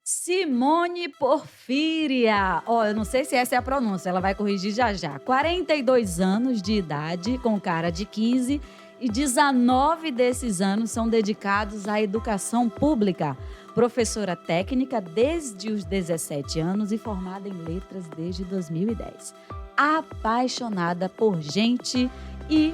Simone Porfíria. Ó, eu não sei se essa é a pronúncia, ela vai corrigir já já. 42 anos de idade, com cara de 15, e 19 desses anos são dedicados à educação pública. Professora técnica desde os 17 anos e formada em letras desde 2010. Apaixonada por gente e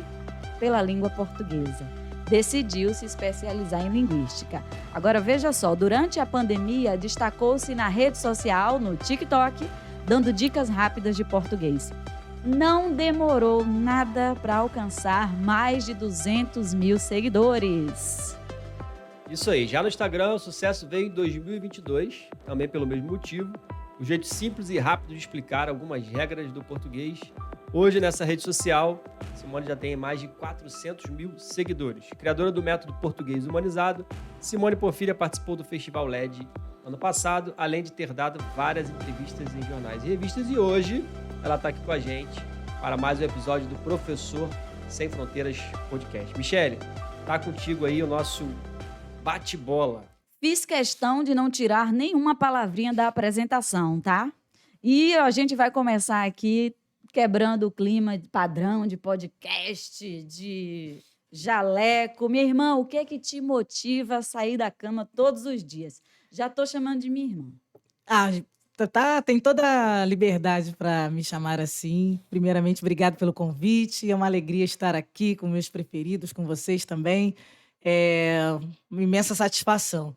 pela língua portuguesa. Decidiu se especializar em linguística. Agora veja só, durante a pandemia destacou-se na rede social, no TikTok, dando dicas rápidas de português. Não demorou nada para alcançar mais de 200 mil seguidores. Isso aí, já no Instagram o sucesso veio em 2022, também pelo mesmo motivo. Um jeito simples e rápido de explicar algumas regras do português. Hoje, nessa rede social, Simone já tem mais de 400 mil seguidores. Criadora do método Português Humanizado, Simone Porfíria participou do Festival LED ano passado, além de ter dado várias entrevistas em jornais e revistas. E hoje, ela está aqui com a gente para mais um episódio do Professor Sem Fronteiras Podcast. Michele, tá contigo aí o nosso bate-bola. Fiz questão de não tirar nenhuma palavrinha da apresentação, tá? E a gente vai começar aqui quebrando o clima padrão de podcast, de jaleco. Minha irmã, o que é que te motiva a sair da cama todos os dias? Já tô chamando de minha irmã. Ah, tem toda a liberdade para me chamar assim. Primeiramente, obrigado pelo convite. É uma alegria estar aqui com meus preferidos, com vocês também. É uma imensa satisfação.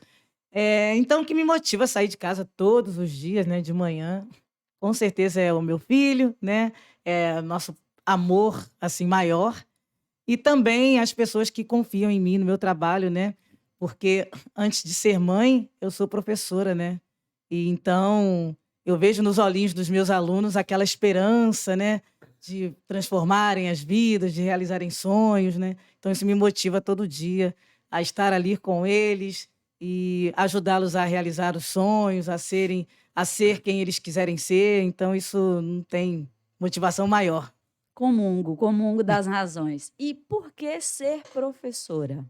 Então, o que me motiva a sair de casa todos os dias, né, de manhã, com certeza é o meu filho, né? É nosso amor assim maior e também as pessoas que confiam em mim, no meu trabalho, né? Porque antes de ser mãe, eu sou professora, né? E então eu vejo nos olhinhos dos meus alunos aquela esperança, né, de transformarem as vidas, de realizarem sonhos, né? Então isso me motiva todo dia a estar ali com eles e ajudá-los a realizar os sonhos, a ser quem eles quiserem ser. Então isso não tem motivação maior. Comungo das razões. E por que ser professora?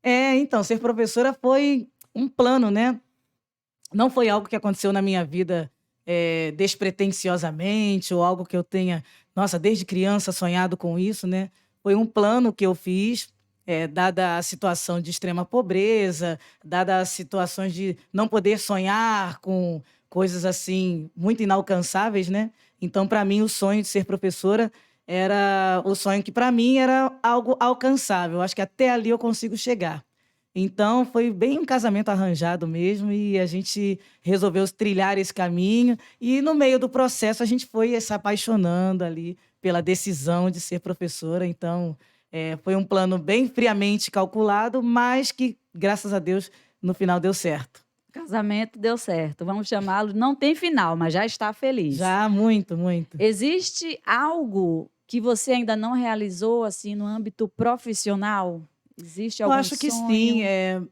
Então, ser professora foi um plano, né? Não foi algo que aconteceu na minha vida despretensiosamente ou algo que eu tenha, nossa, desde criança sonhado com isso, né? Foi um plano que eu fiz, dada a situação de extrema pobreza, dada as situações de não poder sonhar com coisas assim muito inalcançáveis, né? Então, para mim, o sonho de ser professora era o sonho que, para mim, era algo alcançável. Acho que até ali eu consigo chegar. Então, foi bem um casamento arranjado mesmo e a gente resolveu trilhar esse caminho e no meio do processo a gente foi se apaixonando ali pela decisão de ser professora. Então, foi um plano bem friamente calculado, mas que, graças a Deus, no final deu certo. Casamento deu certo. Vamos chamá-lo. Não tem final, mas já está feliz. Já, muito, muito. Existe algo que você ainda não realizou assim no âmbito profissional? Existe Eu algum acho que sim. sonho?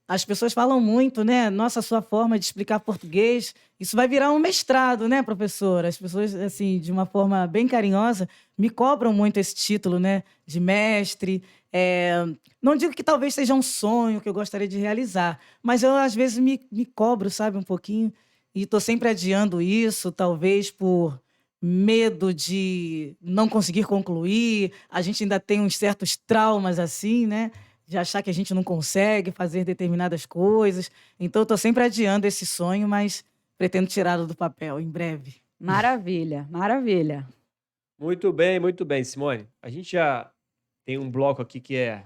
As pessoas falam muito, né? Nossa, sua forma de explicar português, isso vai virar um mestrado, né, professora? As pessoas, assim, de uma forma bem carinhosa, me cobram muito esse título, né, de mestre. Não digo que talvez seja um sonho que eu gostaria de realizar, mas eu, às vezes, me cobro, sabe, um pouquinho, e estou sempre adiando isso, talvez por medo de não conseguir concluir. A gente ainda tem uns certos traumas, assim, né? De achar que a gente não consegue fazer determinadas coisas. Então, eu estou sempre adiando esse sonho, mas pretendo tirá-lo do papel em breve. Maravilha, maravilha. Muito bem, Simone. A gente já tem um bloco aqui que é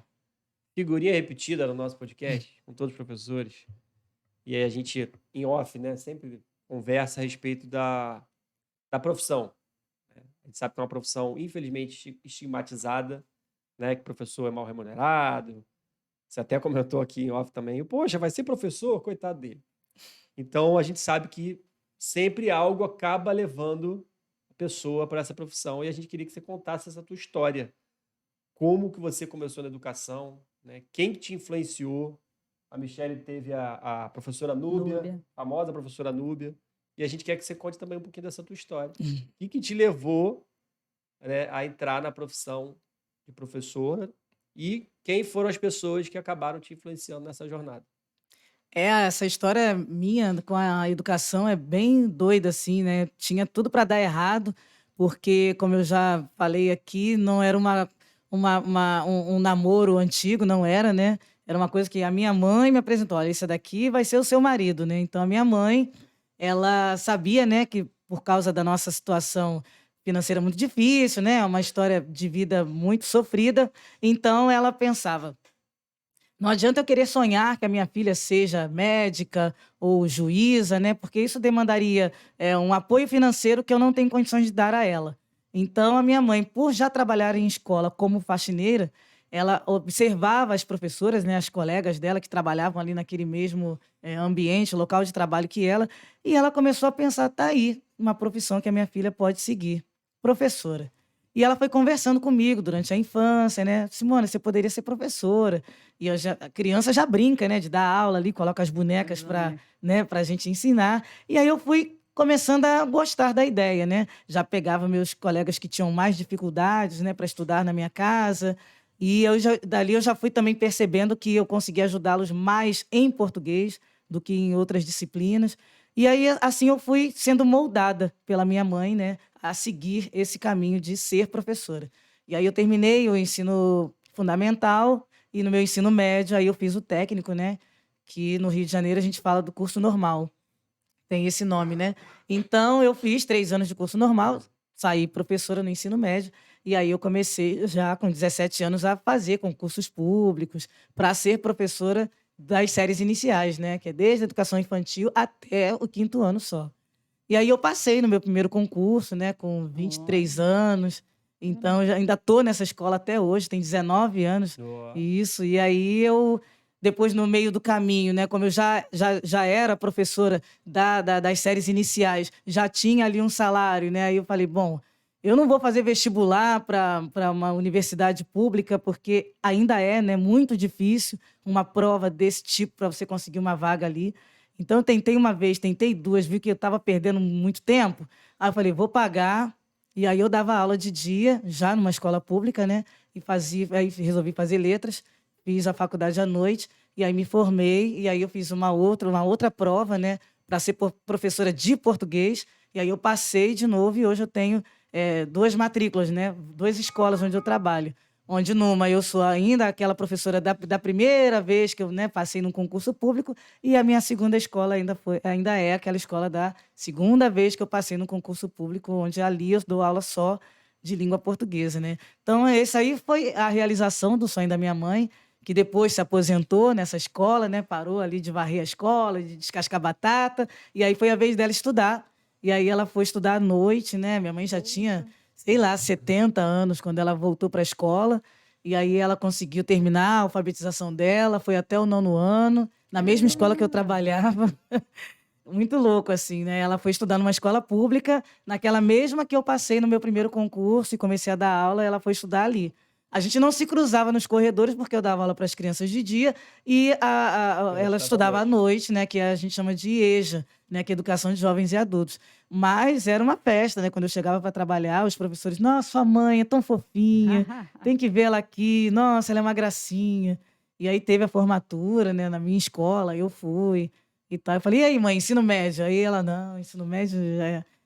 figurinha repetida no nosso podcast, com todos os professores. E aí a gente, em off, né, sempre conversa a respeito da profissão. Né? A gente sabe que é uma profissão, infelizmente, estigmatizada, né, que o professor é mal remunerado. Você até comentou aqui em off também, poxa, vai ser professor? Coitado dele. Então, a gente sabe que sempre algo acaba levando a pessoa para essa profissão. E a gente queria que você contasse essa tua história. Como que você começou na educação, né? Quem que te influenciou? A Michelle teve a professora Núbia, Núbia. a famosa professora Núbia. E a gente quer que você conte também um pouquinho dessa tua história. O que te levou, né, a entrar na profissão de professora e quem foram as pessoas que acabaram te influenciando nessa jornada? Essa história minha com a educação é bem doida, assim, né? Tinha tudo para dar errado, porque, como eu já falei aqui, não era um namoro antigo, não era, né? Era uma coisa que a minha mãe me apresentou. Olha, esse daqui vai ser o seu marido, né? Então, a minha mãe, ela sabia, né, que por causa da nossa situação financeira muito difícil, né? Uma história de vida muito sofrida. Então, ela pensava. Não adianta eu querer sonhar que a minha filha seja médica ou juíza, né? Porque isso demandaria um apoio financeiro que eu não tenho condições de dar a ela. Então, a minha mãe, por já trabalhar em escola como faxineira, ela observava as professoras, né, as colegas dela que trabalhavam ali naquele mesmo ambiente, local de trabalho que ela, e ela começou a pensar, tá aí, uma profissão que a minha filha pode seguir, professora. E ela foi conversando comigo durante a infância, né? Simone, você poderia ser professora. A criança já brinca, né, de dar aula ali, coloca as bonecas para, né, para a gente ensinar. E aí eu fui começando a gostar da ideia, né? Já pegava meus colegas que tinham mais dificuldades, né, para estudar na minha casa. E dali eu já fui também percebendo que eu conseguia ajudá-los mais em português do que em outras disciplinas. E aí, assim, eu fui sendo moldada pela minha mãe, né, a seguir esse caminho de ser professora. E aí eu terminei o ensino fundamental e no meu ensino médio, aí eu fiz o técnico, né? Que no Rio de Janeiro a gente fala do curso normal. Tem esse nome, né? Então, eu fiz 3 anos de curso normal, saí professora no ensino médio, e aí eu comecei já com 17 anos a fazer concursos públicos para ser professora das séries iniciais, né? Que é desde a educação infantil até o 5º ano só. E aí eu passei no meu primeiro concurso, né, com 23 Olha. anos. Então, ainda estou nessa escola até hoje, tem 19 anos. Ó, Isso. E aí depois no meio do caminho, né, como eu já era professora das séries iniciais, já tinha ali um salário, né? Aí eu falei, bom, eu não vou fazer vestibular para uma universidade pública, porque ainda é, né, muito difícil uma prova desse tipo para você conseguir uma vaga ali. Então, eu tentei uma vez, tentei duas, vi que eu estava perdendo muito tempo. Aí eu falei, vou pagar. E aí eu dava aula de dia, já numa escola pública, né? Aí resolvi fazer letras, fiz a faculdade à noite, e aí me formei, e aí eu fiz uma outra prova, né? Para ser professora de português. E aí eu passei de novo, e hoje eu tenho 2 matrículas, né? 2 escolas onde eu trabalho. Onde numa eu sou ainda aquela professora da primeira vez que eu, né, passei num concurso público, e a minha segunda escola ainda é aquela escola da segunda vez que eu passei num concurso público, onde ali eu dou aula só de língua portuguesa, né? Então, esse aí foi a realização do sonho da minha mãe, que depois se aposentou nessa escola, né? Parou ali de varrer a escola, de descascar batata, e aí foi a vez dela estudar. E aí ela foi estudar à noite, né? Minha mãe já tinha, sei lá, 70 anos quando ela voltou para a escola. E aí ela conseguiu terminar a alfabetização dela, foi até o 9º ano, na mesma escola que eu trabalhava. Muito louco, assim, né? Ela foi estudar numa escola pública, naquela mesma que eu passei no meu primeiro concurso e comecei a dar aula, ela foi estudar ali. A gente não se cruzava nos corredores, porque eu dava aula para as crianças de dia, e ela ela estava à estudava à noite. noite, né? Que a gente chama de EJA, né? Que é Educação de Jovens e Adultos. Mas era uma festa, né? Quando eu chegava para trabalhar, os professores, nossa, sua mãe é tão fofinha, tem que ver ela aqui, nossa, ela é uma gracinha. E aí teve a formatura, né? Na minha escola, eu fui e tal. Eu falei, e aí, mãe, ensino médio? Aí ela, não, ensino médio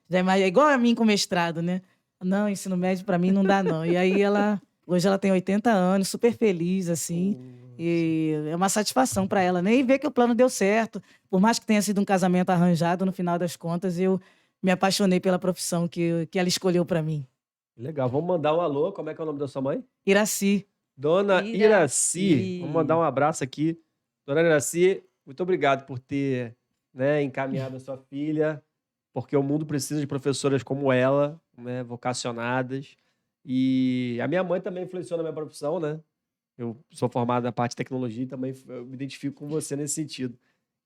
já é mais, é igual a mim com mestrado, né? Não, ensino médio para mim não dá, não. E aí hoje ela tem 80 anos, super feliz, assim. Nossa. E é uma satisfação para ela, né? E ver que o plano deu certo. Por mais que tenha sido um casamento arranjado, no final das contas, eu me apaixonei pela profissão que ela escolheu para mim. Legal, vamos mandar um alô. Como é que é o nome da sua mãe? Iraci. Dona Iraci. Vamos mandar Iraci. um abraço aqui. Dona Iraci, muito obrigado por ter, né, encaminhado a sua filha, porque o mundo precisa de professoras como ela, né, vocacionadas. E a minha mãe também influenciou na minha profissão, né? Eu sou formado na parte de tecnologia e também eu me identifico com você nesse sentido.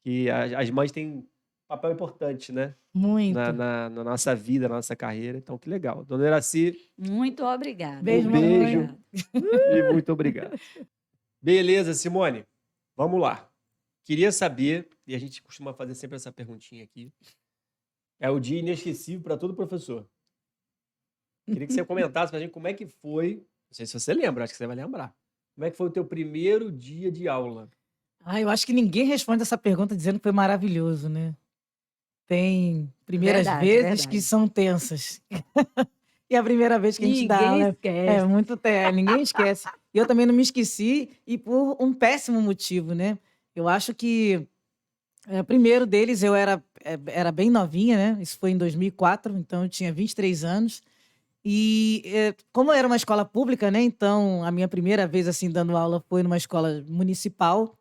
Que as mães têm papel importante, né? Na, Muito. na, na nossa vida, na nossa carreira. Então, que legal. Dona Iraci, Muito obrigada. Beijo, um Muito mamãe. beijo obrigada. e muito obrigado. Beleza, Simone. Vamos lá. Queria saber, e a gente costuma fazer sempre essa perguntinha aqui, é o dia inesquecível para todo professor. Queria que você comentasse pra gente como é que foi, não sei se você lembra, acho que você vai lembrar. Como é que foi o teu primeiro dia de aula? Ah, eu acho que ninguém responde essa pergunta dizendo que foi maravilhoso, né? Tem primeiras Verdade, vezes que verdade. são tensas. E a primeira vez que a gente dá Ninguém aula é esquece. muito ninguém esquece. E eu também não me esqueci, e por um péssimo motivo, né? Eu acho que o primeiro deles eu era bem novinha, né? Isso foi em 2004, então eu tinha 23 anos. E como era uma escola pública, né? Então a minha primeira vez assim dando aula foi numa escola municipal.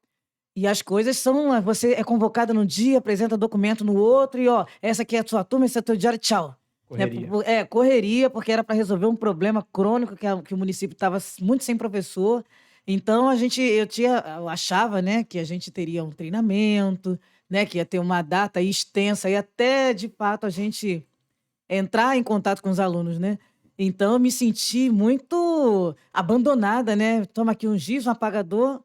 E as coisas são, você é convocada num dia, apresenta documento no outro, e ó, essa aqui é a sua turma, esse é o teu diário, tchau. Né? Correria. Correria, porque era para resolver um problema crônico que o município estava muito sem professor. Então eu achava, né, que a gente teria um treinamento, né, que ia ter uma data extensa e até de fato a gente entrar em contato com os alunos, né? Então eu me senti muito abandonada, né? Toma aqui um giz, um apagador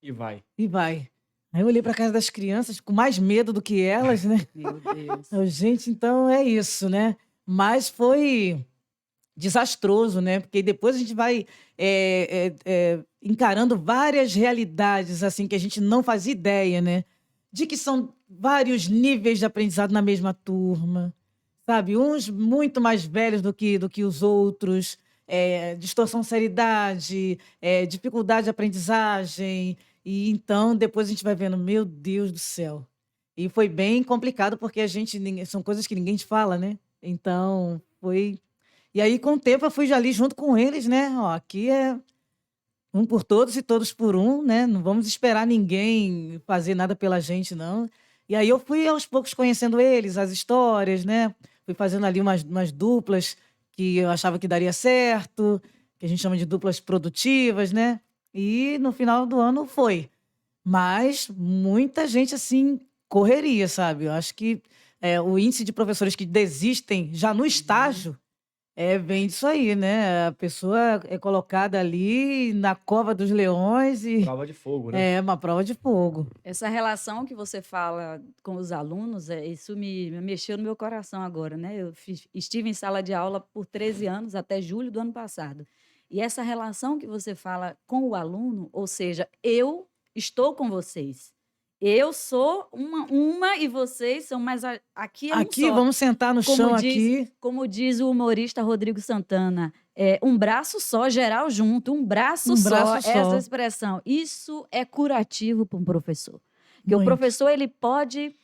E vai. e vai. Aí eu olhei para casa das crianças com mais medo do que elas, né? Meu Deus. Gente, então é isso, né? Mas foi desastroso, né? Porque depois a gente vai encarando várias realidades assim que a gente não fazia ideia, né? De que são vários níveis de aprendizado na mesma turma, sabe? Uns muito mais velhos do que os outros, distorção seriedade, dificuldade de aprendizagem. E então depois a gente vai vendo, meu Deus do céu. E foi bem complicado porque são coisas que ninguém te fala, né? Então foi. E aí com o tempo eu fui ali junto com eles, né? Ó, aqui é um por todos e todos por um, né? Não vamos esperar ninguém fazer nada pela gente, não. E aí eu fui aos poucos conhecendo eles, as histórias, né? Fui fazendo ali umas duplas que eu achava que daria certo, que a gente chama de duplas produtivas, né? E no final do ano foi. Mas muita gente, assim, correria, sabe? Eu acho que o índice de professores que desistem já no estágio vem disso aí, né? A pessoa é colocada ali na cova dos leões e Prova de fogo, né? é uma prova de fogo. Essa relação que você fala com os alunos, isso me mexeu no meu coração agora, né? Estive em sala de aula por 13 anos, até julho do ano passado. E essa relação que você fala com o aluno, ou seja, eu estou com vocês. Eu sou uma e vocês são, mas aqui é um Aqui, só. vamos sentar no Como chão diz, aqui. como diz o humorista Rodrigo Santana, um braço só, geral junto, um braço Um só, braço essa só. expressão. Isso é curativo para um professor. Porque o Muito. professor, ele pode,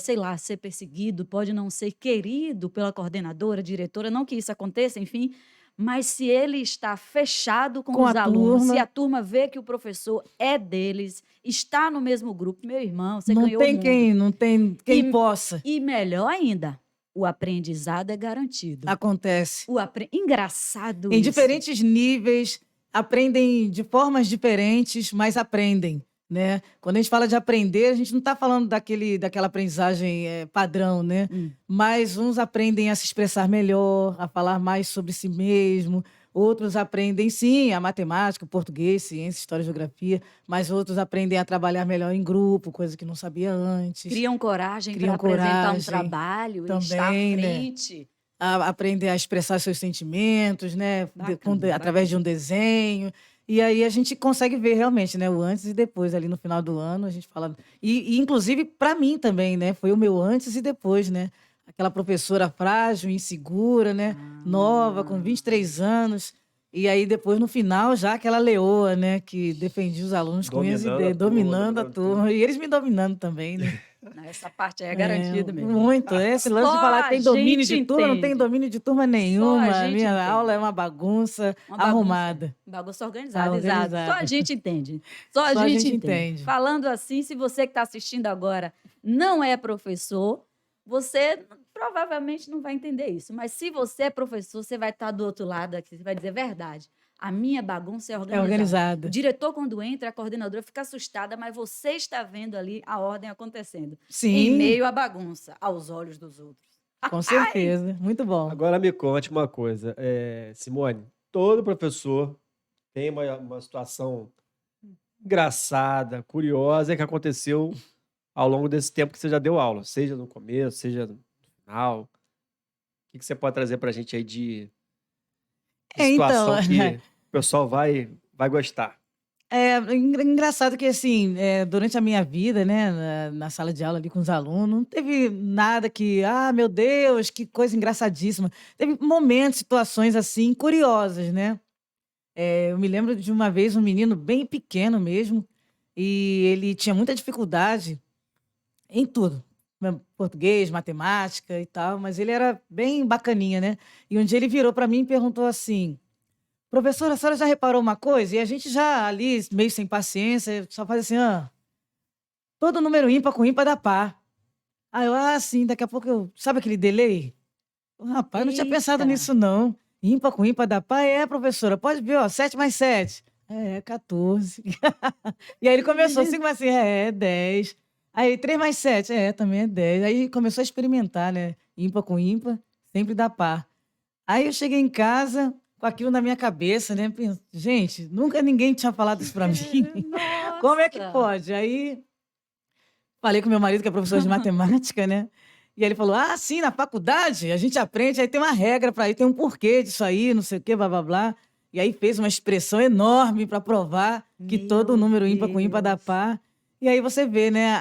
sei lá, ser perseguido, pode não ser querido pela coordenadora, diretora, não que isso aconteça, enfim, mas se ele está fechado com Com os a alunos, se turma. a turma vê que o professor é deles, está no mesmo grupo, meu irmão, você Não ganhou o tem mundo. não tem quem E, possa. e melhor ainda, o aprendizado é garantido. Acontece. Engraçado Em isso. diferentes níveis, aprendem de formas diferentes, mas aprendem, né? Quando a gente fala de aprender, a gente não está falando daquela aprendizagem padrão, né? Mas uns aprendem a se expressar melhor, a falar mais sobre si mesmo. Outros aprendem, sim, a matemática, o português, ciência, história, geografia. Mas outros aprendem a trabalhar melhor em grupo, coisa que não sabia antes. Criam coragem para Criam apresentar um coragem trabalho e estar à também, né? frente. Aprender a expressar seus sentimentos, né? Bacana, Através de um desenho. E aí a gente consegue ver realmente, né? O antes e depois ali no final do ano, a gente fala. E inclusive para mim também, né? Foi o meu antes e depois, né? Aquela professora frágil, insegura, né? Nova, com 23 anos. E aí depois no final já aquela leoa, né? Que defendia os alunos com unhas e Dominando a dentes, turma, dominando a dominando tudo. turma. E eles me dominando também, né? Essa parte aí é garantida mesmo. Muito. Esse lance de Só falar a tem domínio gente de turma, não tem entende. domínio de turma Só a nenhuma. A gente minha entende. aula é uma bagunça Uma arrumada. bagunça organizada, Tá exato. Só organizada. a gente entende. Só a Só a gente gente entende. entende. Falando assim, se você que está assistindo agora não é professor, você provavelmente não vai entender isso. Mas se você é professor, você vai estar do outro lado aqui, você vai dizer verdade. A minha bagunça é É organizada. organizada. O diretor, quando entra, a coordenadora fica assustada, mas você está vendo ali a ordem acontecendo. Em Sim, meio à bagunça, aos olhos dos outros. com certeza. Muito bom. Agora me conte uma coisa, Simone. Todo professor tem uma situação engraçada, curiosa que aconteceu ao longo desse tempo que você já deu aula, seja no começo, seja no final. O que você pode trazer para a gente aí de Então, situação que o pessoal vai gostar? Engraçado que, assim, durante a minha vida, né, na sala de aula ali com os alunos, não teve nada que, meu Deus, que coisa engraçadíssima. Teve momentos, situações, assim, curiosas, né? Eu me lembro de uma vez um menino bem pequeno mesmo, e ele tinha muita dificuldade em tudo, né, português, matemática e tal, mas ele era bem bacaninha, né? E um dia ele virou para mim e perguntou assim: professora, a senhora já reparou uma coisa? E a gente já ali, meio sem paciência, só faz assim, todo número ímpar com ímpar dá par. Aí eu, sim, daqui a pouco eu. Sabe aquele delay? Rapaz, eu não tinha pensado Eita! nisso, não. Ímpar com ímpar dá par? Professora, pode ver, ó, 7 mais 7. 14. E aí ele começou, 5 mais 5, 10. Aí 3 mais 7, também é 10. Aí começou a experimentar, né? Ímpar com ímpar, sempre dá par. Aí eu cheguei em casa com aquilo na minha cabeça, né? Gente, nunca ninguém tinha falado isso pra mim. Como é que Nossa! pode? Aí falei com meu marido, que é professor de matemática, né? E ele falou: sim, na faculdade a gente aprende, aí tem uma regra para ir, tem um porquê disso aí, não sei o quê, blá blá blá. E aí fez uma expressão enorme para provar que todo Meu número ímpar com ímpar dá Deus! par. E aí você vê, né?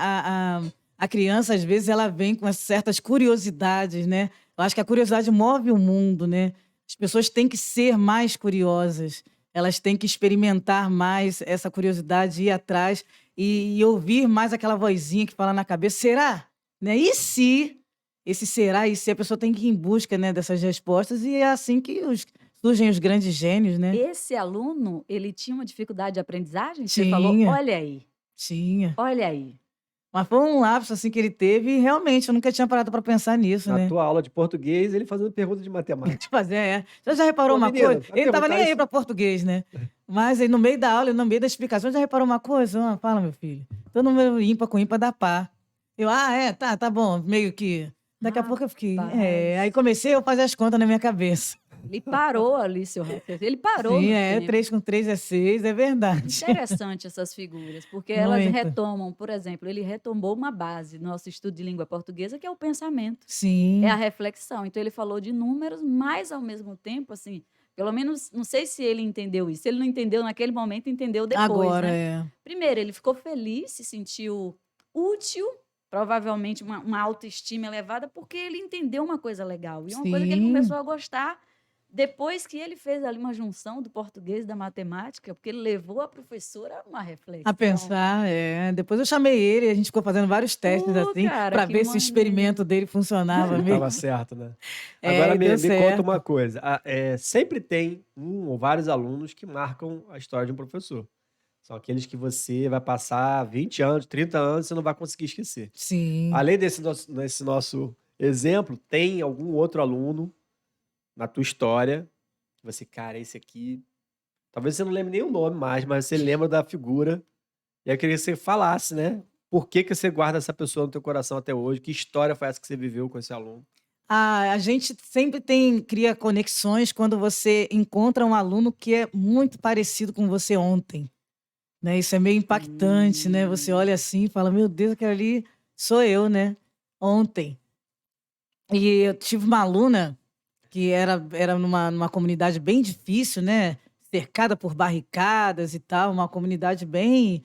A criança, às vezes, ela vem com certas curiosidades, né? Eu acho que a curiosidade move o mundo, né? As pessoas têm que ser mais curiosas, elas têm que experimentar mais essa curiosidade, ir atrás e ouvir mais aquela vozinha que fala na cabeça, será? Né? E se? Esse será e se a pessoa tem que ir em busca, né, dessas respostas, e é assim que surgem os grandes gênios, né? Esse aluno, ele tinha uma dificuldade de aprendizagem? Você falou, Tinha, olha aí, tinha. olha aí. Mas foi um lapso assim que ele teve e realmente eu nunca tinha parado para pensar nisso, Na né? tua aula de português, ele fazendo pergunta de matemática. Fazer. Você já reparou Pô, uma menina, coisa? vai Ele não estava nem perguntar aí isso? para português, né? Mas aí no meio da aula, no meio da explicação, já reparou uma coisa? Fala, meu filho. Todo número ímpar com ímpar dá par. Eu, tá bom, meio que. Daqui a pouco eu fiquei. Aí Rapaz, comecei a fazer as contas na minha cabeça. ele parou ali, seu raciocínio. Ele parou Sim, no tempo. 3 com 3 é 6, é verdade. Interessante essas figuras, porque elas Muito. retomam, por exemplo, ele retomou uma base no nosso estudo de língua portuguesa, que é o pensamento, é a Sim. reflexão. Então, ele falou de números, mas, ao mesmo tempo, assim, pelo menos, não sei se ele entendeu isso. Se ele não entendeu naquele momento, entendeu depois, Agora né? é. Primeiro, ele ficou feliz, se sentiu útil, provavelmente uma autoestima elevada, porque ele entendeu uma coisa legal. E uma coisa que ele Sim. começou a gostar depois que ele fez ali uma junção do português e da matemática, porque ele levou a professora a uma A reflexão. pensar, Depois eu chamei ele, a gente ficou fazendo vários testes assim, Cara, para que ver se o experimento maneiro. dele funcionava Se mesmo. tava certo, né? Agora E deu me conta certo. uma coisa. Sempre tem um ou vários alunos que marcam a história de um professor. São aqueles que você vai passar 20 anos, 30 anos, você não vai conseguir esquecer. Sim. Além desse nosso exemplo, tem algum outro aluno na tua história que você, cara, esse aqui. Talvez você não lembre nem o nome mais, mas você lembra da figura. E eu queria que você falasse, né? Por que que você guarda essa pessoa no teu coração até hoje? Que história foi essa que você viveu com esse aluno? A gente sempre cria conexões quando você encontra um aluno que é muito parecido com você ontem, né? Isso é meio impactante, né? Você olha Hum. assim e fala, meu Deus, aquele ali sou eu, né? Ontem. E eu tive uma aluna que era numa comunidade bem difícil, né? Cercada por barricadas e tal, uma comunidade bem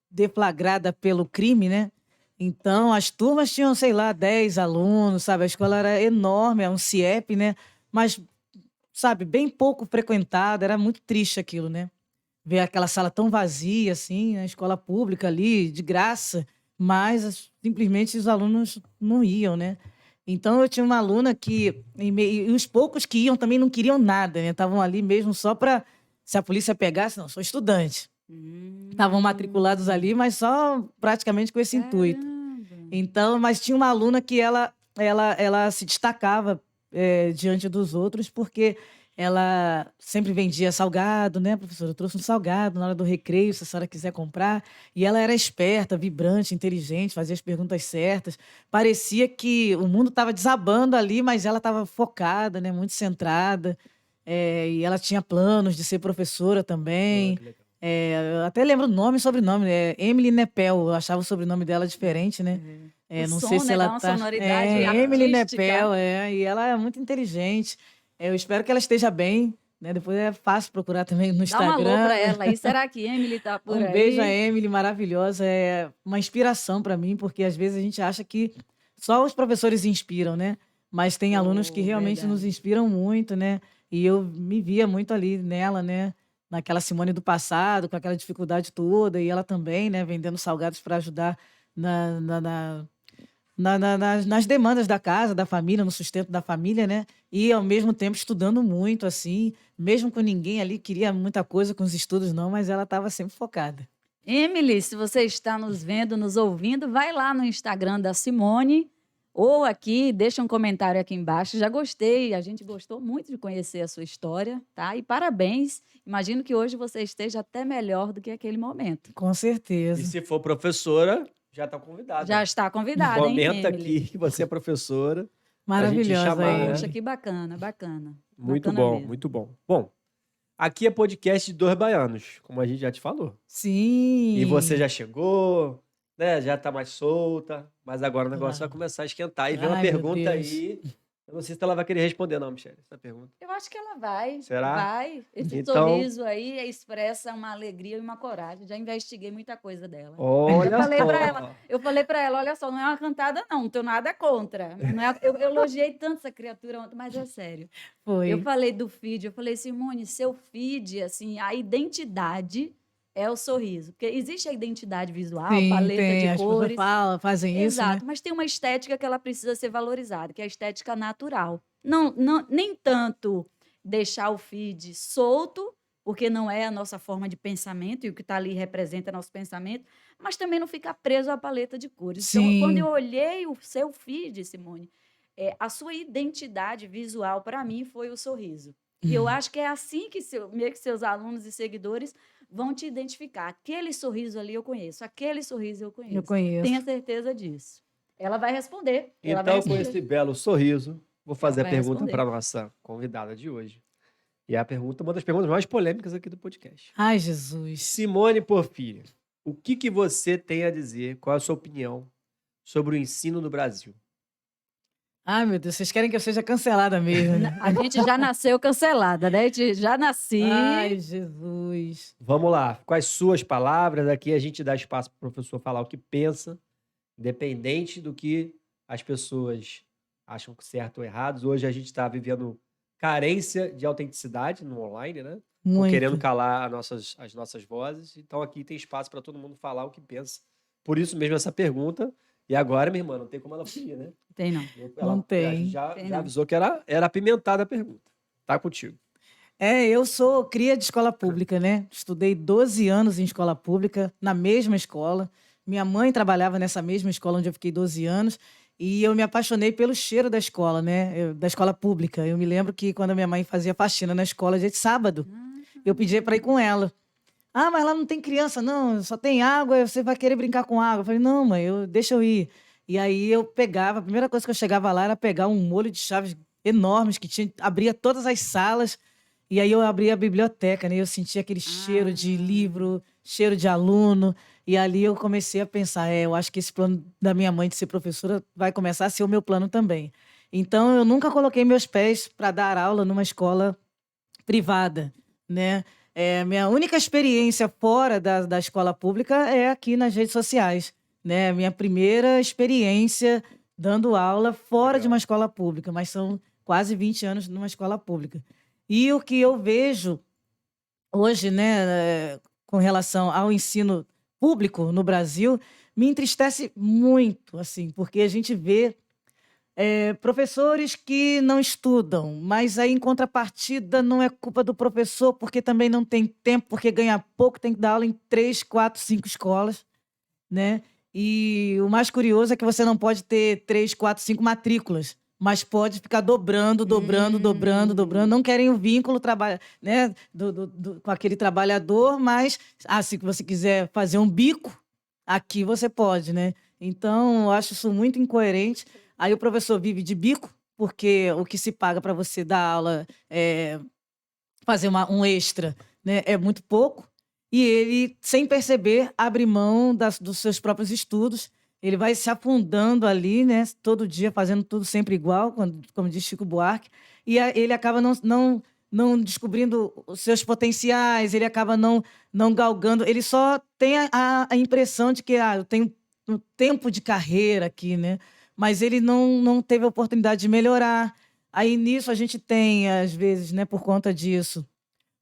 deflagrada pelo crime, né? Então, as turmas tinham, sei lá, 10 alunos, sabe? A escola era enorme, é um CIEP, né? Mas, sabe, bem pouco frequentada, era muito triste aquilo, né? Ver aquela sala tão vazia, assim, na escola pública ali, de graça, mas simplesmente os alunos não iam, né? Então, eu tinha uma aluna que, e os poucos que iam também não queriam nada, né? Estavam ali mesmo só para, se a polícia pegasse, não, sou estudante. Estavam matriculados ali, mas só praticamente com esse intuito. Caramba! Então, mas tinha uma aluna que ela se destacava diante dos outros, porque ela sempre vendia salgado, né, professora? Eu trouxe um salgado na hora do recreio, se a senhora quiser comprar. E ela era esperta, vibrante, inteligente, fazia as perguntas certas. Parecia que o mundo estava desabando ali, mas ela estava focada, né, muito centrada. E ela tinha planos de ser professora Pô, também. que legal. Eu até lembro o nome e sobrenome, né? Emily Nepel, eu achava o sobrenome dela diferente, né? O Não sei som, se né? ela Dá uma tá. sonoridade Emily artística. Nepel, e ela é muito inteligente. Eu espero que ela esteja bem, né? Depois é fácil procurar também no Dá um alô Instagram. para ela aí. Será que Emily tá por Um aí? beijo a Emily, maravilhosa. É uma inspiração para mim, porque às vezes a gente acha que só os professores inspiram, né? Mas tem alunos que realmente nos Verdade. inspiram muito, né? E eu me via muito ali nela, né? Naquela Simone do passado, com aquela dificuldade toda, e ela também, né? Vendendo salgados para ajudar na, na, na- nas demandas da casa, da família, no sustento da família, né? E ao mesmo tempo estudando muito, assim, mesmo com ninguém ali queria muita coisa com os estudos, não, mas ela estava sempre focada. Emily, se você está nos vendo, nos ouvindo, vai lá no Instagram da Simone ou aqui, deixa um comentário aqui embaixo. Já gostei, a gente gostou muito de conhecer a sua história, tá? E parabéns. Imagino que hoje você esteja até melhor do que aquele momento. Com E certeza. se for professora, já tá convidada. Já está convidada, hein, Comenta Emily? aqui que você é professora. Maravilhosa, chamar, né? Poxa, que bacana, bacana. Muito Bacana bom, mesmo. muito bom. Bom, aqui é podcast de dois baianos, como a gente já te falou. Sim. E você já chegou, né? Já tá mais solta, mas agora o negócio vai começar a esquentar. E vem uma Ai, meu pergunta Deus. aí. Eu não sei se ela vai querer responder, não, Michele, essa pergunta. Eu acho que ela vai. Será? Vai. Esse Então- sorriso aí expressa uma alegria e uma coragem. Já investiguei muita coisa dela. Olha falei só. pra ela. Eu falei pra ela, olha só, não é uma cantada não tenho nada contra. Não é- eu elogiei tanto essa criatura ontem, mas é sério. Foi. Eu falei do feed, eu falei, Simone, seu feed, assim, a identidade é o sorriso. Porque existe a identidade visual, Sim, paleta tem. de As pessoas cores. fazem isso, né? Exato, mas tem uma estética que ela precisa ser valorizada, que é a estética natural. Não, nem tanto deixar o feed solto, porque não é a nossa forma de pensamento, e o que está ali representa nosso pensamento, mas também não ficar preso à paleta de cores. Então, quando Sim. eu olhei o seu feed, Simone, a sua identidade visual, para mim, foi o sorriso. E eu acho que é assim que meio que seus alunos e seguidores vão te identificar. Aquele sorriso ali eu conheço, aquele sorriso eu conheço. Eu conheço. Tenha certeza disso. Ela vai responder. Ela vai Então, com responder. esse belo sorriso, vou fazer a vai pergunta responder. para nossa convidada de hoje. E é a pergunta, uma das perguntas mais polêmicas aqui do podcast. Ai, Jesus. Simone Porfírio, o que você tem a dizer? Qual é a sua opinião sobre o ensino no Brasil? Ai, meu Deus, vocês querem que eu seja cancelada mesmo, né? A gente já nasceu cancelada, né? A gente já nasci. Ai, Jesus. Vamos lá, com as suas palavras, aqui a gente dá espaço para o professor falar o que pensa, independente do que as pessoas acham certo ou errado. Hoje a gente está vivendo carência de autenticidade no online, né? Estão Muito. querendo calar as nossas vozes. Então aqui tem espaço para todo mundo falar o que pensa. Por isso mesmo essa pergunta. E agora, minha irmã, não tem como ela fugir, né? Tem não. Não tem. A gente já Tem não. avisou que era apimentada a pergunta. Tá contigo. Eu sou cria de escola pública, né? Estudei 12 anos em escola pública, na mesma escola. Minha mãe trabalhava nessa mesma escola onde eu fiquei 12 anos. E eu me apaixonei pelo cheiro da escola, né? Da escola pública. Eu me lembro que quando a minha mãe fazia faxina na escola, dia de sábado, eu pedia para ir com ela. Ah, mas lá não tem criança, não, só tem água, você vai querer brincar com água. Eu falei, não, mãe, deixa eu ir. E aí eu pegava, a primeira coisa que eu chegava lá era pegar um molho de chaves enormes que abria todas as salas. E aí eu abria a biblioteca, né? Eu sentia aquele cheiro de livro, cheiro de aluno. E ali eu comecei a pensar, eu acho que esse plano da minha mãe de ser professora vai começar a ser o meu plano também. Então eu nunca coloquei meus pés para dar aula numa escola privada, né? Minha única experiência fora da escola pública é aqui nas redes sociais, né? Minha primeira experiência dando aula fora de uma escola pública, mas são quase 20 anos numa escola pública. E o que eu vejo hoje, né, com relação ao ensino público no Brasil, me entristece muito, assim, porque a gente vê professores que não estudam, mas aí em contrapartida não é culpa do professor, porque também não tem tempo, porque ganha pouco, tem que dar aula em 3, 4, 5 escolas, né? E o mais curioso é que você não pode ter 3, 4, 5 matrículas, mas pode ficar dobrando. Não querem o vínculo né, com aquele trabalhador, mas se você quiser fazer um bico, aqui você pode, né? Então, eu acho isso muito incoerente. Aí o professor vive de bico, porque o que se paga para você dar aula, fazer um extra, né, é muito pouco. E ele, sem perceber, abre mão dos seus próprios estudos. Ele vai se afundando ali, né, todo dia, fazendo tudo sempre igual, como diz Chico Buarque. E ele acaba não descobrindo os seus potenciais, ele acaba não galgando, ele só tem a impressão de que eu tenho um tempo de carreira aqui, né? Mas ele não teve a oportunidade de melhorar. Aí nisso a gente tem, às vezes, né, por conta disso,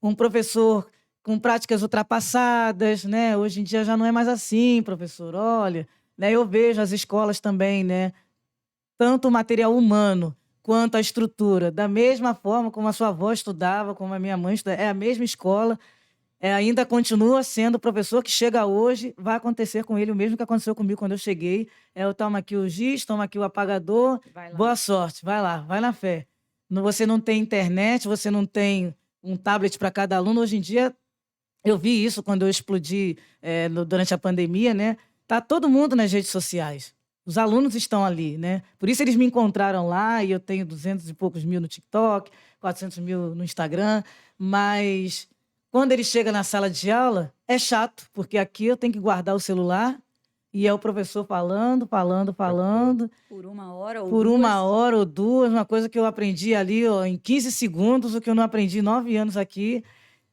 um professor com práticas ultrapassadas, né? Hoje em dia já não é mais assim, professor. Olha, né, eu vejo as escolas também, né? Tanto o material humano quanto a estrutura, da mesma forma como a sua avó estudava, como a minha mãe estudava, é a mesma escola, ainda continua sendo o professor que chega hoje, vai acontecer com ele o mesmo que aconteceu comigo quando eu cheguei. Eu tomo aqui o giz, toma aqui o apagador, Vai lá. boa sorte, vai lá, vai na fé. Você não tem internet, você não tem um tablet para cada aluno. Hoje em dia, eu vi isso quando eu explodi durante a pandemia, né? Tá todo mundo nas redes sociais. Os alunos estão ali, né? Por isso eles me encontraram lá e eu tenho 200 e poucos mil no TikTok, 400 mil no Instagram, mas quando ele chega na sala de aula, é chato, porque aqui eu tenho que guardar o celular e é o professor falando. Por uma hora ou Por duas. uma hora ou duas, uma coisa que eu aprendi ali em 15 segundos, o que eu não aprendi em 9 anos aqui.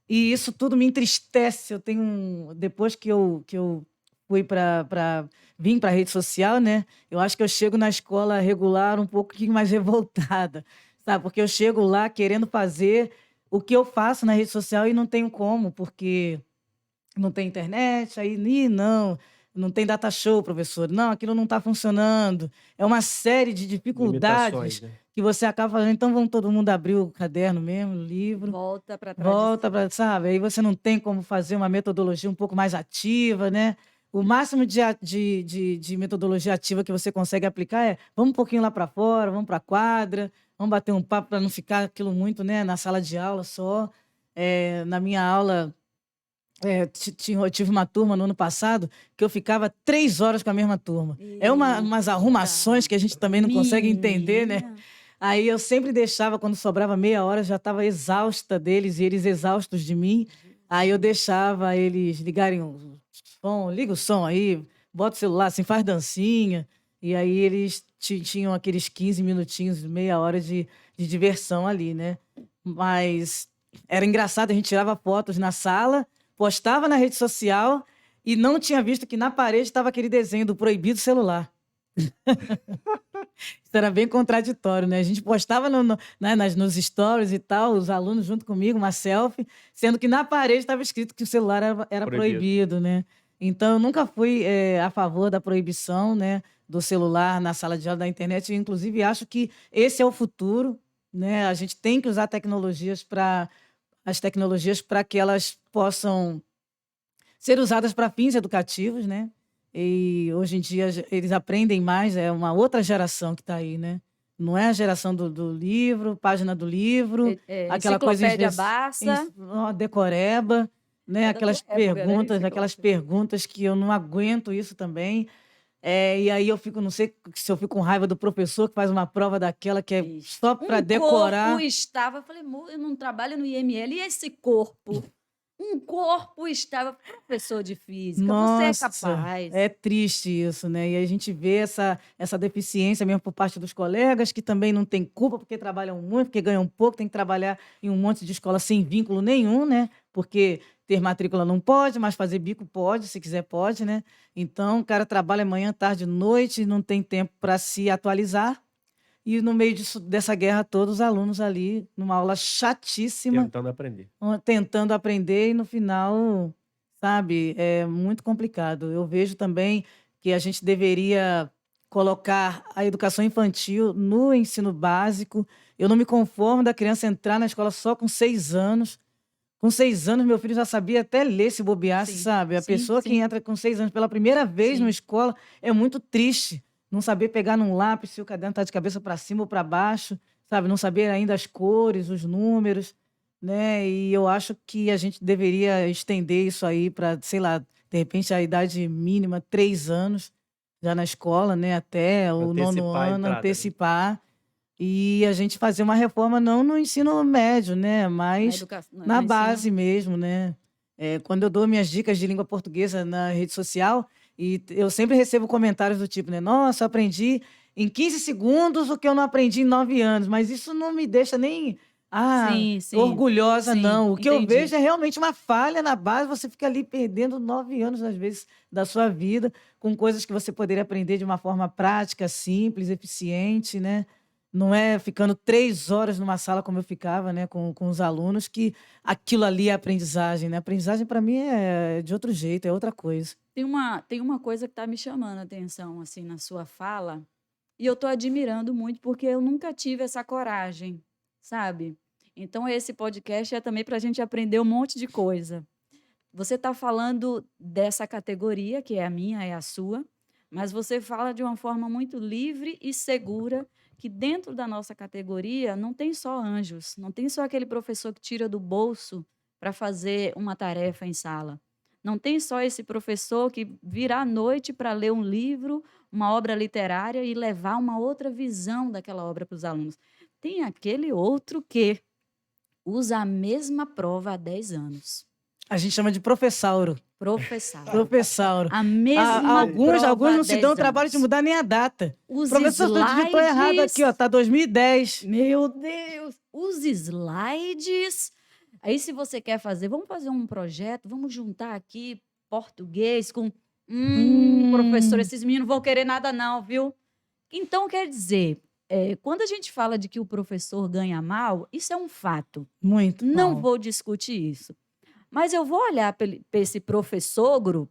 E isso tudo me entristece. Depois que eu fui vim para a rede social, né? Eu acho que eu chego na escola regular um pouquinho mais revoltada, sabe? Porque eu chego lá querendo fazer o que eu faço na rede social e não tenho como, porque não tem internet, aí não tem data show, professor. Não, aquilo não está funcionando. É uma série de dificuldades Limitações, né? que você acaba fazendo. Então, vamos todo mundo abrir o caderno mesmo, o livro. Volta para Volta para, sabe? Aí você não tem como fazer uma metodologia um pouco mais ativa, né? O máximo de metodologia ativa que você consegue aplicar vamos um pouquinho lá para fora, vamos para a quadra, vamos bater um papo para não ficar aquilo muito, né, na sala de aula só. Na minha aula, eu tive uma turma no ano passado que eu ficava 3 horas com a mesma turma. Umas arrumações que a gente também não consegue entender, né? Menina. Aí eu sempre deixava, quando sobrava meia hora, já estava exausta deles e eles exaustos de mim. Aí eu deixava eles ligarem o som, liga o som aí, bota o celular, assim, faz dancinha. E aí eles tinham aqueles 15 minutinhos, meia hora de diversão ali, né? Mas era engraçado, a gente tirava fotos na sala, postava na rede social e não tinha visto que na parede estava aquele desenho do proibido celular. Isso era bem contraditório, né? A gente postava nos stories e tal, os alunos junto comigo, uma selfie, sendo que na parede estava escrito que o celular era proibido, né? Então, eu nunca fui a favor da proibição, né, do celular na sala de aula da internet. Eu, inclusive, acho que esse é o futuro, né? A gente tem que usar as tecnologias para que elas possam ser usadas para fins educativos, né? E hoje em dia eles aprendem mais, é uma outra geração que está aí, né? Não é a geração do livro, página do livro, aquela coisa Enciclopédia Barça. decoreba, né? Aquelas época, né? perguntas que eu não aguento isso também. E aí não sei se eu fico com raiva do professor que faz uma prova daquela que é só para decorar. Corpo estava, eu falei, eu não trabalho no IML, e esse corpo? Um corpo estava, professor de física, você é capaz. É triste isso, né? E a gente vê essa deficiência mesmo por parte dos colegas, que também não tem culpa, porque trabalham muito, porque ganham pouco, tem que trabalhar em um monte de escola sem vínculo nenhum, né? Porque ter matrícula não pode, mas fazer bico pode, se quiser pode, né? Então, o cara trabalha manhã, tarde, noite, não tem tempo para se atualizar. E no meio dessa guerra toda, os alunos ali, numa aula chatíssima, tentando aprender e no final, sabe, é muito complicado. Eu vejo também que a gente deveria colocar a educação infantil no ensino básico. Eu não me conformo da criança entrar na escola só com 6 anos. Com 6 anos, meu filho já sabia até ler, se bobeasse, sabe? A pessoa que entra com 6 anos pela primeira vez numa escola é muito triste. Não saber pegar num lápis se o caderno está de cabeça para cima ou para baixo, sabe? Não saber ainda as cores, os números, né? E eu acho que a gente deveria estender isso aí para, sei lá, de repente a idade mínima, 3 anos, já na escola, né? Até o 9º ano, antecipar. E a gente fazer uma reforma não no ensino médio, né? Mas na base mesmo, né? Quando eu dou minhas dicas de língua portuguesa na rede social, e eu sempre recebo comentários do tipo, né? Nossa, eu aprendi em 15 segundos o que eu não aprendi em 9 anos. Mas isso não me deixa nem Sim, orgulhosa, sim, não. O que eu entendi. vejo é realmente uma falha na base, você fica ali perdendo 9 anos, às vezes, da sua vida, com coisas que você poderia aprender de uma forma prática, simples, eficiente, né? Não é ficando 3 horas numa sala como eu ficava, né, com os alunos, que aquilo ali é aprendizagem, né? Aprendizagem, para mim, é de outro jeito, é outra coisa. Tem uma coisa que está me chamando a atenção, assim, na sua fala, e eu estou admirando muito, porque eu nunca tive essa coragem, sabe? Então, esse podcast é também para a gente aprender um monte de coisa. Você está falando dessa categoria, que é a minha, é a sua, mas você fala de uma forma muito livre e segura, que dentro da nossa categoria não tem só anjos, não tem só aquele professor que tira do bolso para fazer uma tarefa em sala. Não tem só esse professor que vira à noite para ler um livro, uma obra literária e levar uma outra visão daquela obra para os alunos. Tem aquele outro que usa a mesma prova há 10 anos. A gente chama de professauro. Professauro. Professauro. A mesma Alguns prova há não se 10 dão o trabalho anos. de mudar nem a data. Os Professor, eu digitou errado aqui, ó, slides. tá 2010. Meu Deus! Os slides. Aí, se você quer fazer, vamos fazer um projeto, vamos juntar aqui português com. Professor, esses meninos não vão querer nada, não, viu? Então, quer dizer, quando a gente fala de que o professor ganha mal, isso é um fato. Muito Não mal. vou discutir isso. Mas eu vou olhar para esse professauro,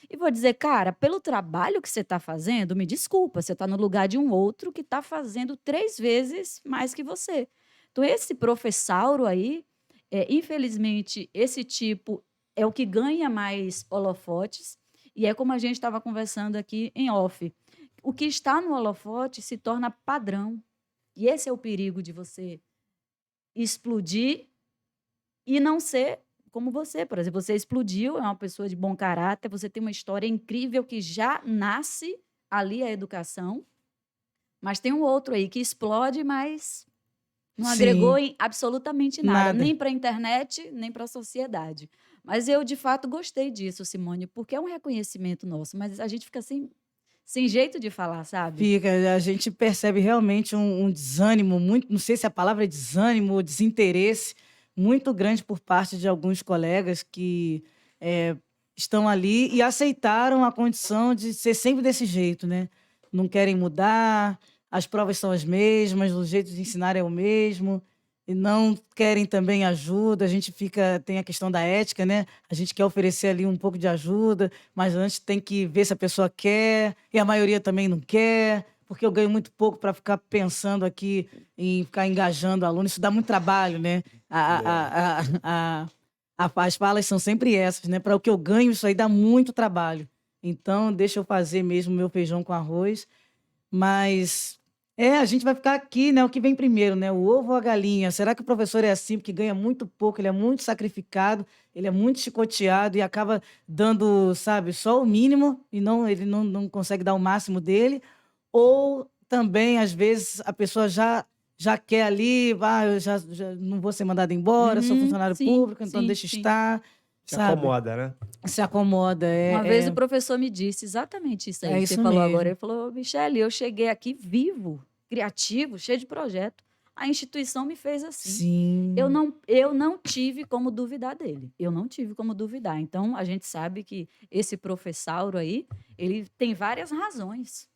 e vou dizer, cara, pelo trabalho que você está fazendo, me desculpa, você está no lugar de um outro que está fazendo 3 vezes mais que você. Então, esse professauro aí, infelizmente, esse tipo é o que ganha mais holofotes, e é como a gente estava conversando aqui em off. O que está no holofote se torna padrão. E esse é o perigo de você explodir e não ser como você, por exemplo. Você explodiu, é uma pessoa de bom caráter, você tem uma história incrível que já nasce ali a educação, mas tem um outro aí que explode, mas não agregou Sim, em absolutamente nada, nada. nem para a internet, nem para a sociedade. Mas eu, de fato, gostei disso, Simone, porque é um reconhecimento nosso, mas a gente fica sem jeito de falar, sabe? Fica, a gente percebe realmente um desânimo muito, não sei se a palavra é desânimo ou desinteresse, muito grande por parte de alguns colegas que estão ali e aceitaram a condição de ser sempre desse jeito, né? Não querem mudar, as provas são as mesmas, o jeito de ensinar é o mesmo, e não querem também ajuda. A gente tem a questão da ética, né? A gente quer oferecer ali um pouco de ajuda, mas antes tem que ver se a pessoa quer, e a maioria também não quer, porque eu ganho muito pouco para ficar pensando aqui em ficar engajando aluno. Isso dá muito trabalho, né? As falas são sempre essas, né? Para o que eu ganho, isso aí dá muito trabalho. Então, deixa eu fazer mesmo meu feijão com arroz. Mas a gente vai ficar aqui, né? O que vem primeiro, né? O ovo ou a galinha? Será que o professor é assim, porque ganha muito pouco, ele é muito sacrificado, ele é muito chicoteado e acaba dando, sabe, só o mínimo e ele não consegue dar o máximo dele? Ou também, às vezes, a pessoa já quer ali, eu já não vou ser mandada embora, sou funcionário público, então deixa estar, Se sabe? acomoda, né? Se acomoda. Uma vez o professor me disse exatamente isso aí que você isso falou mesmo. agora. Ele falou, Michele, eu cheguei aqui vivo, criativo, cheio de projeto. A instituição me fez assim. Sim. Eu não tive como duvidar dele. Eu não tive como duvidar. Então, a gente sabe que esse professauro aí, ele tem várias razões.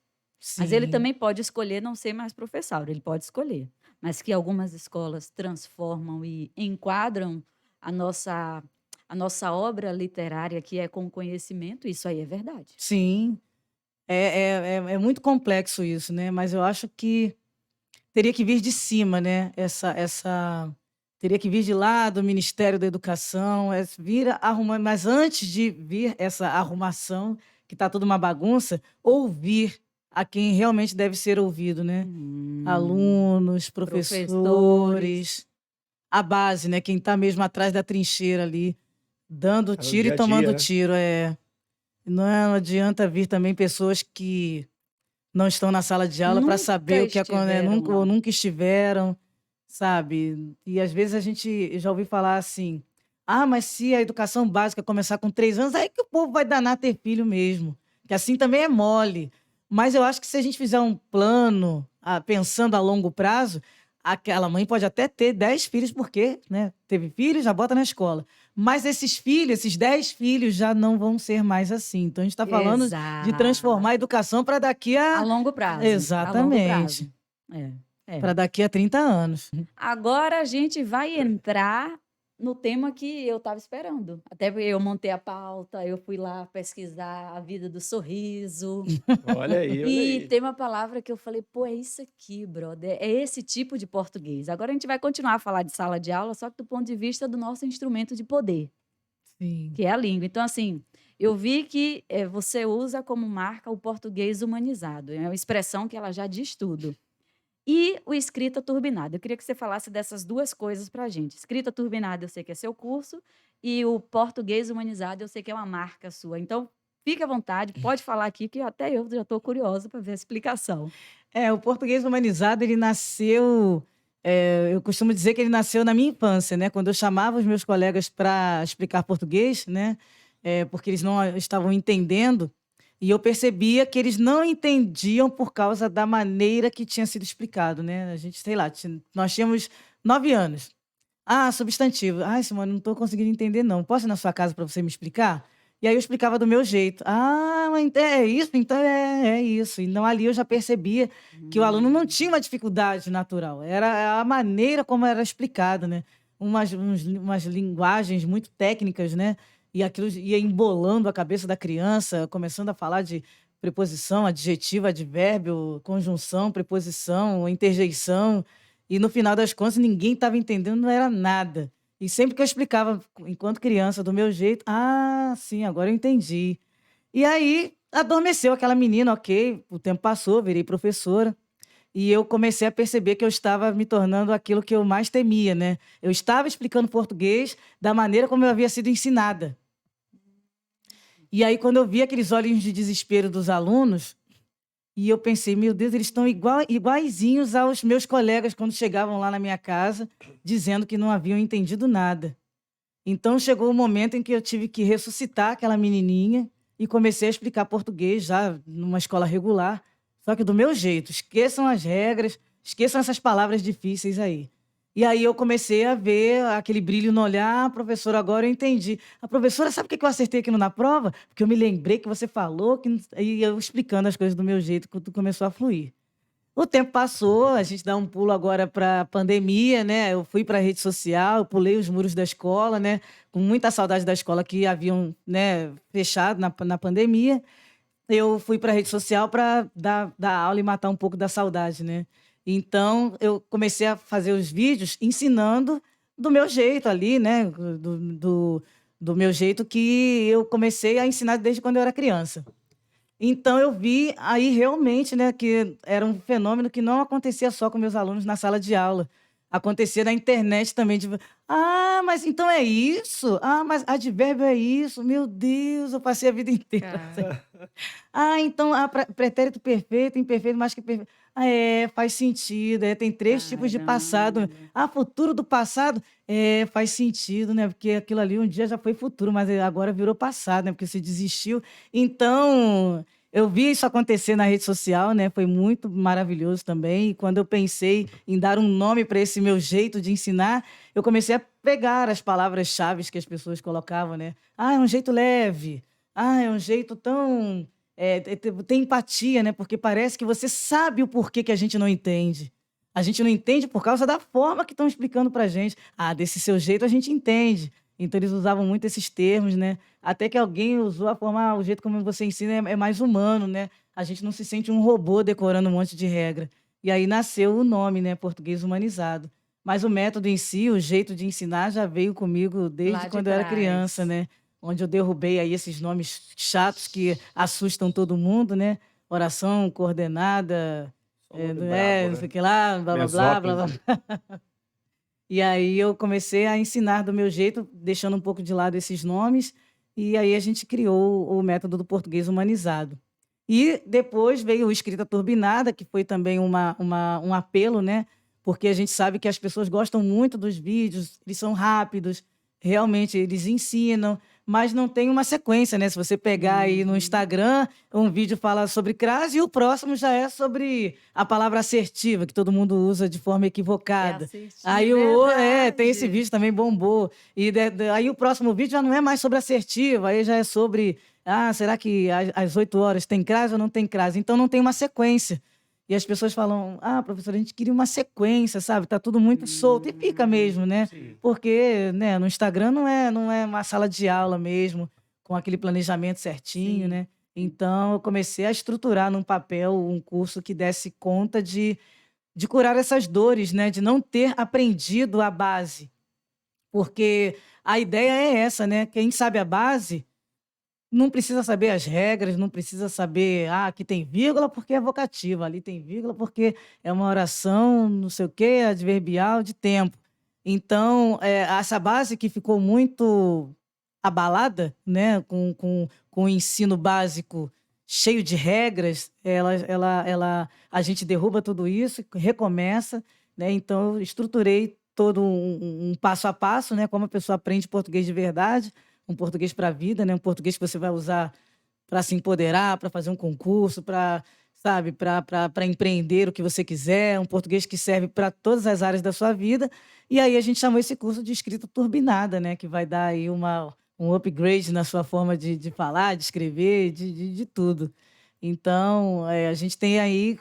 Mas ele Sim. também pode escolher não ser mais professauro, ele pode escolher. Mas que algumas escolas transformam e enquadram a nossa obra literária, que é com conhecimento, isso aí é verdade. Sim. É muito complexo isso, né? Mas eu acho que teria que vir de cima, né? Teria que vir de lá do Ministério da Educação, mas antes de vir essa arrumação, que está tudo uma bagunça, ouvir a quem realmente deve ser ouvido, né? Alunos, professores, a base, né? Quem está mesmo atrás da trincheira ali, dando tiro dia e a tomando dia, né? tiro. Não adianta vir também pessoas que não estão na sala de aula para Nunca saber o que estiveram ou lá. nunca estiveram, sabe? E às vezes a gente já ouviu falar assim: mas se a educação básica começar com 3 anos, aí que o povo vai danar ter filho mesmo. Que assim também é mole. Mas eu acho que se a gente fizer um plano, pensando a longo prazo, Aquela mãe pode até ter 10 filhos, porque, né, teve filhos, já bota na escola. Mas esses filhos, esses 10 filhos, já não vão ser mais assim. Então, a gente está falando de transformar a Exato. educação para daqui A a... longo prazo. A longo Exatamente. prazo. É. Para daqui a 30 anos. Agora a gente vai entrar no tema que eu estava esperando. Até porque eu montei a pauta, eu fui lá pesquisar a vida do sorriso. Olha aí, olha E aí. tem uma palavra que eu falei, pô, é isso aqui, brother. É esse tipo de português. Agora a gente vai continuar a falar de sala de aula, só que do ponto de vista do nosso instrumento de poder, Sim. que é a língua. Então, assim, eu vi que você usa como marca o português humanizado. É uma expressão que ela já diz tudo. E o escrita turbinada. Eu queria que você falasse dessas duas coisas para a gente. Escrita turbinada, eu sei que é seu curso, e o português humanizado, eu sei que é uma marca sua. Então, fique à vontade, pode falar aqui, que até eu já estou curiosa para ver a explicação. O português humanizado, ele nasceu... eu costumo dizer que ele nasceu na minha infância, né? Quando eu chamava os meus colegas para explicar português, né? Porque eles não estavam entendendo, e eu percebia que eles não entendiam por causa da maneira que tinha sido explicado, né? A gente, sei lá, nós tínhamos 9 anos. Ah, substantivo. Ai, Simone, não estou conseguindo entender, não. Posso ir na sua casa para você me explicar? E aí eu explicava do meu jeito. Ah, mas é isso? Então é isso. Então ali eu já percebia que o aluno não tinha uma dificuldade natural. Era a maneira como era explicado, né? Umas linguagens muito técnicas, né? E aquilo ia embolando a cabeça da criança, começando a falar de preposição, adjetivo, advérbio, conjunção, preposição, interjeição. E no final das contas, ninguém estava entendendo, não era nada. E sempre que eu explicava, enquanto criança, do meu jeito, ah, sim, agora eu entendi. E aí, adormeceu aquela menina, ok, o tempo passou, virei professora. E eu comecei a perceber que eu estava me tornando aquilo que eu mais temia, né? Eu estava explicando português da maneira como eu havia sido ensinada. E aí, quando eu vi aqueles olhinhos de desespero dos alunos, e eu pensei, meu Deus, eles estão iguaizinhos aos meus colegas quando chegavam lá na minha casa, dizendo que não haviam entendido nada. Então, chegou o momento em que eu tive que ressuscitar aquela menininha e comecei a explicar português já numa escola regular, só que do meu jeito. Esqueçam as regras, esqueçam essas palavras difíceis aí. E aí eu comecei a ver aquele brilho no olhar, professora, agora eu entendi. A professora, sabe o que eu acertei aqui na prova? Porque eu me lembrei que você falou, e eu explicando as coisas do meu jeito, que tudo começou a fluir. O tempo passou, a gente dá um pulo agora para a pandemia, né? Eu fui para a rede social, eu pulei os muros da escola, né? Com muita saudade da escola que haviam, né, fechado na pandemia. Eu fui para a rede social para dar aula e matar um pouco da saudade, né? Então, eu comecei a fazer os vídeos ensinando do meu jeito ali, né? Do meu jeito que eu comecei a ensinar desde quando eu era criança. Então, eu vi aí realmente, né, que era um fenômeno que não acontecia só com meus alunos na sala de aula. Acontecia na internet também. Ah, mas então é isso? Ah, mas advérbio é isso? Meu Deus, eu passei a vida inteira. Ah, então pretérito perfeito, imperfeito, mais que perfeito. Faz sentido. Tem 3 tipos de passado. Caramba. Ah, futuro do passado? Faz sentido, né? Porque aquilo ali um dia já foi futuro, mas agora virou passado, né? Porque você desistiu. Então, eu vi isso acontecer na rede social, né? Foi muito maravilhoso também. E quando eu pensei em dar um nome para esse meu jeito de ensinar, eu comecei a pegar as palavras-chave que as pessoas colocavam, né? Ah, é um jeito leve. Ah, é um jeito tão... tem empatia, né? Porque parece que você sabe o porquê que a gente não entende. A gente não entende por causa da forma que estão explicando pra gente. Ah, desse seu jeito a gente entende. Então eles usavam muito esses termos, né? Até que alguém usou a forma, o jeito como você ensina é mais humano, né? A gente não se sente um robô decorando um monte de regra. E aí nasceu o nome, né? Português humanizado. Mas o método em si, o jeito de ensinar já veio comigo desde Lá de quando eu era criança, trás. né? Onde eu derrubei aí esses nomes chatos que assustam todo mundo, né? Oração coordenada, Só nome brabo, não sei né? o que lá, blá, blá, blá, blá, blá. Mesóclise. E aí eu comecei a ensinar do meu jeito, deixando um pouco de lado esses nomes, e aí a gente criou o método do português humanizado. E depois veio o escrita turbinada, que foi também um apelo, né? Porque a gente sabe que as pessoas gostam muito dos vídeos, eles são rápidos, realmente eles ensinam, mas não tem uma sequência, né? Se você pegar aí no Instagram, um vídeo fala sobre crase e o próximo já é sobre a palavra assertiva, que todo mundo usa de forma equivocada. Aí tem esse vídeo também bombou. E aí o próximo vídeo já não é mais sobre assertiva, aí já é sobre, será que às 8 horas tem crase ou não tem crase? Então não tem uma sequência. E as pessoas falam, professora, a gente queria uma sequência, sabe? Tá tudo muito solto. E fica mesmo, né? Sim. Porque, né, no Instagram não é uma sala de aula mesmo, com aquele planejamento certinho, Sim. né? Então, eu comecei a estruturar num papel um curso que desse conta de curar essas dores, né? De não ter aprendido a base. Porque a ideia é essa, né? Quem sabe a base não precisa saber as regras, não precisa saber, aqui tem vírgula porque é vocativa, ali tem vírgula porque é uma oração, não sei o quê, adverbial de tempo. Então, essa base que ficou muito abalada, né, com o ensino básico cheio de regras, a gente derruba tudo isso, recomeça, né? Então, eu estruturei todo um passo a passo, né, como a pessoa aprende português de verdade, um português para a vida, né? Um português que você vai usar para se empoderar, para fazer um concurso, para empreender o que você quiser, um português que serve para todas as áreas da sua vida. E aí a gente chamou esse curso de escrita turbinada, né? Que vai dar aí um upgrade na sua forma de falar, de escrever, de tudo. Então, a gente tem aí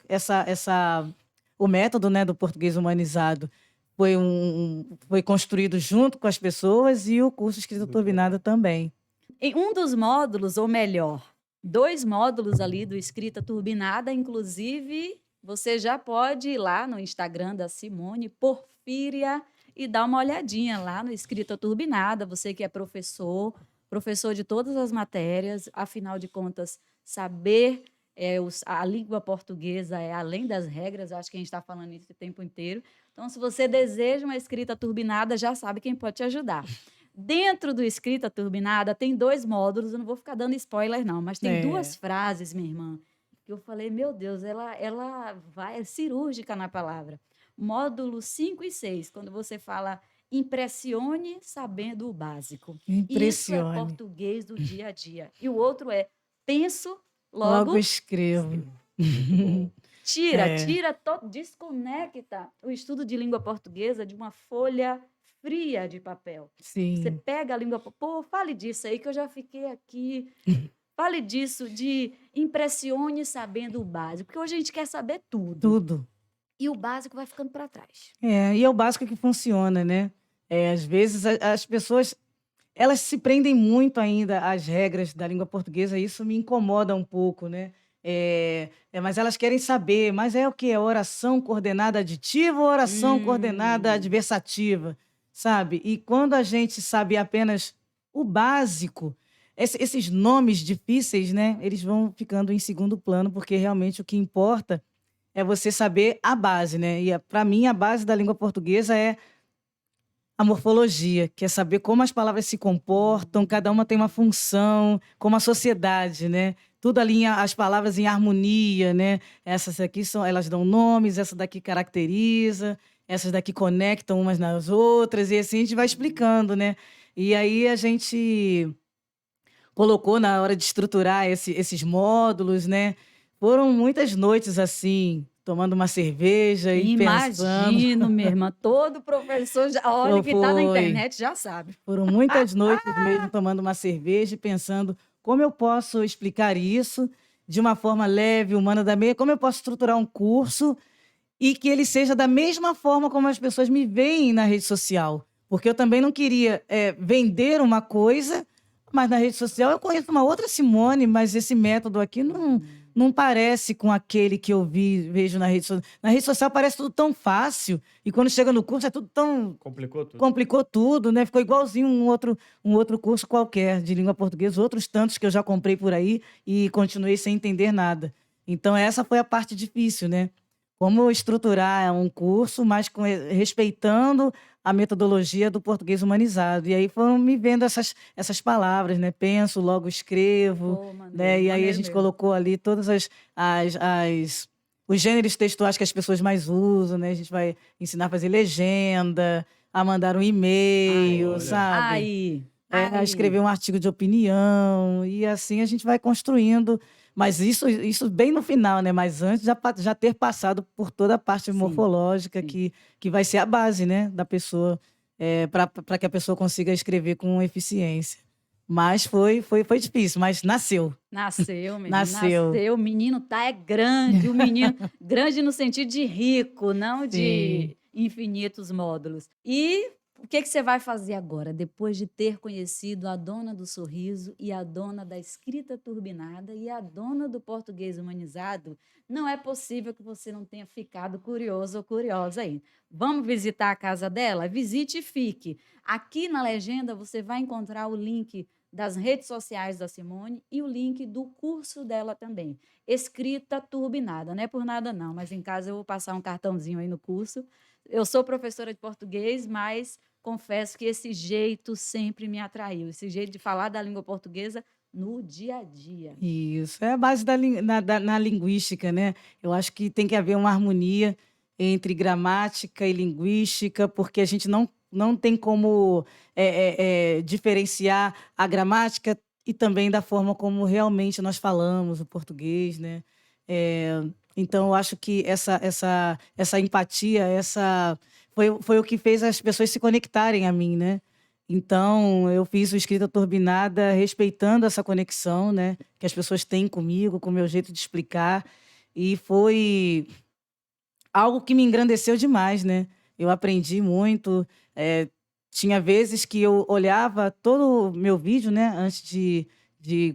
o método, né, do português humanizado foi construído junto com as pessoas e o curso Escrita Turbinada também. Em um dos módulos, ou melhor, 2 módulos ali do Escrita Turbinada, inclusive, você já pode ir lá no Instagram da Simone Porfíria e dar uma olhadinha lá no Escrita Turbinada. Você que é professor de todas as matérias, afinal de contas, saber a língua portuguesa é além das regras, acho que a gente está falando isso o tempo inteiro. Então, se você deseja uma escrita turbinada, já sabe quem pode te ajudar. Dentro do Escrita Turbinada, tem 2 módulos, eu não vou ficar dando spoiler, não, mas tem 2 frases, minha irmã, que eu falei, meu Deus, ela vai cirúrgica na palavra. Módulo 5 e 6, quando você fala impressione sabendo o básico. Isso é português do dia a dia. E o outro é penso, logo escrevo. Desconecta o estudo de língua portuguesa de uma folha fria de papel. Sim. Você pega a língua... fale disso aí que eu já fiquei aqui. Fale disso, de impressione sabendo o básico, porque hoje a gente quer saber tudo. Tudo. E o básico vai ficando para trás. E é o básico que funciona, né? Às vezes as pessoas, elas se prendem muito ainda às regras da língua portuguesa, e isso me incomoda um pouco, né? Mas elas querem saber, mas é o que? É oração coordenada aditiva ou oração coordenada adversativa, sabe? E quando a gente sabe apenas o básico, esses nomes difíceis, né? Eles vão ficando em segundo plano, porque realmente o que importa é você saber a base, né? E para mim a base da língua portuguesa é a morfologia, que é saber como as palavras se comportam, cada uma tem uma função, como a sociedade, né? Tudo alinha as palavras em harmonia, né? Essas aqui elas dão nomes, essa daqui caracteriza, essas daqui conectam umas nas outras, e assim a gente vai explicando, né? E aí a gente colocou na hora de estruturar esses módulos, né? Foram muitas noites assim, tomando uma cerveja e pensando. Imagino, minha irmã, todo professor, olha que está na internet, já sabe. Foram muitas noites mesmo tomando uma cerveja e pensando como eu posso explicar isso de uma forma leve, humana, como eu posso estruturar um curso e que ele seja da mesma forma como as pessoas me veem na rede social. Porque eu também não queria vender uma coisa, mas na rede social eu conheço uma outra Simone, mas esse método aqui não parece com aquele que eu vejo na rede social. Na rede social parece tudo tão fácil, e quando chega no curso é tudo tão... Complicou tudo, né? Ficou igualzinho um outro curso qualquer de língua portuguesa, outros tantos que eu já comprei por aí e continuei sem entender nada. Então essa foi a parte difícil, né? Como estruturar um curso, mas respeitando a metodologia do português humanizado. E aí foram me vendo essas palavras, né? Penso, logo escrevo, né? E aí a gente colocou ali todas os gêneros textuais que as pessoas mais usam, né? A gente vai ensinar a fazer legenda, a mandar um e-mail, sabe? a Ai, escrever um artigo de opinião, e assim a gente vai construindo. Mas isso bem no final, né? Mas antes já ter passado por toda a parte sim, morfológica, sim. que vai ser a base, né, da pessoa, para que a pessoa consiga escrever com eficiência. Mas foi difícil, mas nasceu, Nasceu, menino, nasceu. nasceu. O menino tá é grande, o menino grande no sentido de rico, não Sim. de infinitos módulos. E o que que você vai fazer agora, depois de ter conhecido a dona do sorriso e a dona da escrita turbinada e a dona do português humanizado? Não é possível que você não tenha ficado curioso ou curiosa aí. Vamos visitar a casa dela? Visite e fique. Aqui na legenda você vai encontrar o link das redes sociais da Simone e o link do curso dela também. Escrita turbinada, não é por nada não, mas em casa eu vou passar um cartãozinho aí no curso. Eu sou professora de português, mas confesso que esse jeito sempre me atraiu, esse jeito de falar da língua portuguesa no dia a dia. Isso, é a base na linguística, né? Eu acho que tem que haver uma harmonia entre gramática e linguística, porque a gente não tem como diferenciar a gramática e também da forma como realmente nós falamos o português, né? Eh, então, eu acho que essa empatia, foi o que fez as pessoas se conectarem a mim, né? Então, eu fiz o Escrita Turbinada respeitando essa conexão, né, que as pessoas têm comigo, com o meu jeito de explicar, e foi algo que me engrandeceu demais, né. Eu aprendi muito, tinha vezes que eu olhava todo o meu vídeo, né, antes de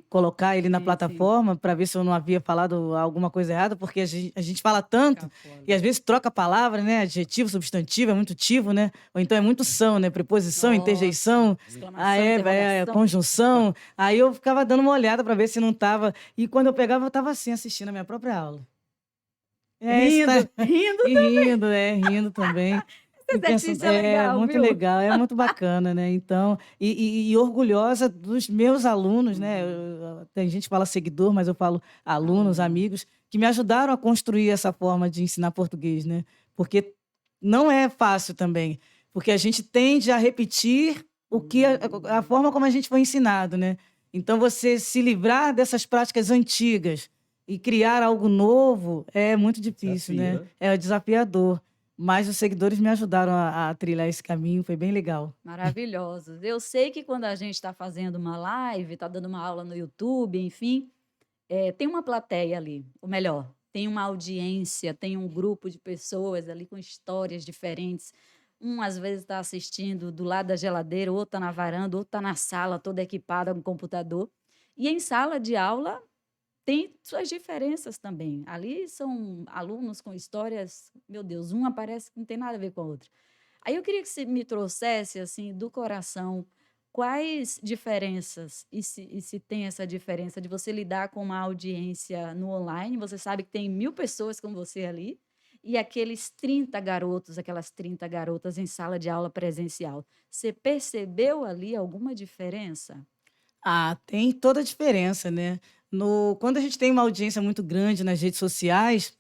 colocar ele na Sim, sim. plataforma, para ver se eu não havia falado alguma coisa errada, porque a gente fala tanto, e às vezes troca a palavra, né, adjetivo, substantivo, é muito tivo, né, ou então é muito são, né, preposição, Nossa, interjeição, exclamação, interrogação. conjunção, aí eu ficava dando uma olhada para ver se não estava, e quando eu pegava eu estava assim assistindo a minha própria aula. Isso tá Rindo, rindo. e rindo, rindo também. Esse E exercício é é legal, muito viu? legal, é muito bacana, né, então e orgulhosa dos meus alunos, né, Uhum. tem gente que fala seguidor, mas eu falo alunos, Aluno. amigos, que me ajudaram a construir essa forma de ensinar português, né, porque não é fácil também, porque a gente tende a repetir o que a Hum. forma como a gente foi ensinado, né. Então você se livrar dessas práticas antigas e criar algo novo é muito difícil, Desafio, né, né? é desafiador. Mas os seguidores me ajudaram a trilhar esse caminho, foi bem legal. Maravilhosos. Eu sei que quando a gente está fazendo uma live, está dando uma aula no YouTube, enfim, tem uma plateia ali, ou melhor, tem uma audiência, tem um grupo de pessoas ali com histórias diferentes. Um às vezes está assistindo do lado da geladeira, outro está na varanda, outro está na sala toda equipada com computador. E em sala de aula tem suas diferenças também. Ali são alunos com histórias, meu Deus, uma parece que não tem nada a ver com a outra. Aí eu queria que você me trouxesse, assim, do coração, quais diferenças, e se tem essa diferença de você lidar com uma audiência no online, você sabe que tem 1000 pessoas com você ali, e aqueles 30 garotos, aquelas 30 garotas em sala de aula presencial. Você percebeu ali alguma diferença? Ah, tem toda a diferença, né. Quando a gente tem uma audiência muito grande nas redes sociais,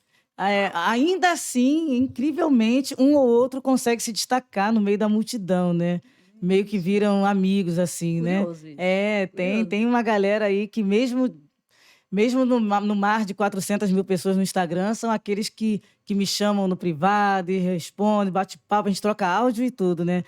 ainda assim, incrivelmente, um ou outro consegue se destacar no meio da multidão, né. Meio que Isso, viram amigos, assim, né. curioso isso, É, tem curioso. tem uma galera aí que mesmo no mar de 400.000 pessoas no Instagram, são aqueles que me chamam no privado e respondem, bate papo, a gente troca áudio e tudo, né.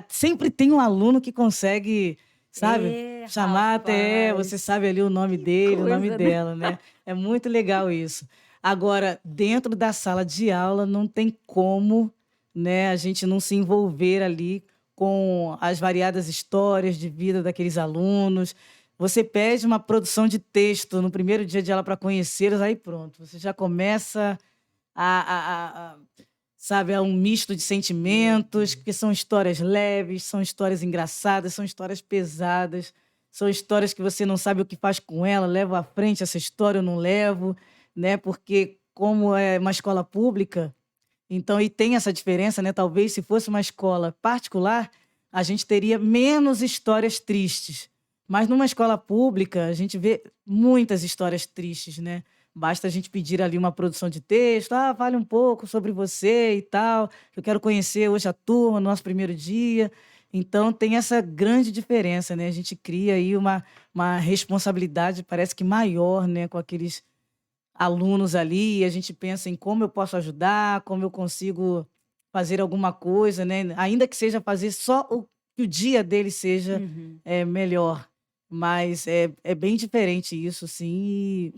Sempre tem um aluno que consegue, sabe, É, chamar até você rapaz, sabe ali o nome que dele, o nome coisa, né? dela, né. É muito legal isso. Agora, dentro da sala de aula não tem como, né, a gente não se envolver ali com as variadas histórias de vida daqueles alunos. Você pede uma produção de texto no primeiro dia de aula para conhecê-los, aí pronto, você já começa a sabe, a um misto de Meu sentimentos, Deus. porque são histórias leves, são histórias engraçadas, são histórias pesadas, são histórias que você não sabe o que faz com ela, levo à frente essa história ou não levo, né, porque como é uma escola pública, então e tem essa diferença, né, talvez se fosse uma escola particular, a gente teria menos histórias tristes, mas numa escola pública a gente vê muitas histórias tristes, né. Basta a gente pedir ali uma produção de texto: "Ah, fale um pouco sobre você e tal, eu quero conhecer hoje a turma no nosso primeiro dia", Então, tem essa grande diferença, né? A gente cria aí uma responsabilidade, parece que maior, né? Com aqueles alunos ali, e a gente pensa em como eu posso ajudar, como eu consigo fazer alguma coisa, né? Ainda que seja fazer só que o dia dele seja Uhum. melhor. Mas é bem diferente isso, sim. E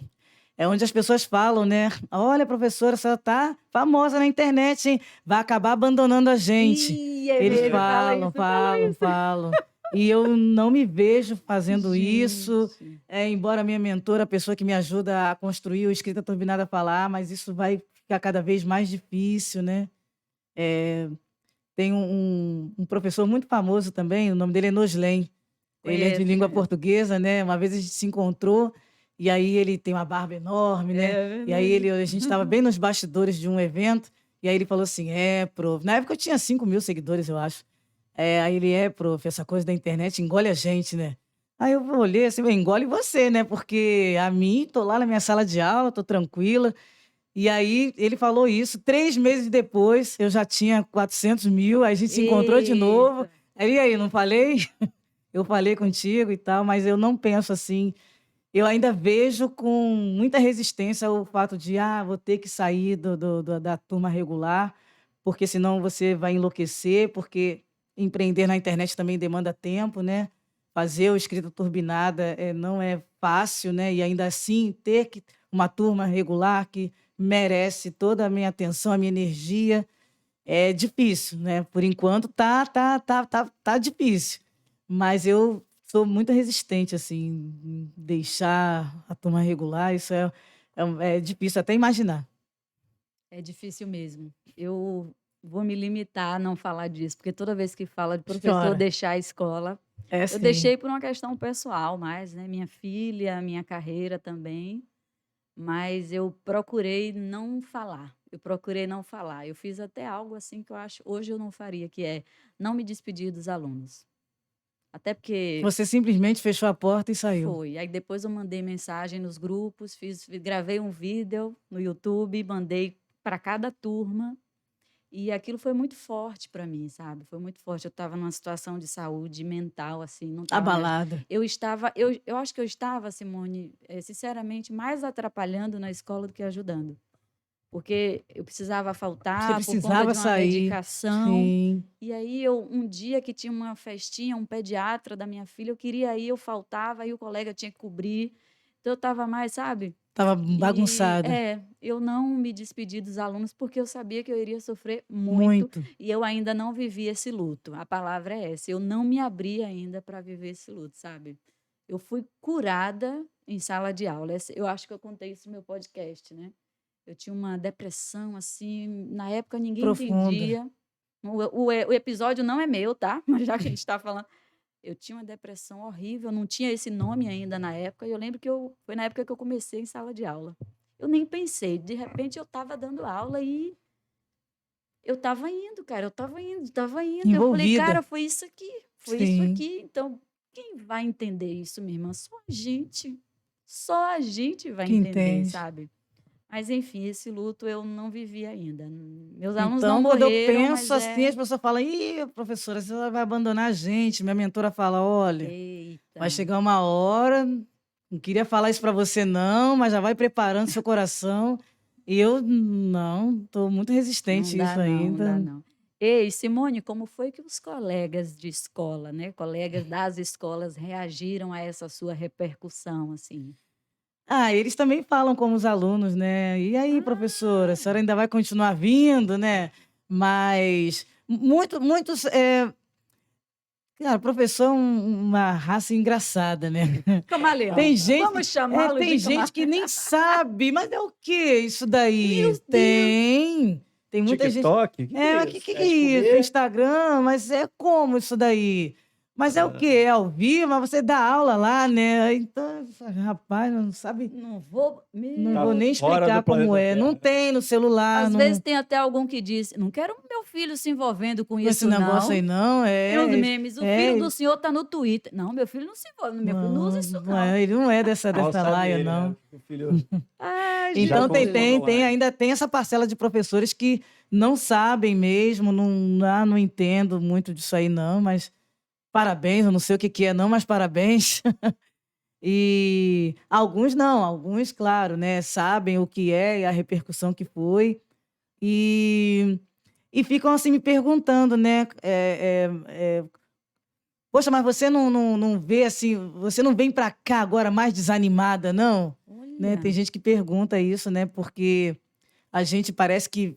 é onde as pessoas falam, né? Olha, professora, você tá famosa na internet, hein? Vai acabar abandonando a gente. Ih, Eles ele fala falam, isso, fala falam, isso. falam. E eu não me vejo fazendo isso. Gente. Embora a minha mentora, a pessoa que me ajuda a construir o Escrita Turbinada falar, mas isso vai ficar cada vez mais difícil, né? Tem um professor muito famoso também, o nome dele é Noslen. Ele é de Conheço, língua conheço. portuguesa, né? Uma vez a gente se encontrou e aí ele tem uma barba enorme, né? É E aí verdade. a gente estava bem nos bastidores de um evento e aí ele falou assim, prof. Na época eu tinha 5.000 seguidores, eu acho. Aí ele, prof, essa coisa da internet engole a gente, né? Aí eu olhei assim, engole você, né? Porque a mim, tô lá na minha sala de aula, tô tranquila. E aí ele falou isso, 3 meses depois eu já tinha 400 mil, aí a gente se encontrou de novo. Eita. Aí, não falei? Eu falei contigo e tal, mas eu não penso assim. Eu ainda vejo com muita resistência o fato de, vou ter que sair da turma regular, porque senão você vai enlouquecer, porque empreender na internet também demanda tempo, né? Fazer o Escrita Turbinada não é fácil, né? E ainda assim ter uma turma regular que merece toda a minha atenção, a minha energia, é difícil, né? Por enquanto tá difícil. Mas eu sou muito resistente, assim, em deixar a turma regular, isso é difícil até imaginar. É difícil mesmo. Eu vou me limitar a não falar disso, porque toda vez que fala de professor Chora. deixar a escola, eu Sim. deixei por uma questão pessoal mais, né? Minha filha, minha carreira também, mas eu procurei não falar. Eu procurei não falar. Eu fiz até algo assim que eu acho hoje eu não faria, que é não me despedir dos alunos. Até porque Você simplesmente fechou a porta e saiu. foi. Aí depois eu mandei mensagem nos grupos, gravei um vídeo no YouTube, mandei para cada turma. E aquilo foi muito forte para mim, sabe? Foi muito forte. Eu estava numa situação de saúde mental, assim, não estava mais. Abalada. Eu acho que eu estava, Simone, sinceramente, mais atrapalhando na escola do que ajudando. Porque eu precisava Você faltar por conta precisava de uma sair. medicação. Sim. E aí, um dia que tinha uma festinha, um pediatra da minha filha, eu queria ir, eu faltava, aí o colega tinha que cobrir. Então, eu estava mais, sabe? Estava E bagunçada. eu não me despedi dos alunos porque eu sabia que eu iria sofrer muito Muito. e eu ainda não vivi esse luto. A palavra é essa, eu não me abri ainda para viver esse luto, sabe? Eu fui curada em sala de aula. Eu acho que eu contei isso no meu podcast, né? Eu tinha uma depressão, assim, na época ninguém Profunda. entendia. O episódio não é meu, tá? Mas já que a gente está falando. Eu tinha uma depressão horrível, não tinha esse nome ainda na época. E eu lembro que foi na época que eu comecei em sala de aula. Eu nem pensei, de repente eu estava dando aula e eu estava indo, cara, eu estava indo. Eu falei, Envolvida. cara, foi isso aqui, foi isso Sim. aqui. Então, quem vai entender isso, minha irmã? Só a gente. Só a gente vai Que entender, entende. sabe? Mas, enfim, esse luto eu não vivi ainda. Meus alunos não Então, quando eu morreram, mas penso assim, as pessoas falam, ih, professora, você vai abandonar a gente. Minha mentora fala, olha, vai Eita. chegar uma hora, não queria falar isso para você não, mas já vai preparando seu coração. E eu, não, estou muito resistente a isso Não ainda. dá não. Ei, Simone, como foi que os colegas de escola, né, colegas das escolas reagiram a essa sua repercussão, assim? Eles também falam como os alunos, né? E aí, professora, a senhora ainda vai continuar vindo, né? Mas muitos, cara, professor é uma raça engraçada, né? Camaleão. Tem gente, Vamos chamá-lo tem de gente que nem sabe, mas é o que isso daí? Meu Deus! Tem muita gente. TikTok? O que é Mas isso? que É é de isso? comer? Instagram, mas é como isso daí? Mas é o quê? É ao vivo, mas você dá aula lá, né? Então, rapaz, não sabe, Não vou. não Tá vou nem fora explicar do como planeta é. Não Terra. tem no celular, Às não vezes tem até algum que diz: não quero meu filho se envolvendo com com esse isso, negócio aí, não. não. Tem uns memes. O filho do É, senhor tá no Twitter. Não, meu filho não se envolve. Meu filho não usa isso, não. ele não é dessa Mal sabe laia, ele, não. né? O filho Ai, já Então Jesus. consome online. ainda tem essa parcela de professores que não sabem mesmo, não entendo muito disso aí não, mas parabéns, eu não sei o que que é não, mas parabéns. E alguns não, alguns, claro, né, sabem o que é e a repercussão que foi. E, e ficam assim me perguntando, né? Poxa, mas você não vê assim, você não vem para cá agora mais desanimada, não? Né? Tem Olha, gente que pergunta isso, né? Porque a gente parece que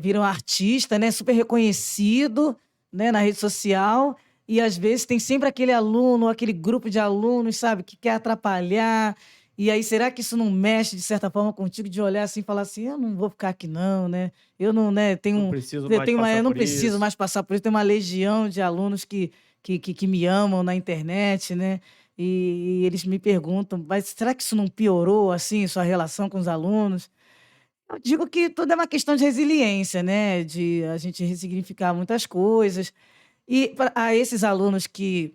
vira um artista, né? Super reconhecido, né? Na rede social. E às vezes tem sempre aquele aluno, aquele grupo de alunos, sabe? Que quer atrapalhar. E aí, será que isso não mexe, de certa forma, contigo, de olhar assim e falar assim, eu não vou ficar aqui não, né? Eu não, né? Não preciso Eu mais passar eu não por preciso isso. mais passar por isso. Tem uma legião de alunos que me amam na internet, né? E eles me perguntam, mas será que isso não piorou, assim, sua relação com os alunos? Eu digo que tudo é uma questão de resiliência, né? De a gente ressignificar muitas coisas. E a esses alunos que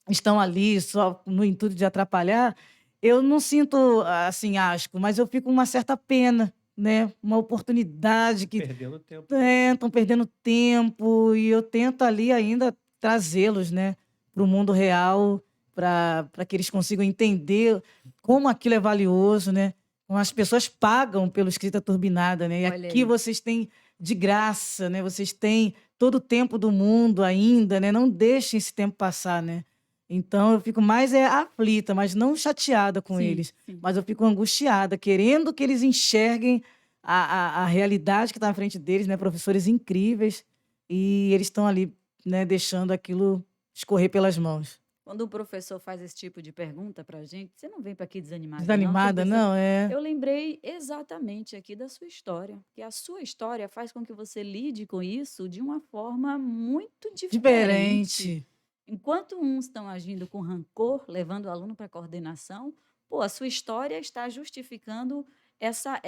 estão ali só no intuito de atrapalhar, eu não sinto, assim, asco, mas eu fico com uma certa pena, né? Uma oportunidade que Perdendo tempo. estão perdendo tempo e eu tento ali ainda trazê-los, né, para o mundo real, para que eles consigam entender como aquilo é valioso, né? Como as pessoas pagam pelo escrita turbinada, né? E olha aqui aí. vocês têm de graça, né? Vocês têm todo o tempo do mundo ainda, né? Não deixem esse tempo passar, né? Então eu fico mais aflita, mas não chateada com Sim, eles, sim. mas eu fico angustiada, querendo que eles enxerguem a realidade que está na frente deles, né? Professores incríveis, e eles estão ali, né, deixando aquilo escorrer pelas mãos. Quando o professor faz esse tipo de pergunta pra gente, você não vem para aqui desanimada, não. Você Desanimada, pensa, não, é. eu lembrei exatamente aqui da sua história, que a sua história faz com que você lide com isso de uma forma muito diferente. Diferente. Enquanto uns estão agindo com rancor, levando o aluno para coordenação, pô, a sua história está justificando essa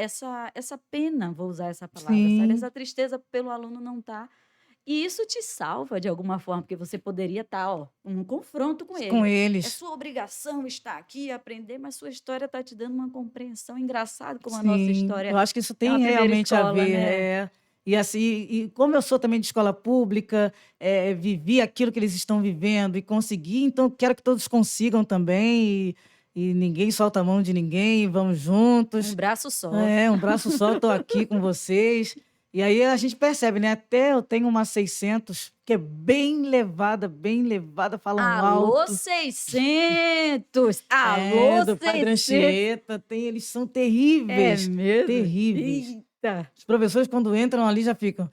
pena, vou usar essa palavra, sabe? Sim, Essa tristeza pelo aluno não estar. E isso te salva de alguma forma, porque você poderia estar, ó, num confronto com com ele. É eles. sua obrigação estar aqui e aprender, mas sua história está te dando uma compreensão. Engraçado como a nossa Sim, eu história acho que isso é tem uma primeira realmente a escola, ver, né? E assim, e como eu sou também de escola pública, vivi aquilo que eles estão vivendo e consegui, então quero que todos consigam também, e ninguém solta a mão de ninguém, vamos Um juntos. braço só. É, um braço só, estou aqui com vocês. E aí a gente percebe, né? Até eu tenho uma 600 que é bem levada, falam Alô, alto. 600! É, Alô, do Padre 600! Anchieta, eles são É terríveis, mesmo? terríveis. Eita! Os professores, quando entram ali, já ficam,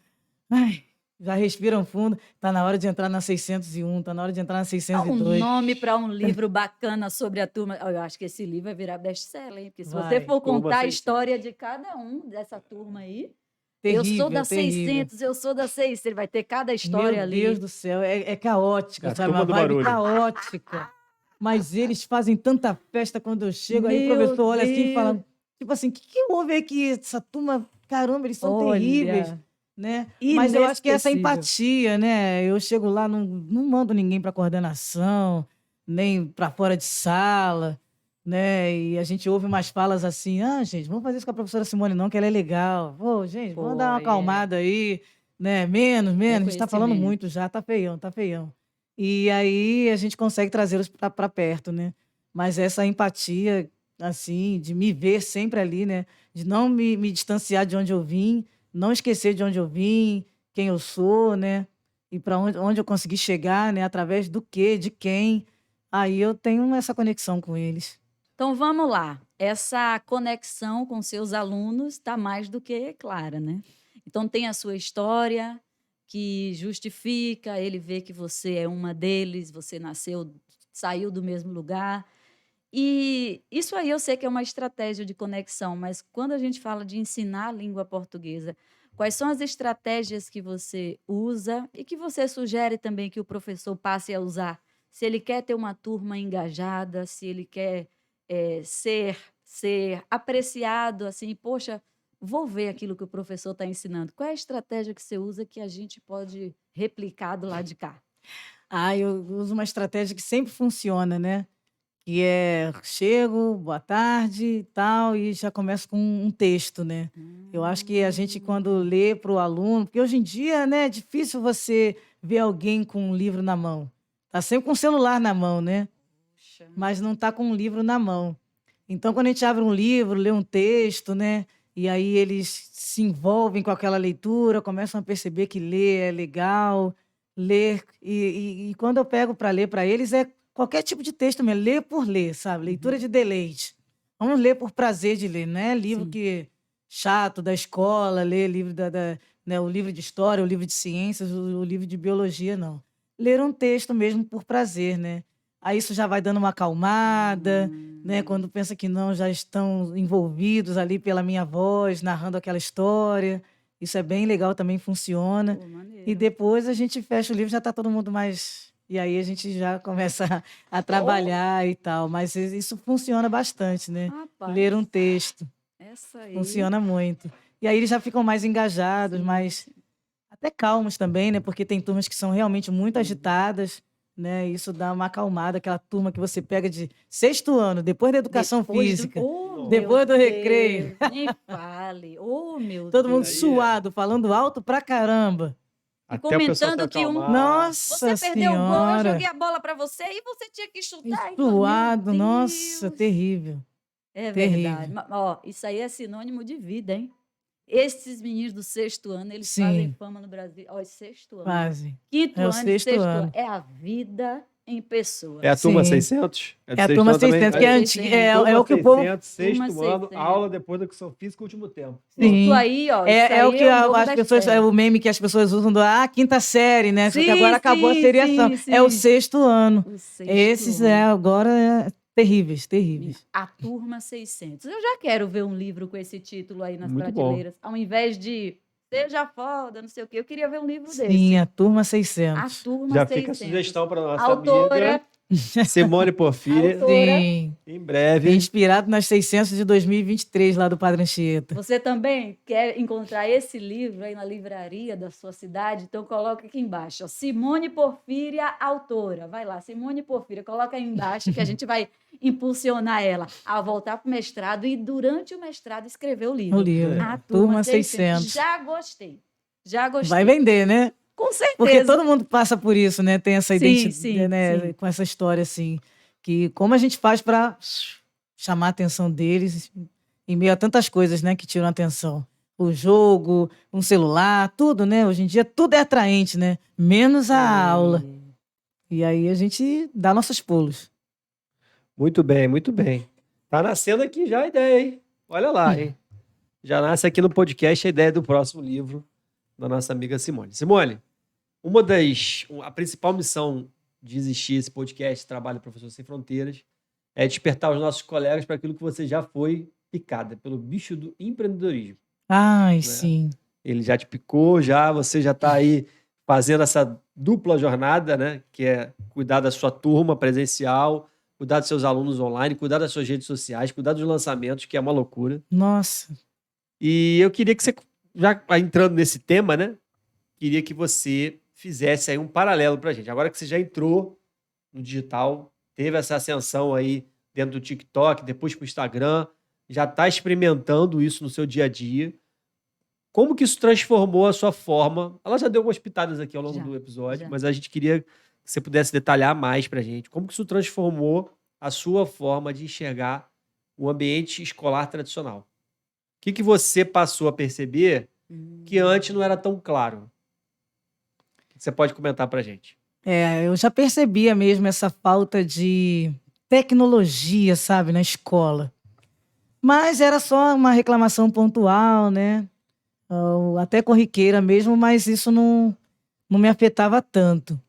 ai, já respiram fundo. Tá na hora de entrar na 601, tá na hora de entrar na Dá um 602. nome para um livro bacana sobre a turma. Eu acho que esse livro vai virar best-seller, hein? Porque se você Vai, for Turma contar a 600. história de cada um dessa turma aí, eu sou terrível, da terrível. 600, eu sou da 600, ele vai ter cada Meu história Deus ali. do céu, é caótico, É a sabe? Uma turma do vibe barulho. caótica. Mas eles fazem tanta festa quando eu chego, aí o Meu professor olha assim e Deus! fala, tipo assim, o que que houve aqui? Essa turma, caramba, eles são terríveis, Olha, né? Mas eu acho que essa inesquecível. empatia, né? Eu chego lá, não mando ninguém para coordenação, nem para fora de sala, né? E a gente ouve umas falas assim, gente, vamos fazer isso com a professora Simone não, que ela é legal. Pô, gente, vamos dar Pô, uma acalmada aí, né? Menos, a gente está falando reconhecimento. muito já, tá feião, tá feião. E aí a gente consegue trazê-los para perto, né? Mas essa empatia, assim, de me ver sempre ali, né? De não me distanciar de onde eu vim, não esquecer de onde eu vim, quem eu sou, né? E para onde eu consegui chegar, né? Através do quê, de quem. Aí eu tenho essa conexão com eles. Então vamos lá. Essa conexão com seus alunos está mais do que clara, né? Então tem a sua história que justifica, ele vê que você é uma deles, você nasceu, saiu do mesmo lugar. E isso aí eu sei que é uma estratégia de conexão, mas quando a gente fala de ensinar a língua portuguesa, quais são as estratégias que você usa e que você sugere também que o professor passe a usar? Se ele quer ter uma turma engajada, se ele quer ser apreciado, assim, poxa, vou ver aquilo que o professor está ensinando. Qual é a estratégia que você usa que a gente pode replicar do lado de cá? Eu uso uma estratégia que sempre funciona, né? Que é chego, boa tarde e tal, e já começo com um texto, né? Eu acho que a gente, quando Hum, lê para o aluno, porque hoje em dia, né, é difícil você ver alguém com um livro na mão. Tá sempre com o celular na mão, né? Puxa. Mas não tá com um livro na mão. Então, quando a gente abre um livro, lê um texto, né? E aí eles se envolvem com aquela leitura, começam a perceber que ler é legal, ler. E quando eu pego para ler para eles, é qualquer tipo de texto mesmo, ler por ler, sabe? Leitura de deleite. Vamos ler por prazer de ler, não é livro Sim. que chato da escola, ler livro né, o livro de história, o livro de ciências, o livro de biologia, não. Ler um texto mesmo por prazer, né? Aí isso já vai dando uma acalmada, né? Quando pensa que não, já estão envolvidos ali pela minha voz, narrando aquela história. Isso é bem legal, também funciona. Pô, E maneiro. depois a gente fecha o livro, já está todo mundo mais. E aí a gente já começa a trabalhar e tal. Mas isso funciona bastante, né? Rapaz, Ler um texto essa aí. funciona muito. E aí eles já ficam mais engajados, Sim, mais sim. até calmos também, né? Porque tem turmas que são realmente muito agitadas, né? Isso dá uma acalmada, aquela turma que você pega de sexto ano, depois da educação Depois física, Oh, depois meu do recreio, Deus, nem fale. Oh, meu todo mundo Deus. Aí suado, falando alto pra caramba. E Até o pessoal se comentando que um. acalmar. Você Nossa perdeu o gol, eu Senhora! joguei a bola pra você e você tinha que chutar. Suado, Meu nossa, Deus. terrível, É terrível. verdade. Ó, isso aí é sinônimo de vida, hein? Esses meninos do sexto ano, eles fazem Sim, fama no Brasil. Ó, sexto ano. quase. Quinto É o ano e sexto sexto ano. ano. É a vida em pessoa. É a turma Sim. 600? É do É a sexto turma ano também? 600, que é, Turma antiga, 600. Turma é o que o povo... 600, sexto Turma ano, 600. aula depois da educação física, último tempo. Isso Sim. aí, ó. Isso É o aí que é o novo as das pessoas, é trevas. o meme que as pessoas usam do quinta série, né? Só que Sim, agora acabou a sim, seriação. sim, É o sim. sexto ano. O sexto Esses ano. agora terríveis, Menina, terríveis. A Turma 600. Eu já quero ver um livro com esse título aí nas Muito bom. prateleiras. Ao invés de Seja Foda, não sei o quê. Eu queria ver um livro Sim, desse. a turma A 600. Turma Já 600. fica a sugestão para nossa Autora, amiga Simone Porfíria, autora. Sim. em breve. Inspirado nas 600 de 2023 lá do Padre Anchieta. Você também quer encontrar esse livro aí na livraria da sua cidade? Então coloca aqui embaixo, ó, Simone Porfíria, autora. Vai lá, Simone Porfíria, coloca aí embaixo que a gente vai impulsionar ela a voltar para o mestrado e durante o mestrado escrever o livro. O livro. A Turma 600. 600. Já gostei. Já gostei. Vai vender, né? Com certeza. Porque todo mundo passa por isso, né? Tem essa Sim, identidade, sim, né? sim. Com essa história assim, que como a gente faz para chamar a atenção deles em meio a tantas coisas, né, que tiram a atenção. O jogo, um celular, tudo, né? Hoje em dia tudo é atraente, né? Menos a aula. E aí a gente dá nossos pulos. Muito bem, muito bem. Tá nascendo aqui já a ideia, hein? Olha lá, hein? Já nasce aqui no podcast a ideia do próximo livro da nossa amiga Simone. Simone, a principal missão de existir esse podcast, Trabalho Professor Sem Fronteiras, é despertar os nossos colegas para aquilo que você já foi picada, pelo bicho do empreendedorismo. Ai, sim. Ele já te picou, você já está aí fazendo essa dupla jornada, né? Que é cuidar da sua turma presencial, cuidar dos seus alunos online, cuidar das suas redes sociais, cuidar dos lançamentos, que é uma loucura. Nossa. E eu queria que você, já entrando nesse tema, né? Queria que você fizesse aí um paralelo para a gente. Agora que você já entrou no digital, teve essa ascensão aí dentro do TikTok, depois para o Instagram, já está experimentando isso no seu dia a dia. Como que isso transformou a sua forma? Ela já deu algumas pitadas aqui ao longo Já, do episódio, já. mas a gente queria que você pudesse detalhar mais para a gente. Como que isso transformou a sua forma de enxergar o ambiente escolar tradicional? O que você passou a perceber que antes não era tão claro? Você pode comentar para a gente. Eu já percebia mesmo essa falta de tecnologia, sabe, na escola. Mas era só uma reclamação pontual, né? Até corriqueira mesmo, mas isso não me afetava tanto.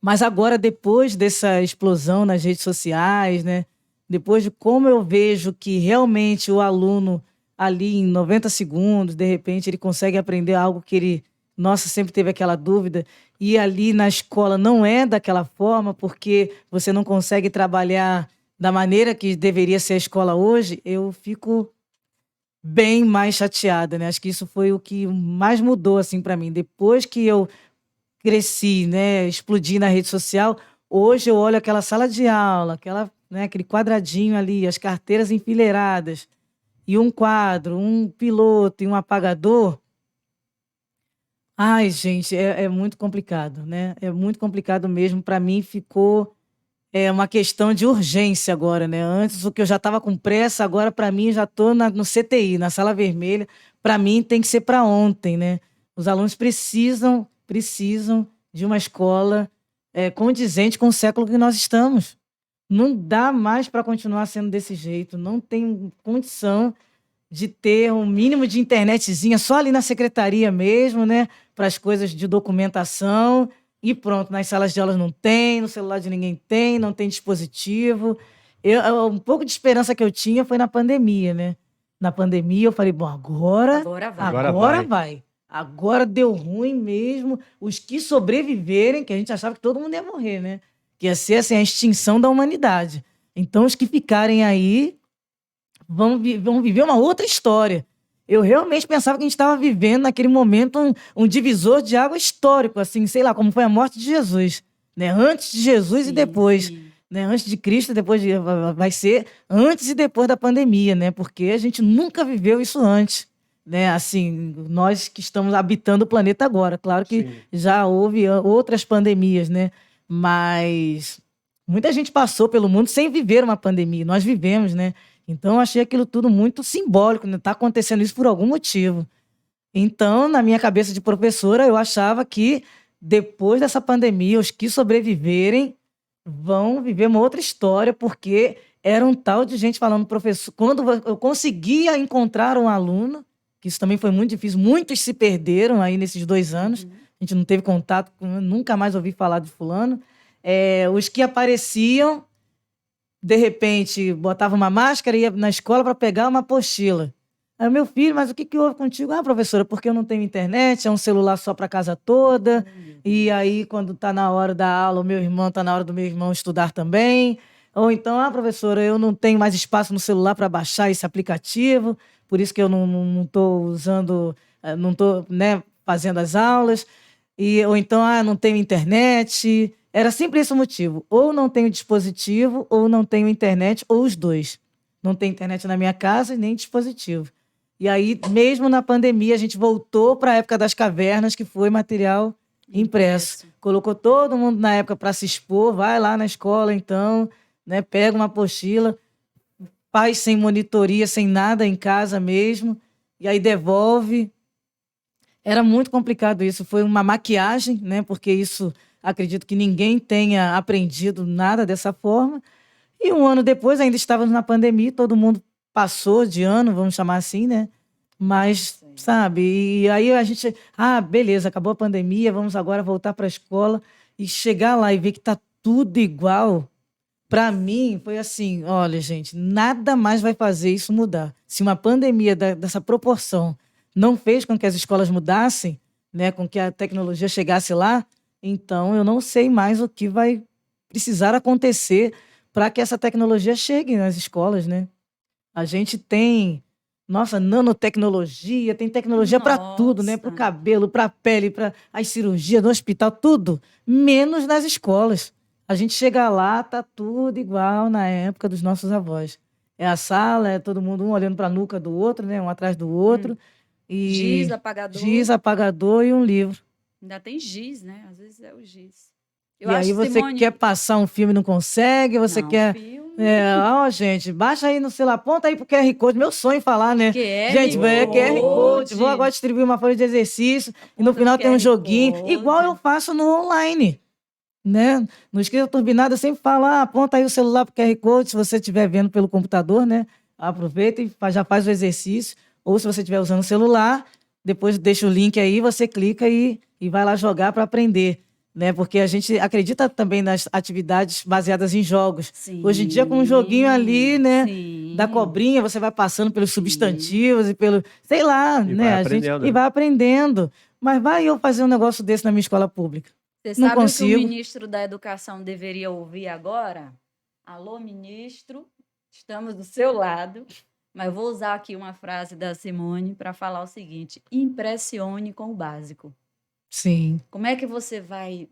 Mas agora, depois dessa explosão nas redes sociais, né? Depois de como eu vejo que realmente o aluno ali em 90 segundos, de repente, ele consegue aprender algo que ele, nossa, sempre teve aquela dúvida, e ali na escola não é daquela forma, porque você não consegue trabalhar da maneira que deveria ser a escola hoje, eu fico bem mais chateada, né? Acho que isso foi o que mais mudou assim para mim. Depois que eu cresci, né, explodi na rede social, hoje eu olho aquela sala de aula, aquele quadradinho ali, as carteiras enfileiradas, e um quadro, um piloto e um apagador. Ai, gente, é muito complicado, né? É muito complicado mesmo. Para mim ficou uma questão de urgência agora, né? Antes o que eu já estava com pressa, agora para mim já estou no CTI, na sala vermelha. Para mim tem que ser para ontem, né? Os alunos precisam de uma escola condizente com o século que nós estamos. Não dá mais para continuar sendo desse jeito. Não tem condição de ter um mínimo de internetzinha só ali na secretaria mesmo, né? Para as coisas de documentação. E pronto, nas salas de aulas não tem, no celular de ninguém tem, não tem dispositivo. Um pouco de esperança que eu tinha foi na pandemia, né? Na pandemia eu falei, bom, agora Agora vai. vai. Agora deu ruim mesmo. Os que sobreviverem, que a gente achava que todo mundo ia morrer, né? Que ia ser assim, a extinção da humanidade. Então, os que ficarem aí vão viver uma outra história. Eu realmente pensava que a gente estava vivendo naquele momento um divisor de água histórico, assim, sei lá, como foi a morte de Jesus, né? Antes de Jesus e depois, sim. né? Antes de Cristo, vai ser antes e depois da pandemia, né? Porque a gente nunca viveu isso antes, né? Assim, nós que estamos habitando o planeta agora, claro que Sim. já houve outras pandemias, né? Mas muita gente passou pelo mundo sem viver uma pandemia. Nós vivemos, né? Então, eu achei aquilo tudo muito simbólico, né? Tá acontecendo isso por algum motivo. Então, na minha cabeça de professora, eu achava que depois dessa pandemia, os que sobreviverem vão viver uma outra história, porque era um tal de gente falando, professor. Quando eu conseguia encontrar um aluno, que isso também foi muito difícil, muitos se perderam aí nesses 2 anos, a gente não teve contato, nunca mais ouvi falar de fulano. Os que apareciam de repente, botava uma máscara e ia na escola para pegar uma apostila. Aí, meu filho, mas o que houve contigo? Ah, professora, porque eu não tenho internet, é um celular só para a casa toda. E aí, quando está na hora da aula, o meu irmão está na hora do meu irmão estudar também. Ou então, ah, professora, eu não tenho mais espaço no celular para baixar esse aplicativo, por isso que eu não estou usando, não estou, né, fazendo as aulas. Ou então, ah, não tenho internet. Era sempre esse o motivo. Ou não tenho dispositivo, ou não tenho internet, ou os dois. Não tem internet na minha casa e nem dispositivo. E aí, mesmo na pandemia, a gente voltou para a época das cavernas, que foi material impresso. Colocou todo mundo na época para se expor, vai lá na escola, então, né, pega uma apostila, faz sem monitoria, sem nada em casa mesmo, e aí devolve. Era muito complicado isso. Foi uma maquiagem, né? Porque isso, acredito que ninguém tenha aprendido nada dessa forma. E um ano depois, ainda estávamos na pandemia, todo mundo passou de ano, vamos chamar assim, né? Mas, sabe, e aí a gente, beleza, acabou a pandemia, vamos agora voltar para a escola e chegar lá e ver que tá tudo igual. Para mim, foi assim, olha, gente, nada mais vai fazer isso mudar. Se uma pandemia dessa proporção não fez com que as escolas mudassem, né, com que a tecnologia chegasse lá, então eu não sei mais o que vai precisar acontecer para que essa tecnologia chegue nas escolas, né? A gente tem, nossa, nanotecnologia, tem tecnologia para tudo, né? Para o Nossa. cabelo, para a pele, para as cirurgias, no hospital, tudo, menos nas escolas. A gente chega lá, tá tudo igual na época dos nossos avós. É a sala, é todo mundo um olhando para a nuca do outro, né? Um atrás do outro. Giz, E apagador. giz, apagador e um livro. Ainda tem giz, né? Às vezes é o giz. Eu E acho, aí você Simone... quer passar um filme e não consegue, você Não, quer. filme. Gente, baixa aí no celular, aponta aí pro QR Code. Meu sonho falar, né? QR Gente, QR Code. Code. Vou agora distribuir uma folha de exercício e no Aponta final pro tem um QR joguinho, Code. igual eu faço no online, né? No Escrita Turbinada eu sempre falo, aponta aí o celular pro QR Code, se você estiver vendo pelo computador, né? Aproveita e já faz o exercício. Ou se você estiver usando o celular, depois deixa o link aí, você clica e vai lá jogar para aprender. Né? Porque a gente acredita também nas atividades baseadas em jogos. Sim, Hoje em dia, com um joguinho ali, né? sim. Da cobrinha, você vai passando pelos substantivos e pelo. Sei lá, E né? vai A gente aprendendo, e né? vai aprendendo. Mas vai eu fazer um negócio desse na minha escola pública. Você Não sabe o que o consigo. ministro da Educação deveria ouvir agora? Alô, ministro, estamos do seu lado, mas eu vou usar aqui uma frase da Simone para falar o seguinte: impressione com o básico. Sim. Como é que você vai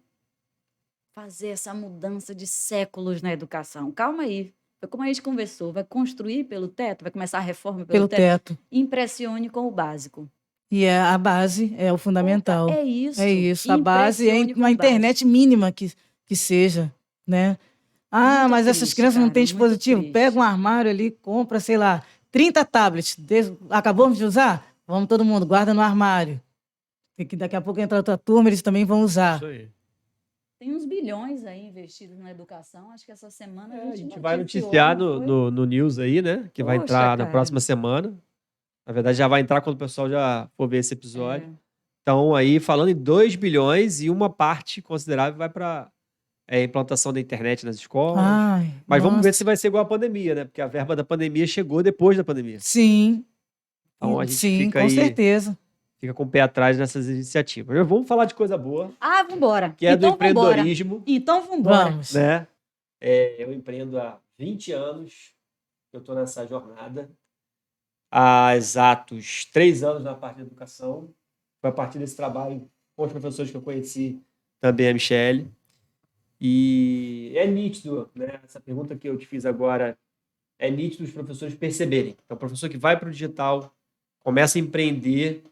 fazer essa mudança de séculos na educação? Calma aí. Foi como a gente conversou. Vai construir pelo teto? Vai começar a reforma pelo teto? Teto. Impressione com o básico. E a base é o fundamental. É isso. É isso. A base é Impressione com uma internet mínima que seja, né? Ah, Muito mas essas triste, crianças não cara, têm muito dispositivo. triste. Pega um armário ali, compra, sei lá, 30 tablets. Acabamos de usar? Vamos todo mundo, guarda no armário. E que daqui a pouco entra outra turma, eles também vão usar. Isso aí. Tem uns bilhões aí investidos na educação. Acho que essa semana A gente noticiou, vai noticiar não foi? no news aí, né? Que vai Poxa, entrar na cara. próxima semana. Na verdade, já vai entrar quando o pessoal já for ver esse episódio. É. Então, aí, falando em 2 bilhões e uma parte considerável vai para implantação da internet nas escolas. Ai, Mas vamos ver nossa. se vai ser igual a pandemia, né? Porque a verba da pandemia chegou depois da pandemia. Sim. Então, a gente Sim, fica com aí, certeza. fica com o pé atrás nessas iniciativas. Mas vamos falar de coisa boa, Ah, vambora. que é do Então vambora. empreendedorismo, Então vambora. Vamos. né? Eu empreendo há 20 anos, eu estou nessa jornada. Há exatos 3 anos na parte de educação. Foi a partir desse trabalho com os professores que eu conheci também a Michele. E é nítido, né? Essa pergunta que eu te fiz agora, é nítido os professores perceberem. Então, o professor que vai para o digital, começa a empreender,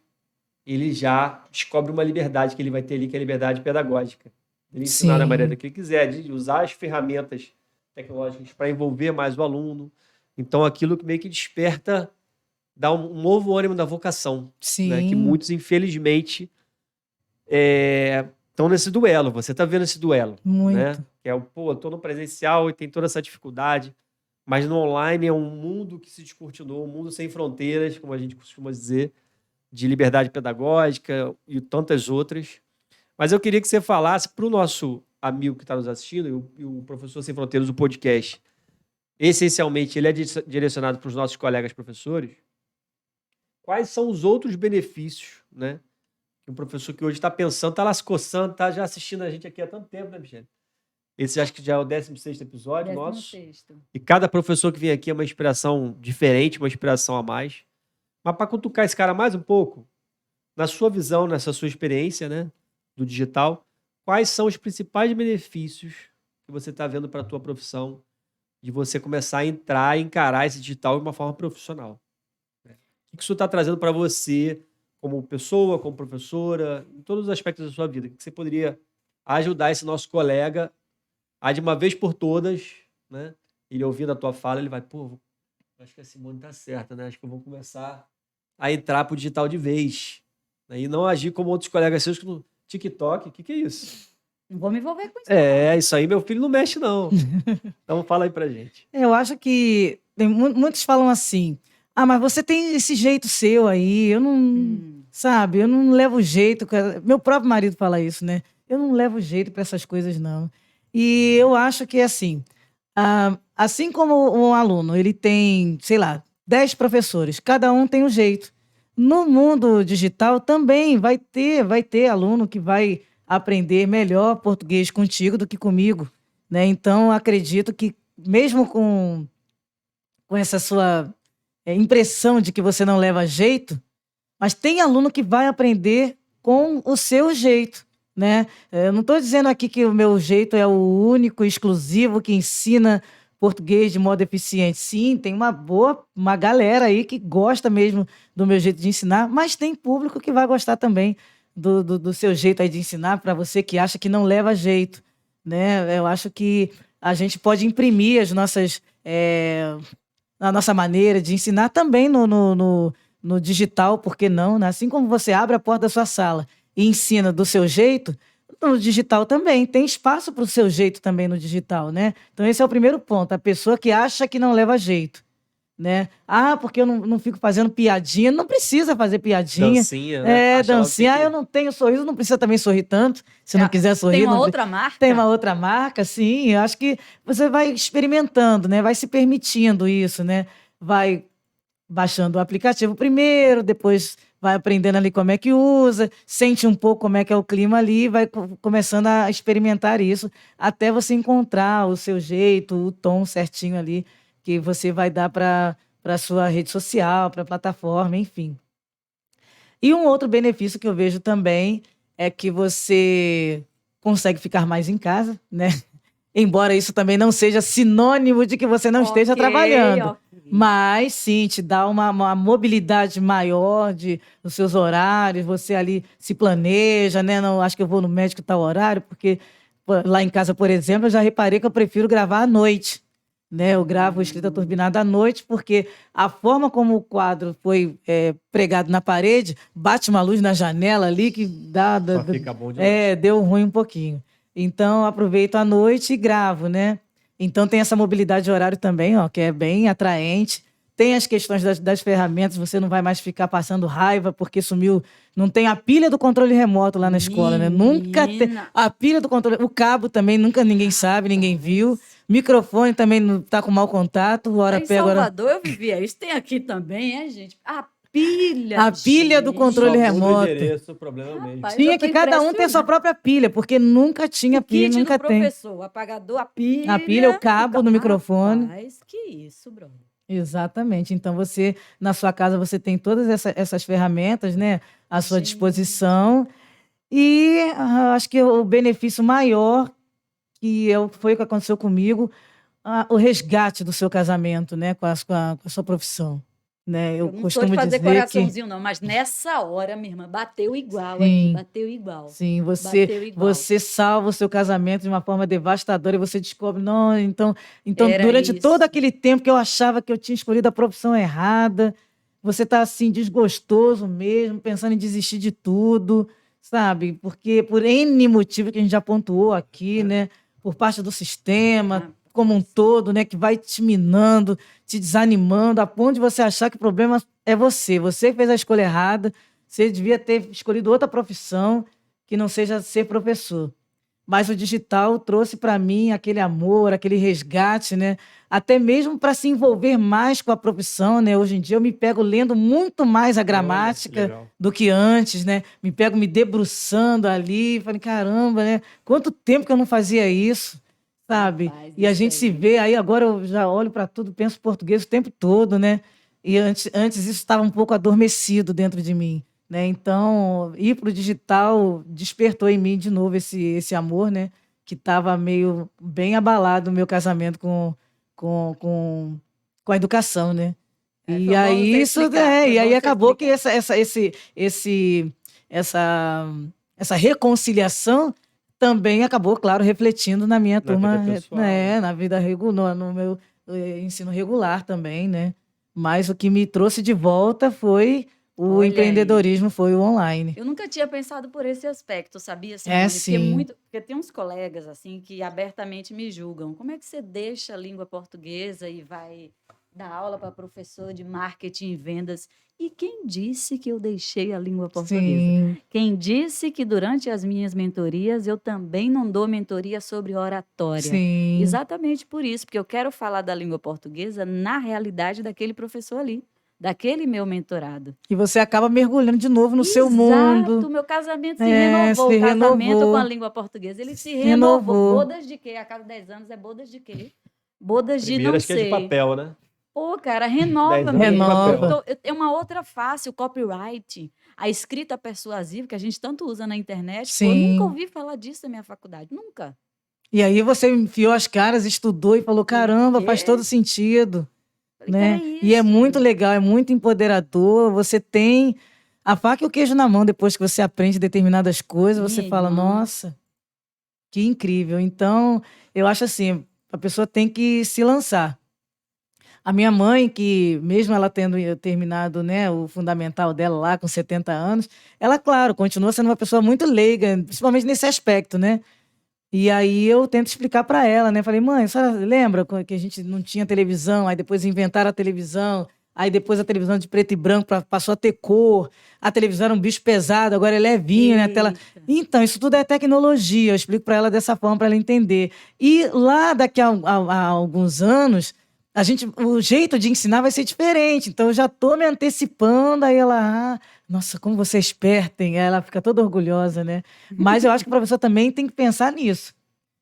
ele já descobre uma liberdade que ele vai ter ali, que é a liberdade pedagógica. Ele ensinar da Sim. maneira que ele quiser, de usar as ferramentas tecnológicas para envolver mais o aluno. Então, aquilo que meio que desperta, dá um novo ânimo da vocação, né? Que Sim. muitos, infelizmente, estão nesse duelo. Você está vendo esse duelo, Muito. né? Que é eu tô no presencial e tem toda essa dificuldade, mas no online é um mundo que se descortinou, um mundo sem fronteiras, como a gente costuma dizer, de liberdade pedagógica e tantas outras. Mas eu queria que você falasse para o nosso amigo que está nos assistindo, e o Professor Sem Fronteiras, o podcast, essencialmente, ele é direcionado para os nossos colegas professores. Quais são os outros benefícios, né? Que um professor que hoje está pensando, está lá se coçando, está já assistindo a gente aqui há tanto tempo, né, Michele? Esse acho que já é o 16º episódio nosso. 16º. E cada professor que vem aqui é uma inspiração diferente, uma inspiração a mais. Mas para cutucar esse cara mais um pouco, na sua visão, nessa sua experiência, né, do digital, quais são os principais benefícios que você está vendo para a tua profissão de você começar a entrar e encarar esse digital de uma forma profissional? O que isso está trazendo para você como pessoa, como professora, em todos os aspectos da sua vida? O que você poderia ajudar esse nosso colega a, de uma vez por todas, né? Ele ouvindo a tua fala, ele vai, pô, acho que a Simone tá certa, né? Acho que eu vou começar a entrar pro digital de vez, né? E não agir como outros colegas seus que no TikTok. O que é isso? Não vou me envolver com isso. Isso aí meu filho não mexe, não. Então fala aí pra gente. Eu acho que muitos falam assim: ah, mas você tem esse jeito seu aí, eu não. Sabe, eu não levo jeito. Meu próprio marido fala isso, né? Eu não levo jeito para essas coisas, não. E eu acho que, assim, assim como um aluno, ele tem, sei lá, 10 professores, cada um tem um jeito. No mundo digital também vai ter aluno que vai aprender melhor português contigo do que comigo, né? Então, acredito que mesmo com essa sua impressão de que você não leva jeito, mas tem aluno que vai aprender com o seu jeito, né? Eu não estou dizendo aqui que o meu jeito é o único, exclusivo, que ensina português de modo eficiente. Sim, tem uma galera aí que gosta mesmo do meu jeito de ensinar, mas tem público que vai gostar também do seu jeito aí de ensinar, para você que acha que não leva jeito, né? Eu acho que a gente pode imprimir a nossa maneira de ensinar também no digital, por que não, né? Assim como você abre a porta da sua sala e ensina do seu jeito, no digital também. Tem espaço para o seu jeito também no digital, né? Então esse é o primeiro ponto. A pessoa que acha que não leva jeito, né? Ah, porque eu não fico fazendo piadinha. Não precisa fazer piadinha. Dancinha, né? Acha Dancinha. logo que- Eu não tenho sorriso, não precisa também sorrir tanto. Se não quiser sorrir... Tem uma não- outra marca? Tem uma outra marca, sim. Eu acho que você vai experimentando, né? Vai se permitindo isso, né? Vai baixando o aplicativo primeiro, depois vai aprendendo ali como é que usa, sente um pouco como é que é o clima ali, vai começando a experimentar isso, até você encontrar o seu jeito, o tom certinho ali, que você vai dar para a sua rede social, para a plataforma, enfim. E um outro benefício que eu vejo também é que você consegue ficar mais em casa, né? Embora isso também não seja sinônimo de que você não esteja trabalhando. Mas sim, te dá uma mobilidade maior dos seus horários, você ali se planeja, né? Não, acho que eu vou no médico tal horário, porque pô, lá em casa, por exemplo, eu já reparei que eu prefiro gravar à noite. Né? Eu gravo Escrita Turbinada à noite, porque a forma como o quadro foi pregado na parede, bate uma luz na janela ali que Só fica bom de noite. deu ruim um pouquinho. Então, eu aproveito à noite e gravo, né? Então, tem essa mobilidade de horário também, ó, que é bem atraente. Tem as questões das ferramentas, você não vai mais ficar passando raiva porque sumiu. Não tem a pilha do controle remoto lá na escola, né? Nunca tem. Menina. A pilha do controle. O cabo também, nunca ninguém sabe, ninguém viu. Microfone também não tá com mau contato. Hora Em pega, hora. Salvador eu vivia isso. Tem aqui também, gente? A pilha. A pilha do gente. controle Só muda o remoto. endereço, o problema é o mesmo. Rapaz, Tinha eu que tô cada um ter sua impressionada. própria pilha, porque nunca tinha O pilha, kit nunca do tem. professor, o apagador, a pilha. A pilha, o cabo no microfone. Rapaz, que isso, brother. Exatamente. Então, você, na sua casa, você tem todas essas ferramentas, né, à sua Gente. disposição. E acho que o benefício maior, foi o que aconteceu comigo, o resgate do seu casamento, né, com a sua profissão. Né? Eu Eu não sou costumo de fazer dizer que... coraçãozinho, não, mas nessa hora, minha irmã, bateu igual Sim. aqui, bateu igual. Sim, Bateu igual. você salva o seu casamento de uma forma devastadora e você descobre, não, então Era durante isso. todo aquele tempo que eu achava que eu tinha escolhido a profissão errada, você está assim, desgostoso mesmo, pensando em desistir de tudo, sabe? Porque por N motivo que a gente já pontuou aqui, né? Por parte do sistema, como um todo, né? Que vai te minando, te desanimando, a ponto de você achar que o problema é você. Você fez a escolha errada, você devia ter escolhido outra profissão que não seja ser professor. Mas o digital trouxe para mim aquele amor, aquele resgate, né? Até mesmo para se envolver mais com a profissão, né? Hoje em dia eu me pego lendo muito mais a gramática legal. do que antes, né? Me pego me debruçando ali, falei, caramba, né? Quanto tempo que eu não fazia isso, sabe? Rapaz, E a isso gente aí. se vê, aí agora eu já olho para tudo, penso português o tempo todo, né? E antes isso estava um pouco adormecido dentro de mim. Né? Então, ir para o digital despertou em mim de novo esse amor, né? Que estava meio bem abalado o meu casamento com a educação, né? É, E foi bom aí você isso explicar, foi e bom aí você acabou que explicar. essa reconciliação também acabou, claro, refletindo na minha Na turma, vida pessoal, né? Na vida regular, no meu ensino regular também, né? Mas o que me trouxe de volta foi o Olha aí. empreendedorismo, foi o online. Eu nunca tinha pensado por esse aspecto, sabia, É, Simone? sim. Porque tem uns colegas assim que abertamente me julgam. Como é que você deixa a língua portuguesa e vai dar aula para professor de marketing e vendas? E quem disse que eu deixei a língua portuguesa? Sim. Quem disse que durante as minhas mentorias eu também não dou mentoria sobre oratória? Sim. Exatamente por isso, porque eu quero falar da língua portuguesa na realidade daquele professor ali, daquele meu mentorado. E você acaba mergulhando de novo no seu mundo. Exato, meu casamento se É, renovou, se o casamento renovou. com a língua portuguesa, ele se Renovou. renovou. Bodas de quê? A cada 10 anos é bodas de quê? Bodas de Primeiro não acho que é de sei. papel, né? Pô, cara, renova 10 anos mesmo. de papel. É uma outra face, o copyright, a escrita persuasiva, que a gente tanto usa na internet. Pô, eu Sim. nunca ouvi falar disso na minha faculdade, nunca. E aí você enfiou as caras, estudou e falou, caramba, faz quê? todo sentido. Falei, Né? que E é isso? muito legal, é muito empoderador. Você tem a faca e o queijo na mão depois que você aprende determinadas coisas. Você Minha fala, irmã. nossa, que incrível. Então, eu acho assim, a pessoa tem que se lançar. A minha mãe, que mesmo ela tendo terminado, né, o fundamental dela lá com 70 anos, ela, claro, continua sendo uma pessoa muito leiga, principalmente nesse aspecto, né? E aí eu tento explicar para ela, né? Falei, mãe, a senhora lembra que a gente não tinha televisão, aí depois inventaram a televisão, aí depois a televisão de preto e branco passou a ter cor, a televisão era um bicho pesado, agora é levinho, né? A tela... Eita. Então, isso tudo é tecnologia, eu explico para ela dessa forma, para ela entender. E lá daqui a alguns anos, o jeito de ensinar vai ser diferente, então eu já estou me antecipando, aí ela... Nossa, como você é esperta, hein? Ela fica toda orgulhosa, né? Mas eu acho que o professor também tem que pensar nisso,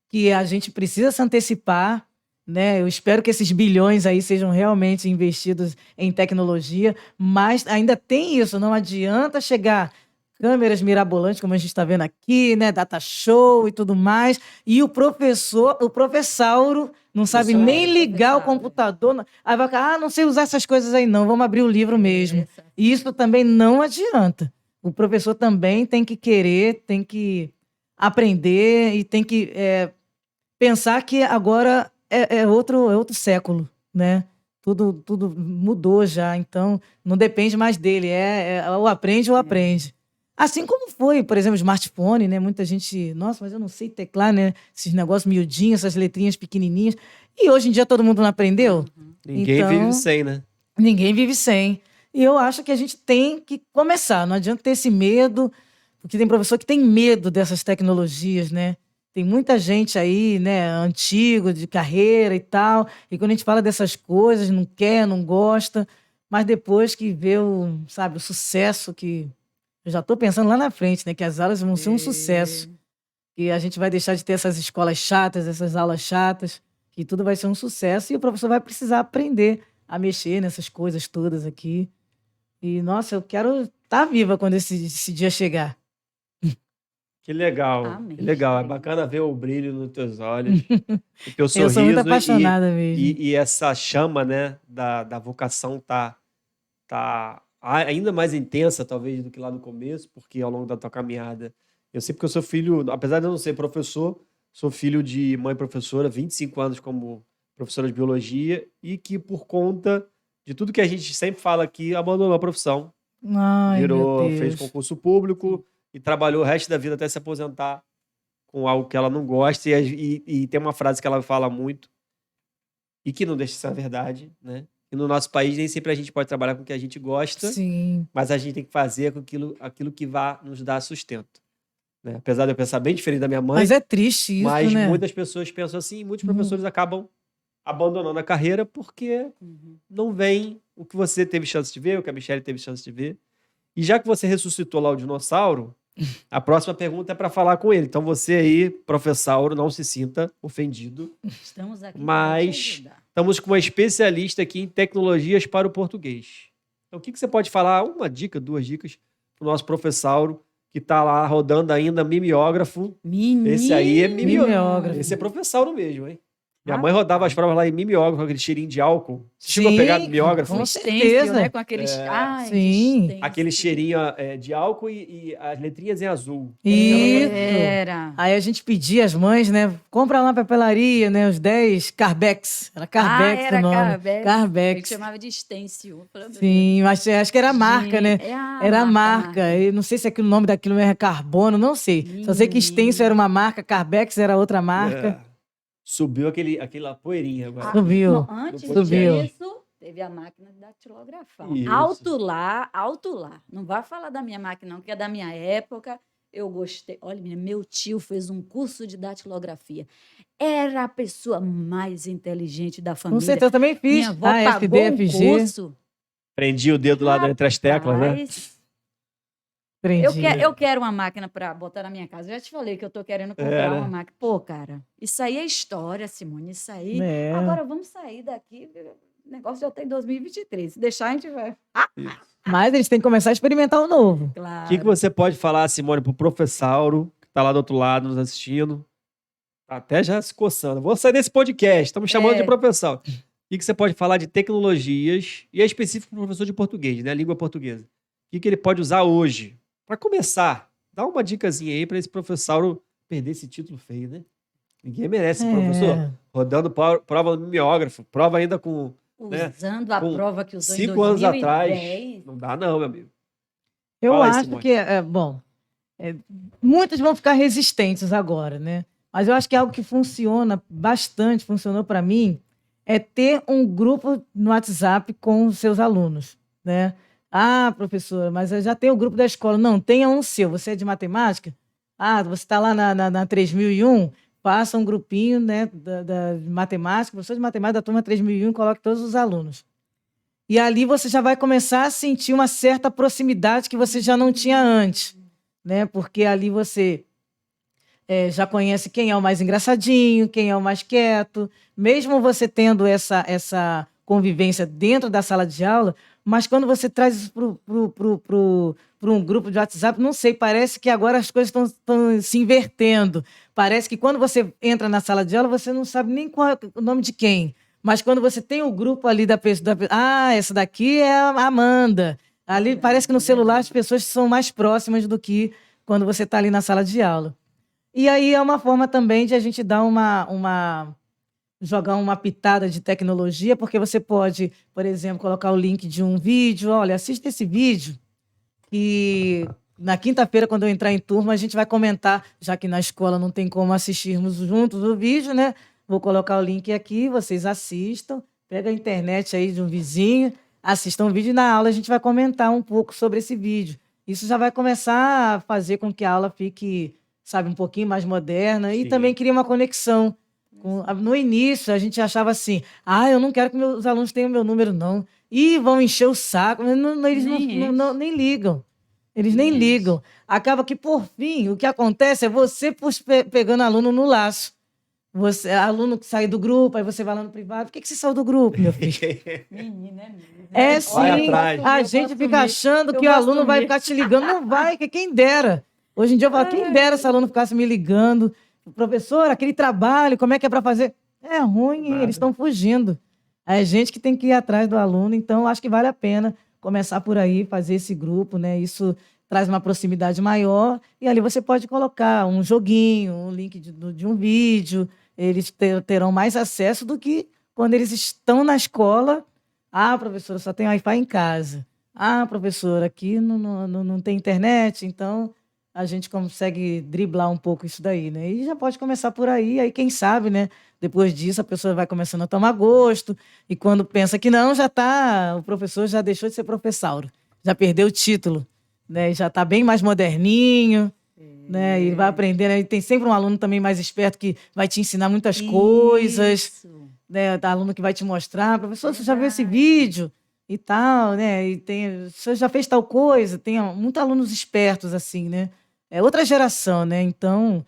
que a gente precisa se antecipar, né? Eu espero que esses bilhões aí sejam realmente investidos em tecnologia, mas ainda tem isso, não adianta chegar câmeras mirabolantes, como a gente está vendo aqui, né? Data show e tudo mais. E o professauro, não sabe Isso, nem ligar o professauro. computador. Aí vai falar, não sei usar essas coisas aí não, vamos abrir o livro mesmo. Essa. E isso também não adianta. O professor também tem que querer, tem que aprender e tem que pensar que agora é outro século, né? Tudo mudou já, então não depende mais dele, ou aprende ou aprende. Assim como foi, por exemplo, o smartphone, né? Muita gente, nossa, mas eu não sei teclar, né? Esses negócios miudinhos, essas letrinhas pequenininhas. E hoje em dia todo mundo não aprendeu? Ninguém Então, vive sem, né? Ninguém vive sem. E eu acho que a gente tem que começar. Não adianta ter esse medo, porque tem professor que tem medo dessas tecnologias, né? Tem muita gente aí, né, antigo, de carreira e tal, e quando a gente fala dessas coisas, não quer, não gosta, mas depois que vê sabe, o sucesso que... Eu já estou pensando lá na frente, né, que as aulas vão ser um sucesso, que a gente vai deixar de ter essas escolas chatas, essas aulas chatas, que tudo vai ser um sucesso, e o professor vai precisar aprender a mexer nessas coisas todas aqui. E, nossa, eu quero estar viva quando esse dia chegar. Que legal, Amém. que legal. É bacana ver o brilho nos teus olhos, o teu Eu sou muito sorriso apaixonada mesmo. e essa chama, né, da vocação tá ainda mais intensa, talvez, do que lá no começo, porque ao longo da tua caminhada, eu sei porque eu sou filho, apesar de eu não ser professor, sou filho de mãe professora, 25 anos como professora de biologia, e que por conta de tudo que a gente sempre fala aqui, abandonou a profissão, Ai, meu fez Deus. concurso público e trabalhou o resto da vida até se aposentar com algo que ela não gosta, e tem uma frase que ela fala muito, e que não deixa de ser a verdade, né? E no nosso país nem sempre a gente pode trabalhar com o que a gente gosta, Sim. mas a gente tem que fazer com aquilo que vá nos dar sustento, né? Apesar de eu pensar bem diferente da minha mãe, Mas é triste isso, mas né? muitas pessoas pensam assim, e muitos professores acabam abandonando a carreira porque não vem o que você teve chance de ver, o que a Michelle teve chance de ver. E já que você ressuscitou lá o dinossauro, a próxima pergunta é para falar com ele. Então você aí, professauro, não se sinta ofendido. Estamos aqui para te Mas ajudar. estamos com uma especialista aqui em tecnologias para o português. Então o que você pode falar? Uma dica, 2 dicas para o nosso professauro que está lá rodando ainda mimeógrafo. Esse aí é Mimeógrafo. Esse é professauro mesmo, hein? Minha mãe rodava as provas lá em mimeógrafo, com aquele cheirinho de álcool. Você chegou a pegar mimeógrafo? com Stencil, certeza. né? Com aqueles... Ai, Sim. de Aquele stencil. cheirinho de álcool e as letrinhas em azul. Isso. Era. Aí a gente pedia às mães, né? Compra lá na papelaria, né? Os 10 Carbex. Era Carbex era o nome. Carbex. A gente Carbex. chamava de stencil. Sim, mas acho que era a marca, né? Era a marca. Eu não sei se o nome daquilo era carbono, não sei. Só sei que stencil era uma marca, Carbex era outra marca. Subiu aquela poeirinha agora. Subiu. Não, antes Subiu. disso, teve a máquina de datilografar. Isso. Alto lá. Não vai falar da minha máquina, não, que é da minha época. Eu gostei. Olha, menina, meu tio fez um curso de datilografia. Era a pessoa mais inteligente da Com família. certeza, eu também fiz. Minha avó pagou um FDFG. curso. Prendi o dedo lá entre as teclas, né? Rapaz, Aprendi. eu quero uma máquina para botar na minha casa. Eu já te falei que eu tô querendo comprar uma máquina. Pô, cara, isso aí é história, Simone. Isso aí. É. Agora vamos sair daqui. O negócio já tem 2023. Se deixar, a gente vai. Mas eles têm que começar a experimentar o novo. Claro. O que você pode falar, Simone, pro professauro que tá lá do outro lado nos assistindo? Tá até já se coçando. Vou sair desse podcast, estamos chamando de professor. O que você pode falar de tecnologias, e é específico para o professor de português, né? Língua portuguesa. O que ele pode usar hoje? Para começar, dá uma dicasinha aí para esse professor perder esse título feio, né? Ninguém merece esse professor. Rodando prova no mimeógrafo, prova ainda com... Usando a com prova que usou em 5 anos 2010. atrás. Não dá não, meu amigo. Eu Fala aí, acho Simone. que, muitos vão ficar resistentes agora, né? Mas eu acho que é algo que funciona bastante, funcionou para mim, é ter um grupo no WhatsApp com os seus alunos, né? Ah, professora, mas eu já tenho o grupo da escola. Não, tenha um seu. Você é de matemática? Ah, você está lá na 3001? Passa um grupinho, né, da matemática, professor de matemática da turma 3001, coloque todos os alunos. E ali você já vai começar a sentir uma certa proximidade que você já não tinha antes, né? Porque ali você já conhece quem é o mais engraçadinho, quem é o mais quieto, mesmo você tendo essa convivência dentro da sala de aula, mas quando você traz isso para um grupo de WhatsApp, não sei, parece que agora as coisas estão se invertendo. Parece que quando você entra na sala de aula, você não sabe nem qual é o nome de quem. Mas quando você tem o grupo ali da pessoa, essa daqui é a Amanda. Ali parece que no celular as pessoas são mais próximas do que quando você está ali na sala de aula. E aí é uma forma também de a gente dar jogar uma pitada de tecnologia, porque você pode, por exemplo, colocar o link de um vídeo. Olha, assista esse vídeo e na quinta-feira, quando eu entrar em turma, a gente vai comentar, já que na escola não tem como assistirmos juntos o vídeo, né? Vou colocar o link aqui, vocês assistam, pega a internet aí de um vizinho, assistam o vídeo e na aula a gente vai comentar um pouco sobre esse vídeo. Isso já vai começar a fazer com que a aula fique, sabe, um pouquinho mais moderna e Sim. também cria uma conexão. No início, a gente achava assim, eu não quero que meus alunos tenham meu número, não. E vão encher o saco. Mas eles nem ligam. Eles nem ligam. Acaba que, por fim, o que acontece é você pegando aluno no laço. Você, aluno que sai do grupo, aí você vai lá no privado. Por que você saiu do grupo, meu filho? Menina, é mesmo. É sim. A gente fica achando que o aluno vai ficar te ligando. Não vai, que quem dera. Hoje em dia eu falo, quem dera se o aluno ficasse me ligando. Professor, aquele trabalho, como é que é para fazer? É ruim, eles estão fugindo. É gente que tem que ir atrás do aluno, então acho que vale a pena começar por aí, fazer esse grupo, né? Isso traz uma proximidade maior e ali você pode colocar um joguinho, um link de um vídeo, eles terão mais acesso do que quando eles estão na escola. Professora, só tem Wi-Fi em casa. Professora, aqui não tem internet, então a gente consegue driblar um pouco isso daí, né? E já pode começar por aí quem sabe, né? Depois disso, a pessoa vai começando a tomar gosto, e quando pensa que não, o professor já deixou de ser professauro, já perdeu o título, né? Já está bem mais moderninho, né? E vai aprender, né? E tem sempre um aluno também mais esperto que vai te ensinar muitas coisas, né? Aluno que vai te mostrar, professor, você já viu esse vídeo? E tal, né? E você já fez tal coisa? Tem muitos alunos espertos, assim, né? É outra geração, né? Então,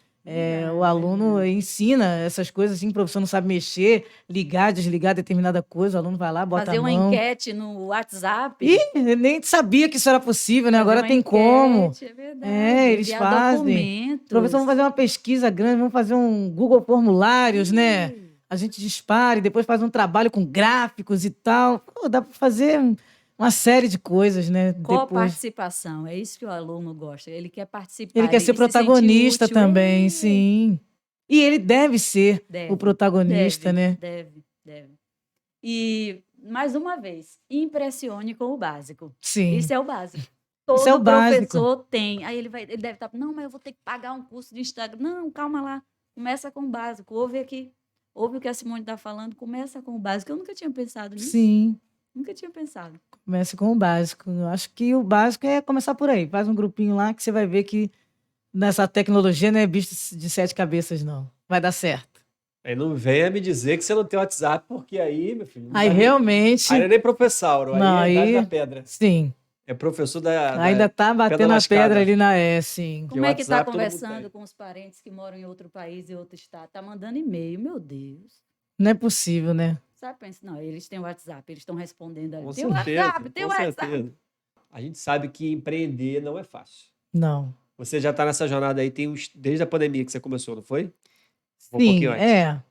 o aluno ensina essas coisas, assim, o professor não sabe mexer, ligar, desligar determinada coisa, o aluno vai lá, bota Fazer a uma mão. enquete no WhatsApp. Ih, nem sabia que isso era possível, né? Agora tem como. É verdade. Eles fazem. Professor, vamos fazer uma pesquisa grande, vamos fazer um Google Formulários, né? A gente dispara e depois faz um trabalho com gráficos e tal. Pô, dá para fazer uma série de coisas, né? Participação, é isso que o aluno gosta. Ele quer participar. Ele quer ser protagonista também, sim. E ele deve ser o protagonista, né? Deve. E, mais uma vez, impressione com o básico. Sim. Isso é o básico. Isso é o professor tem. Aí ele deve estar, não, mas eu vou ter que pagar um curso de Instagram. Não, calma lá. Começa com o básico. Ouve aqui. Ouve o que a Simone está falando, começa com o básico. Eu nunca tinha pensado nisso. Sim. Nunca tinha pensado. Comece com o básico. Eu acho que o básico é começar por aí. Faz um grupinho lá que você vai ver que nessa tecnologia não é bicho de 7 cabeças, não. Vai dar certo. Aí não venha me dizer que você não tem WhatsApp, porque aí, meu filho... Aí realmente... Aí não é nem professor, aí é idade da pedra. Sim. É professor da ainda tá batendo a pedra ali na sim. Como é que tá conversando com os parentes que moram em outro país e outro estado? Tá mandando e-mail, meu Deus. Não é possível, né? Sabe, pensa, não, eles têm WhatsApp, eles estão respondendo ali. Tem WhatsApp, tem WhatsApp. A gente sabe que empreender não é fácil. Não. Você já tá nessa jornada aí, desde a pandemia que você começou, não foi? Sim, um pouquinho antes.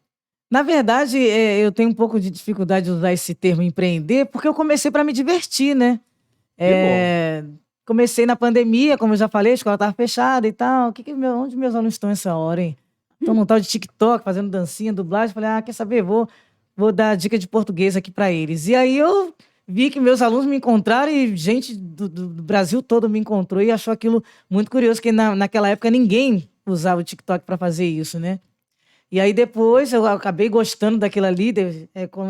Na verdade, eu tenho um pouco de dificuldade de usar esse termo empreender, porque eu comecei para me divertir, né? Comecei na pandemia, como eu já falei, a escola estava fechada e tal. Onde meus alunos estão essa hora, hein? Estão num tal de TikTok, fazendo dancinha, dublagem. Falei, quer saber? Vou dar dica de português aqui para eles. E aí eu vi que meus alunos me encontraram e gente do Brasil todo me encontrou e achou aquilo muito curioso, porque naquela época ninguém usava o TikTok para fazer isso, né? E aí depois eu acabei gostando daquilo ali,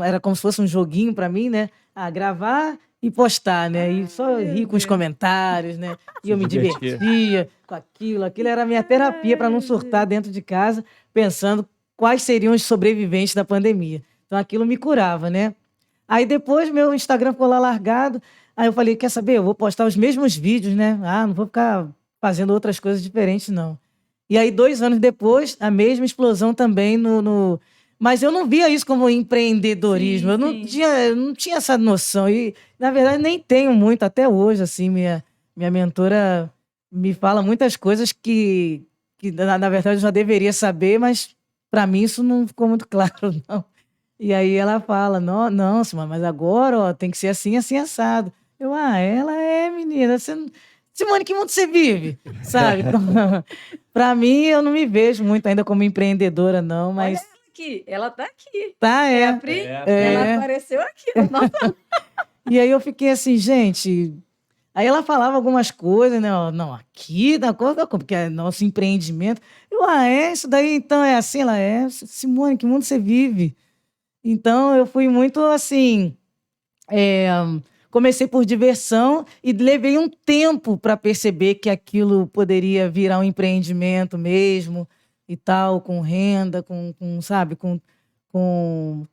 era como se fosse um joguinho para mim, né? Gravar e postar, né? E só rir com os comentários, né? E eu me divertia com aquilo. Aquilo era a minha terapia para não surtar dentro de casa, pensando quais seriam os sobreviventes da pandemia. Então aquilo me curava, né? Aí depois meu Instagram ficou lá largado. Aí eu falei, quer saber? Eu vou postar os mesmos vídeos, né? Não vou ficar fazendo outras coisas diferentes, não. E aí 2 anos depois, a mesma explosão também Mas eu não via isso como empreendedorismo. Eu não tinha essa noção. E, na verdade, nem tenho muito até hoje, assim, minha Minha mentora me fala muitas coisas que na verdade, eu já deveria saber, mas para mim isso não ficou muito claro, não. E aí ela fala, não, não, Simone, mas agora, ó, tem que ser assim, assim, assado. Ela é, menina, Simone, que mundo você vive? Sabe? Para mim, eu não me vejo muito ainda como empreendedora, não, Olha mas ela aqui, ela tá aqui. tá, É a é. Pri? É. Ela apareceu aqui. Nossa, E aí eu fiquei assim, gente. Aí ela falava algumas coisas, né? Ó, não, aqui da coisa, porque é nosso empreendimento. Isso daí então é assim? Ela é, Simone, que mundo você vive? Então eu fui muito assim. é, Comecei por diversão e levei um tempo para perceber que aquilo poderia virar um empreendimento mesmo e tal, com renda, sabe, com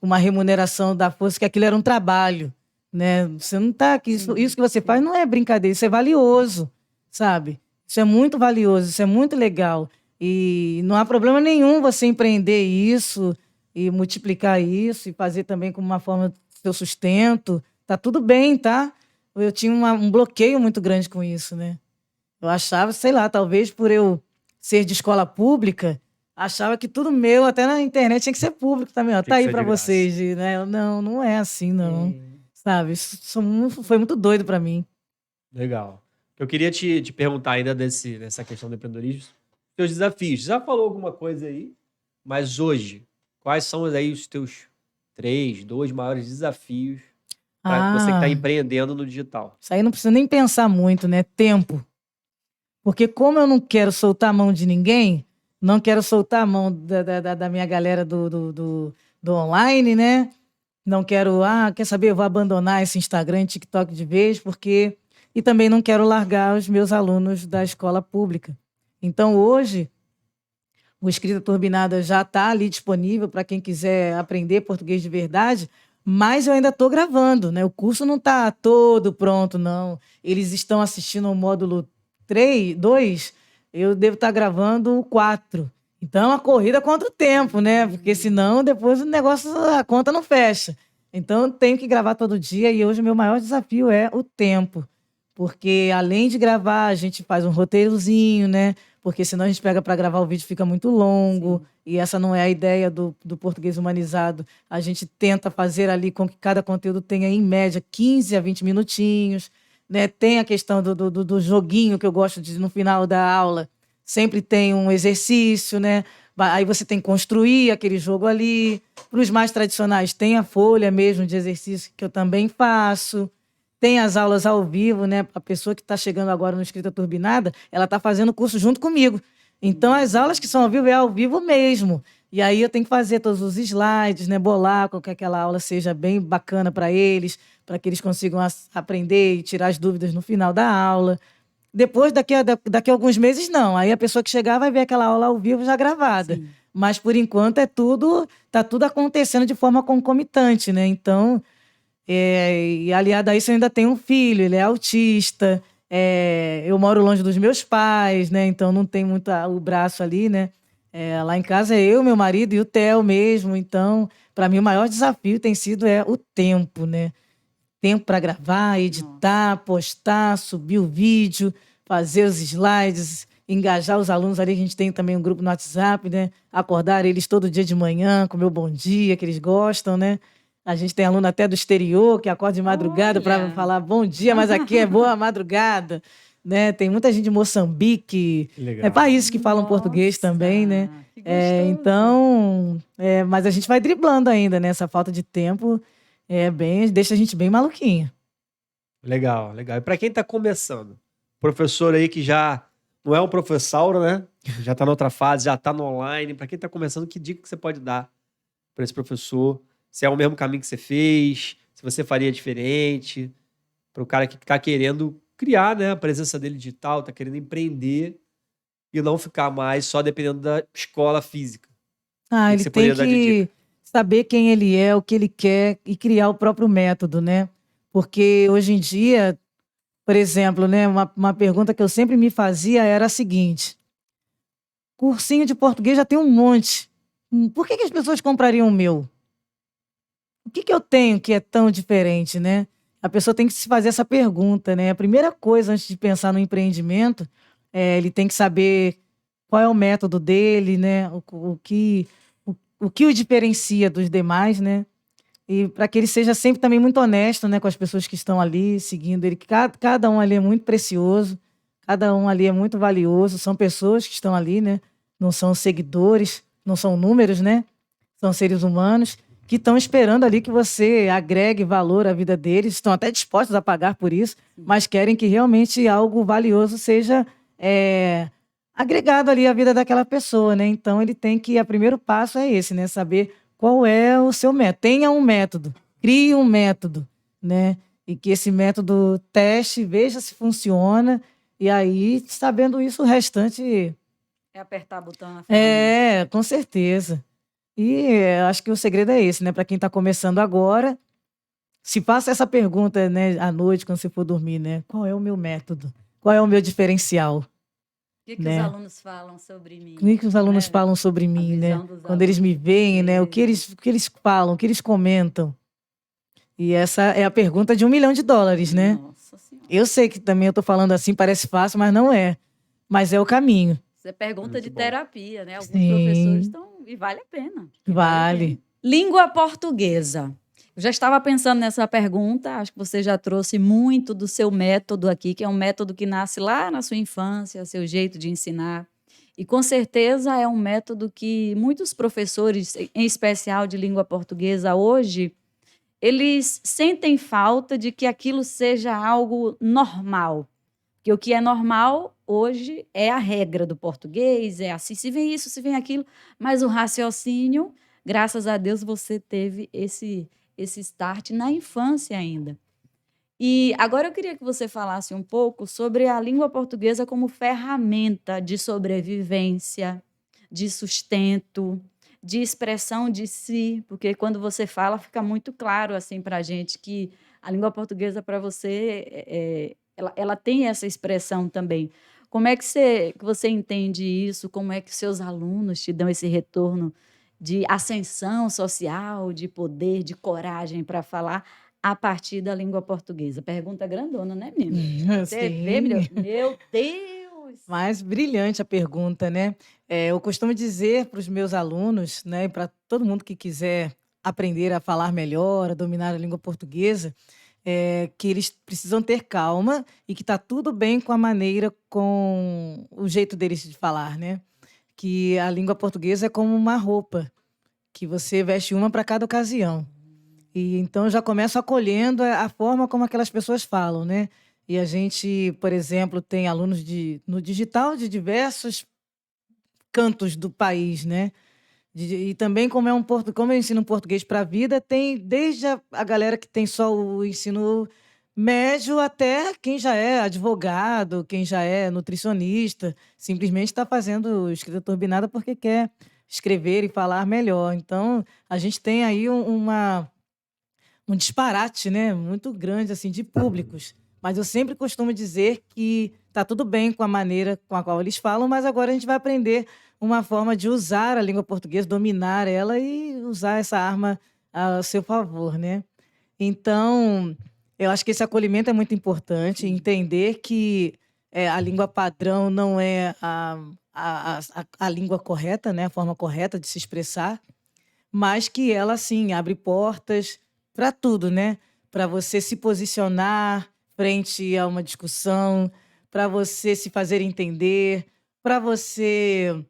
uma remuneração da força, que aquilo era um trabalho, né? Você não tá aqui, isso que você faz não é brincadeira, isso é valioso, sabe? Isso é muito valioso, isso é muito legal. E não há problema nenhum você empreender isso e multiplicar isso e fazer também como uma forma do seu sustento. Tá tudo bem, tá? Eu tinha um bloqueio muito grande com isso, né? Eu achava, sei lá, talvez por eu ser de escola pública, achava que tudo meu, até na internet, tinha que ser público também. Ó. Tem Tá que aí ser para de graça. vocês, né? Não, não é assim, não. Sabe? Foi muito doido para mim. Legal. Eu queria te perguntar ainda dessa questão do empreendedorismo, teus desafios. Já falou alguma coisa aí, mas hoje, quais são aí os teus 2 maiores desafios para você que está Ah, empreendendo no digital? isso aí não precisa nem pensar muito, né? Tempo. Porque como eu não quero soltar a mão de ninguém, não quero soltar a mão da minha galera do online, né? Não quero, quer saber, eu vou abandonar esse Instagram e TikTok de vez, porque... E também não quero largar os meus alunos da escola pública. Então, hoje, o Escrita Turbinada já está ali disponível para quem quiser aprender português de verdade, mas eu ainda estou gravando, né? O curso não está todo pronto, não. Eles estão assistindo ao módulo 3, 2, eu devo estar gravando o 4. Então, é uma corrida contra o tempo, né? Porque senão depois o negócio, a conta não fecha. Então, eu tenho que gravar todo dia e hoje o meu maior desafio é o tempo. Porque além de gravar, a gente faz um roteirozinho, né? Porque senão a gente pega para gravar o vídeo, fica muito longo. E essa não é a ideia do português humanizado. A gente tenta fazer ali com que cada conteúdo tenha, em média, 15 a 20 minutinhos. Né? Tem a questão do joguinho que eu gosto de, no final da aula, sempre tem um exercício, né? Aí você tem que construir aquele jogo ali. Para os mais tradicionais, tem a folha mesmo de exercício que eu também faço. Tem as aulas ao vivo, né? A pessoa que está chegando agora no Escrita Turbinada, ela está fazendo o curso junto comigo. Então, as aulas que são ao vivo é ao vivo mesmo. E aí eu tenho que fazer todos os slides, né? Bolar com que aquela aula seja bem bacana para eles, para que eles consigam aprender e tirar as dúvidas no final da aula. Depois, daqui a alguns meses, não. Aí a pessoa que chegar vai ver aquela aula ao vivo já gravada. Sim. Mas, por enquanto, tá tudo acontecendo de forma concomitante, né? Então... e aliado a isso, eu ainda tenho um filho, ele é autista. Eu moro longe dos meus pais, né? Então não tem muito o braço ali, né? Lá em casa é eu, meu marido e o Theo mesmo. Então, para mim, o maior desafio tem sido o tempo, né? Tempo para gravar, editar, postar, subir o vídeo, fazer os slides, engajar os alunos ali. A gente tem também um grupo no WhatsApp, né? Acordar eles todo dia de manhã, com o meu bom dia, que eles gostam, né? A gente tem aluno até do exterior que acorda de madrugada para Olha. falar bom dia, mas aqui é boa madrugada, né? Tem muita gente de Moçambique, Legal. países que falam português também, né? Nossa, que gostoso. Então, mas a gente vai driblando ainda, né? Essa falta de tempo deixa a gente bem maluquinha. Legal, legal. E para quem está começando, professor aí que já não é um professor, né? Já está na outra fase, já está no online. Para quem está começando, que dica que você pode dar para esse professor? Se é o mesmo caminho que você fez, se você faria diferente, para o cara que está querendo criar, né, a presença dele digital, está querendo empreender e não ficar mais só dependendo da escola física. O que Ele você tem poderia dar de dica? que saber quem ele é, o que ele quer e criar o próprio método, né? Porque hoje em dia, por exemplo, né, uma pergunta que eu sempre me fazia era a seguinte: cursinho de português já tem um monte. Por que as pessoas comprariam o meu? O que eu tenho que é tão diferente, né? A pessoa tem que se fazer essa pergunta, né? A primeira coisa, antes de pensar no empreendimento, ele tem que saber qual é o método dele, né? O que o diferencia dos demais, né? E para que ele seja sempre também muito honesto, né, com as pessoas que estão ali seguindo ele. Que cada um ali é muito precioso, cada um ali é muito valioso. São pessoas que estão ali, né? Não são seguidores, não são números, né? São seres humanos que estão esperando ali que você agregue valor à vida deles, estão até dispostos a pagar por isso, mas querem que realmente algo valioso seja agregado ali à vida daquela pessoa, né? Então ele tem que, o primeiro passo é esse, né? Saber qual é o seu método. Tenha um método, crie um método, né? E que esse método teste, veja se funciona, e aí, sabendo isso, o restante... É apertar botão na ferramenta. com certeza. E acho que o segredo é esse, né? Para quem está começando agora, se faça essa pergunta, né, à noite, quando você for dormir, né? Qual é o meu método? Qual é o meu diferencial? O que Né? os alunos falam sobre mim? O que os alunos falam sobre mim, né? visão dos Quando eles me alunos. veem, né? O que eles falam, o que eles comentam. E essa é a pergunta de $1 milhão, né? Nossa Senhora. Eu sei que também eu tô falando assim, parece fácil, mas não é. Mas é o caminho. Isso é pergunta Muito de bom. terapia, né? Alguns Sim. professores estão... E vale a pena. E Vale. a pena. Língua portuguesa. Eu já estava pensando nessa pergunta, acho que você já trouxe muito do seu método aqui, que é um método que nasce lá na sua infância, seu jeito de ensinar. E com certeza é um método que muitos professores, em especial de língua portuguesa hoje, eles sentem falta de que aquilo seja algo normal. Porque o que é normal hoje é a regra do português, é assim, se vem isso, se vem aquilo, mas o raciocínio, graças a Deus, você teve esse start na infância ainda. E agora eu queria que você falasse um pouco sobre a língua portuguesa como ferramenta de sobrevivência, de sustento, de expressão de si, porque quando você fala fica muito claro assim para a gente que a língua portuguesa para você ela tem essa expressão também. Como é que você entende isso? Como é que seus alunos te dão esse retorno de ascensão social, de poder, de coragem para falar a partir da língua portuguesa? Pergunta grandona, né, menina? Você vê, meu Deus! Mas brilhante a pergunta, né? Eu costumo dizer para os meus alunos, né, e para todo mundo que quiser aprender a falar melhor, a dominar a língua portuguesa, que eles precisam ter calma e que está tudo bem com a maneira, com o jeito deles de falar, né? Que a língua portuguesa é como uma roupa, que você veste uma para cada ocasião. E então eu já começo acolhendo a forma como aquelas pessoas falam, né? E a gente, por exemplo, tem alunos no digital de diversos cantos do país, né? E também como como eu ensino português para a vida, tem desde a galera que tem só o ensino médio até quem já é advogado, quem já é nutricionista, simplesmente está fazendo escrita turbinada porque quer escrever e falar melhor. Então, a gente tem aí um disparate, né, muito grande assim de públicos. Mas eu sempre costumo dizer que tá tudo bem com a maneira com a qual eles falam, mas agora a gente vai aprender uma forma de usar a língua portuguesa, dominar ela e usar essa arma a seu favor, né? Então, eu acho que esse acolhimento é muito importante, entender que a língua padrão não é a língua correta, né, a forma correta de se expressar, mas que ela, sim, abre portas para tudo, né? Para você se posicionar frente a uma discussão, para você se fazer entender, para você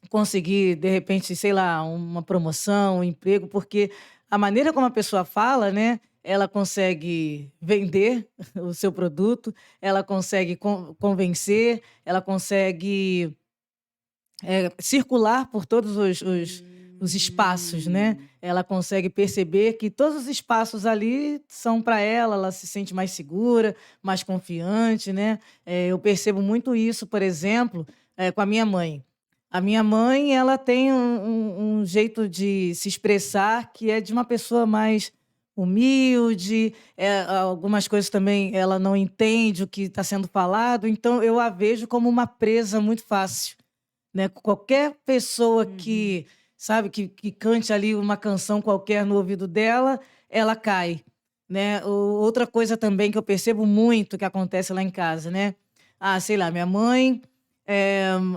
conseguir, de repente, sei lá, uma promoção, um emprego, porque a maneira como a pessoa fala, né? Ela consegue vender o seu produto, ela consegue convencer, ela consegue circular por todos os espaços, né? Ela consegue perceber que todos os espaços ali são para ela se sente mais segura, mais confiante, né? Eu percebo muito isso, por exemplo, com a minha mãe. A minha mãe, ela tem um jeito de se expressar que é de uma pessoa mais humilde, algumas coisas também ela não entende o que está sendo falado, então eu a vejo como uma presa muito fácil, né? Qualquer pessoa que, sabe, que cante ali uma canção qualquer no ouvido dela, ela cai, né? Outra coisa também que eu percebo muito que acontece lá em casa, né? Sei lá, minha mãe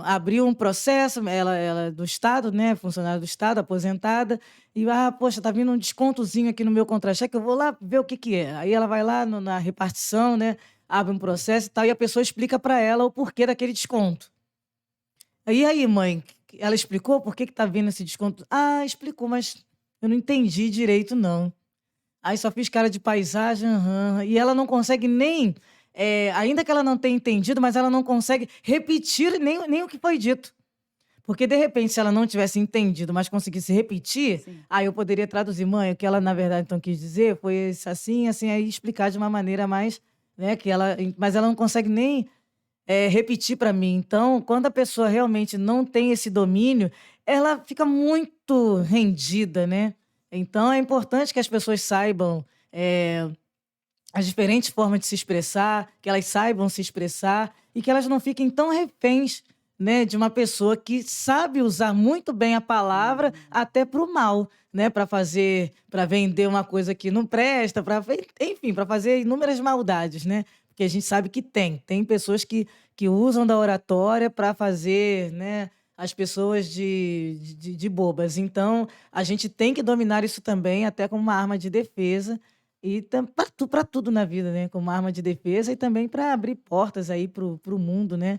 abriu um processo, ela é do Estado, né? Funcionária do Estado, aposentada, e poxa, tá vindo um descontozinho aqui no meu contra-cheque, eu vou lá ver o que que é. Aí ela vai lá na repartição, né? Abre um processo e tal, e a pessoa explica para ela o porquê daquele desconto. Aí, mãe, ela explicou por que que tá vindo esse desconto? Explicou, mas eu não entendi direito, não. Aí só fiz cara de paisagem, aham. E ela não consegue nem, ainda que ela não tenha entendido, mas ela não consegue repetir nem o que foi dito. Porque, de repente, se ela não tivesse entendido, mas conseguisse repetir, Sim. aí eu poderia traduzir, mãe, o que ela, na verdade, então quis dizer foi assim, assim, aí explicar de uma maneira mais, né, mas ela não consegue nem repetir para mim. Então, quando a pessoa realmente não tem esse domínio, ela fica muito rendida, né? Então, é importante que as pessoas saibam as diferentes formas de se expressar, que elas saibam se expressar e que elas não fiquem tão reféns, né, de uma pessoa que sabe usar muito bem a palavra até para o mal, né, para vender uma coisa que não presta, enfim, para fazer inúmeras maldades, né? Porque a gente sabe que tem pessoas que usam da oratória para fazer, né, as pessoas de bobas. Então, a gente tem que dominar isso também, até como uma arma de defesa, e para tudo na vida, né? Como arma de defesa e também para abrir portas aí para o mundo, né?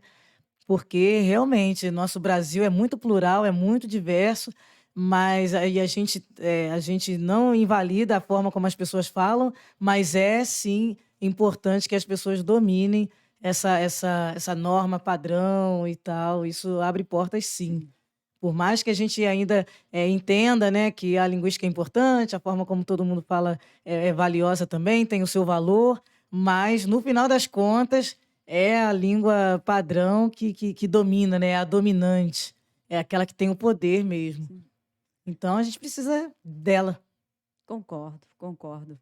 Porque realmente nosso Brasil é muito plural, é muito diverso, mas aí a gente não invalida a forma como as pessoas falam, mas é sim importante que as pessoas dominem essa norma padrão e tal. Isso abre portas sim. Por mais que a gente ainda entenda, né, que a linguística é importante, a forma como todo mundo fala é valiosa também, tem o seu valor, mas no final das contas é a língua padrão que domina, né, é a dominante, é aquela que tem o poder mesmo. Sim. Então a gente precisa dela. Concordo.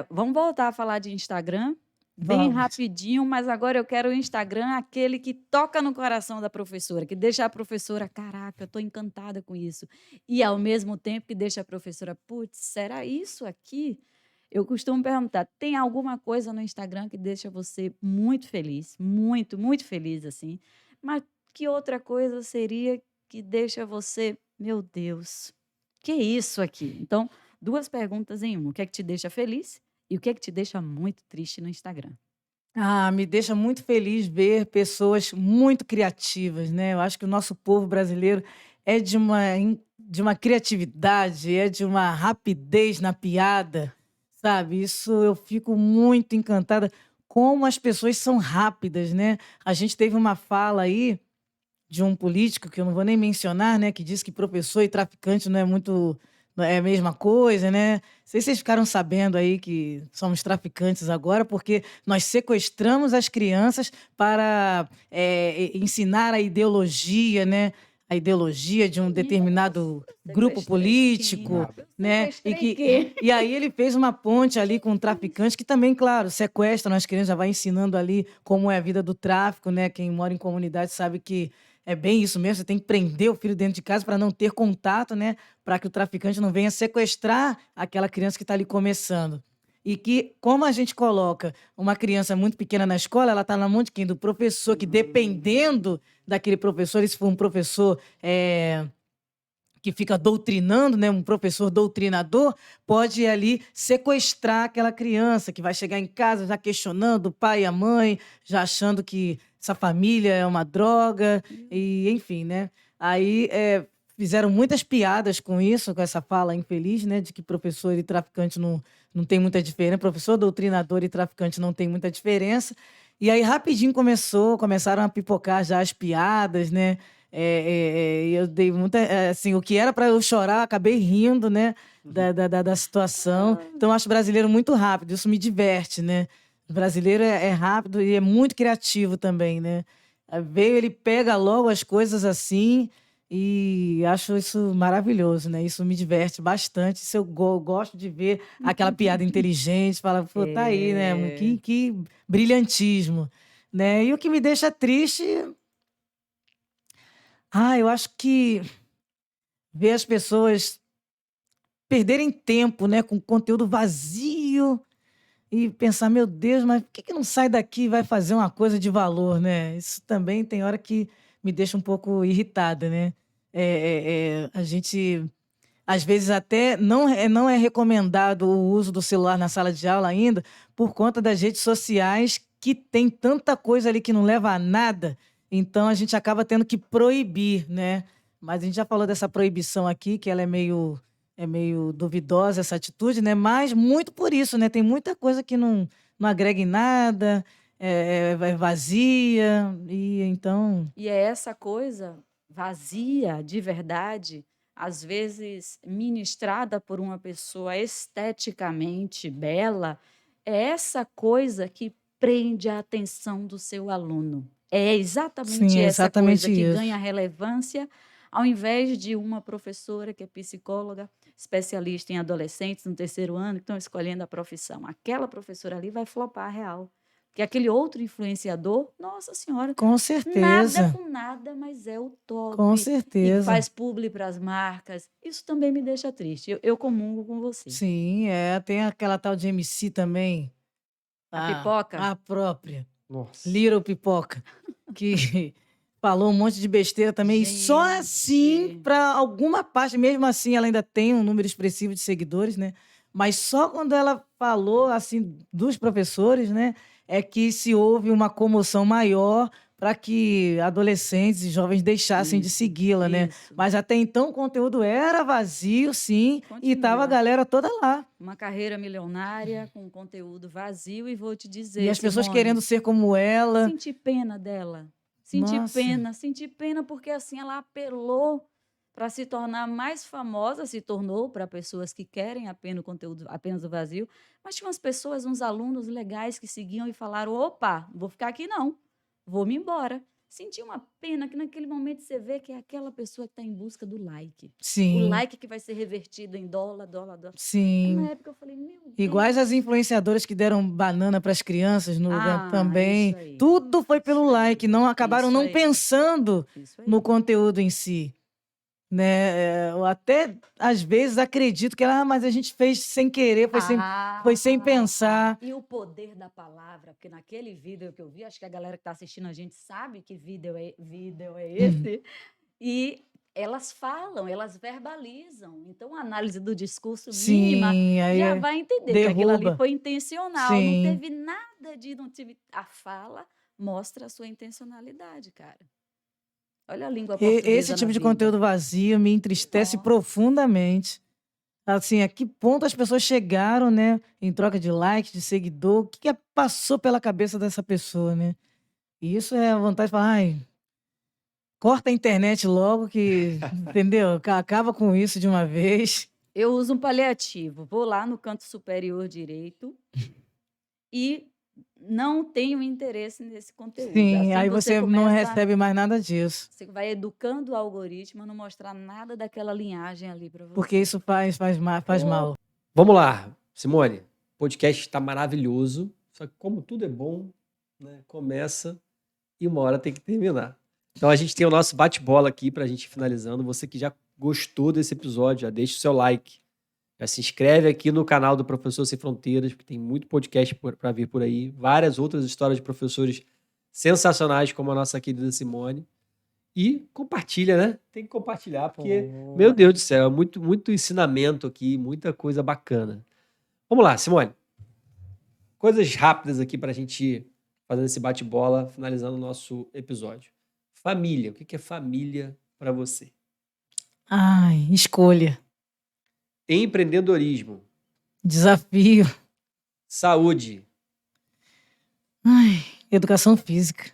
Vamos voltar a falar de Instagram? Bem Vamos. rapidinho, mas agora eu quero o Instagram, aquele que toca no coração da professora, que deixa a professora, caraca, eu tô encantada com isso. E ao mesmo tempo que deixa a professora, putz, será isso aqui? Eu costumo perguntar, tem alguma coisa no Instagram que deixa você muito feliz, muito, muito feliz assim? Mas que outra coisa seria que deixa você, meu Deus, que é isso aqui? Então, duas perguntas em uma. O que é que te deixa feliz e o que é que te deixa muito triste no Instagram? Me deixa muito feliz ver pessoas muito criativas, né? Eu acho que o nosso povo brasileiro é de uma criatividade, é de uma rapidez na piada, sabe? Isso eu fico muito encantada como as pessoas são rápidas, né? A gente teve uma fala aí de um político que eu não vou nem mencionar, né, que disse que professor e traficante não é a mesma coisa, né? Não sei se vocês ficaram sabendo aí que somos traficantes agora, porque nós sequestramos as crianças para ensinar a ideologia, né? A ideologia de um determinado grupo Sequestrei político, quem? Eu né? sequestrei quem? E aí ele fez uma ponte ali com um traficante que também, claro, sequestra as crianças, já vai ensinando ali como é a vida do tráfico, né? Quem mora em comunidade sabe que é bem isso mesmo, você tem que prender o filho dentro de casa para não ter contato, né? Para que o traficante não venha sequestrar aquela criança que está ali começando. E que, como a gente coloca uma criança muito pequena na escola, ela está na mão de quem? Do professor, que dependendo daquele professor, e se for um professor que fica doutrinando, né, um professor doutrinador, pode ali sequestrar aquela criança que vai chegar em casa já questionando o pai e a mãe, já achando que essa família é uma droga, e enfim, né? Aí fizeram muitas piadas com isso, com essa fala infeliz, né, de que professor e traficante não tem muita diferença, professor, doutrinador e traficante não tem muita diferença. E aí rapidinho começaram a pipocar já as piadas, né? Eu dei muita. Assim, o que era para eu chorar, eu acabei rindo, né? Da situação. Então, eu acho o brasileiro muito rápido, isso me diverte, né? O brasileiro é rápido e é muito criativo também, né? Veio, ele pega logo as coisas assim e acho isso maravilhoso, né? Isso me diverte bastante. Isso eu gosto de ver aquela piada inteligente, fala, pô, tá aí, né? Que brilhantismo, né? E o que me deixa triste. Eu acho que ver as pessoas perderem tempo, né, com conteúdo vazio desafio e pensar, meu Deus, mas por que não sai daqui e vai fazer uma coisa de valor, né? Isso também tem hora que me deixa um pouco irritada, né? A gente, às vezes, até não é recomendado o uso do celular na sala de aula ainda, por conta das redes sociais, que tem tanta coisa ali que não leva a nada, então a gente acaba tendo que proibir, né? Mas a gente já falou dessa proibição aqui, que ela é meio duvidosa, essa atitude, né? Mas muito por isso, né? Tem muita coisa que não agrega em nada, é vazia, e então. E é essa coisa vazia, de verdade, às vezes ministrada por uma pessoa esteticamente bela, é essa coisa que prende a atenção do seu aluno. É exatamente Sim, é essa coisa exatamente que isso. ganha relevância, ao invés de uma professora que é psicóloga, especialista em adolescentes no 3º ano, que estão escolhendo a profissão. Aquela professora ali vai flopar real. Porque aquele outro influenciador, nossa senhora, Com nada certeza, com nada, mas é o com top. E certeza. faz publi para as marcas. Isso também me deixa triste. Eu comungo com você. Sim, tem aquela tal de MC também, A pipoca? a própria, Nossa. Little Pipoca, que falou um monte de besteira também, e só assim, Gente. para alguma parte, mesmo assim, ela ainda tem um número expressivo de seguidores, né? Mas só quando ela falou, assim, dos professores, né, é que se houve uma comoção maior para que adolescentes e jovens deixassem de Isso, segui-la, né? isso. Mas até então o conteúdo era vazio, sim, e tava a Continua. galera toda lá. Uma carreira milionária com conteúdo vazio e vou te E dizer, as pessoas Simone, querendo ser como ela. senti pena dela. Nossa, Senti pena porque assim ela apelou para se tornar mais famosa, se tornou para pessoas que querem apenas o conteúdo, apenas o vazio, mas tinha umas pessoas, uns alunos legais que seguiam e falaram: opa, não vou ficar aqui não, vou me embora. Senti uma pena que naquele momento você vê que é aquela pessoa que está em busca do like. O sim, like que vai ser revertido em dólar, dólar, dólar. Aí na sim. época eu falei, meu Iguais as Deus. influenciadoras que deram banana para as crianças no lugar Ah, isso também. aí. Tudo foi pelo Isso like, aí. não acabaram Isso não aí. pensando Isso no aí. conteúdo em si, né? Eu até às vezes acredito que mas a gente fez sem querer, foi sem pensar. E o poder da palavra, porque naquele vídeo que eu vi, acho que a galera que está assistindo a gente sabe que vídeo é esse, e elas falam, elas verbalizam. Então, a análise do discurso mínima Sim, aí já vai entender que aquilo ali derruba. foi intencional, não Sim. teve nada de, não tive, a fala mostra a sua intencionalidade, cara. Olha a língua Esse portuguesa na tipo de vida. conteúdo vazio me entristece Nossa. profundamente. Assim, a que ponto as pessoas chegaram, né, em troca de like, de seguidor, o que passou pela cabeça dessa pessoa, né? E isso é a vontade de falar, ai, corta a internet logo que, entendeu? Acaba com isso de uma vez. Eu uso um paliativo. Vou lá no canto superior direito e não tenho interesse nesse conteúdo. Sim, Assim aí você você não começa, recebe mais nada disso, você vai educando o algoritmo a não mostrar nada daquela linhagem ali para porque você. isso faz mal. Vamos lá, Simone. O podcast está maravilhoso. Só que como tudo é bom, né, começa e uma hora tem que terminar. Então a gente tem o nosso bate-bola aqui para a gente ir finalizando. Você que já gostou desse episódio, já deixa o seu like. Já se inscreve aqui no canal do Professor Sem Fronteiras, porque tem muito podcast para vir por aí. Várias outras histórias de professores sensacionais, como a nossa querida Simone. E compartilha, né? Tem que compartilhar, porque, meu Deus do céu, é muito, muito ensinamento aqui, muita coisa bacana. Vamos lá, Simone. Coisas rápidas aqui para a gente ir fazendo esse bate-bola, finalizando o nosso episódio. Família. O que é família para você? Ai, escolha, Empreendedorismo. desafio, Saúde. ai, educação física.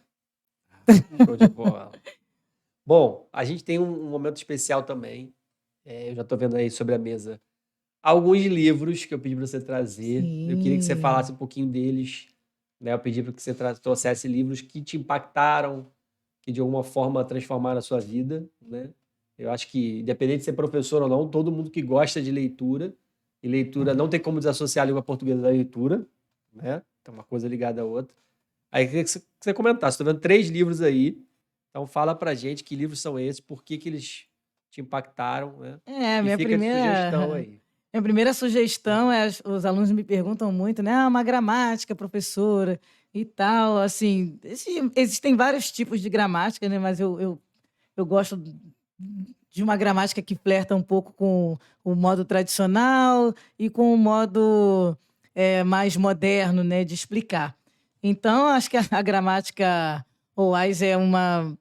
Show de bola. Bom, a gente tem um momento especial também. Eu já estou vendo aí sobre a mesa alguns livros que eu pedi para você trazer. Eu queria que você Sim. falasse um pouquinho deles. Né? Eu pedi para que você trouxesse livros que te impactaram, que de alguma forma transformaram a sua vida. Né? Eu acho que, independente de ser professor ou não, todo mundo que gosta de leitura, e leitura não tem como desassociar a língua portuguesa da leitura, né? Então, uma coisa ligada à outra. Aí eu queria que você comentasse. Estou vendo 3 livros aí. Então, fala pra gente que livros são esses, por que eles te impactaram, né? É, E minha fica de sugestão primeira, aí. Minha primeira sugestão é, os alunos me perguntam muito, né? Uma gramática, professora, e tal. Assim, existem vários tipos de gramática, né? Mas eu gosto de uma gramática que flerta um pouco com o modo tradicional e com o modo mais moderno, né, de explicar. Então, acho que a gramática OAS é uma,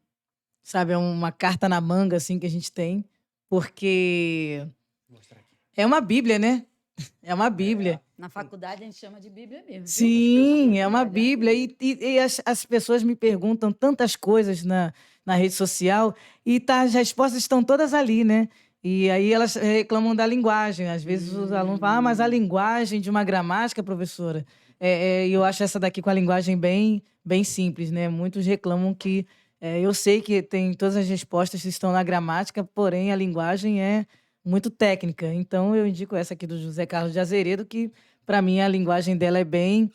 sabe, é uma carta na manga assim que a gente tem, porque Vou mostrar aqui. é uma Bíblia, né? É uma Bíblia. Na faculdade a gente chama de Bíblia mesmo, viu? Sim, é uma Faculdade, Bíblia. E as pessoas me perguntam tantas coisas na rede social e as respostas estão todas ali, né? E aí elas reclamam da linguagem. Às vezes os alunos falam, mas a linguagem de uma gramática, professora, eu acho essa daqui com a linguagem bem, bem simples, né? Muitos reclamam que eu sei que tem todas as respostas que estão na gramática, porém a linguagem é muito técnica. Então eu indico essa aqui do José Carlos de Azeredo, que para mim a linguagem dela é bem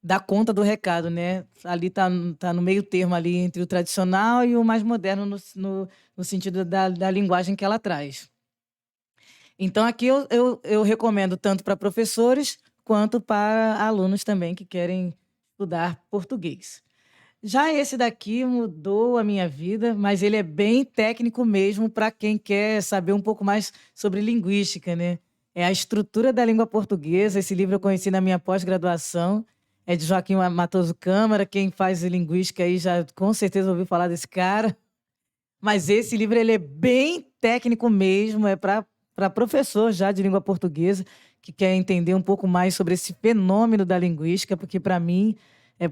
dá conta do recado, né? Ali tá no meio termo ali entre o tradicional e o mais moderno no sentido da linguagem que ela traz. Então aqui eu recomendo tanto para professores quanto para alunos também que querem estudar português. Já esse daqui mudou a minha vida, mas ele é bem técnico mesmo para quem quer saber um pouco mais sobre linguística, né? É A Estrutura da Língua Portuguesa. Esse livro eu conheci na minha pós-graduação. É de Joaquim Matoso Câmara. Quem faz linguística aí já com certeza ouviu falar desse cara. Mas esse livro ele é bem técnico mesmo, é para professor já de língua portuguesa que quer entender um pouco mais sobre esse fenômeno da linguística, porque para mim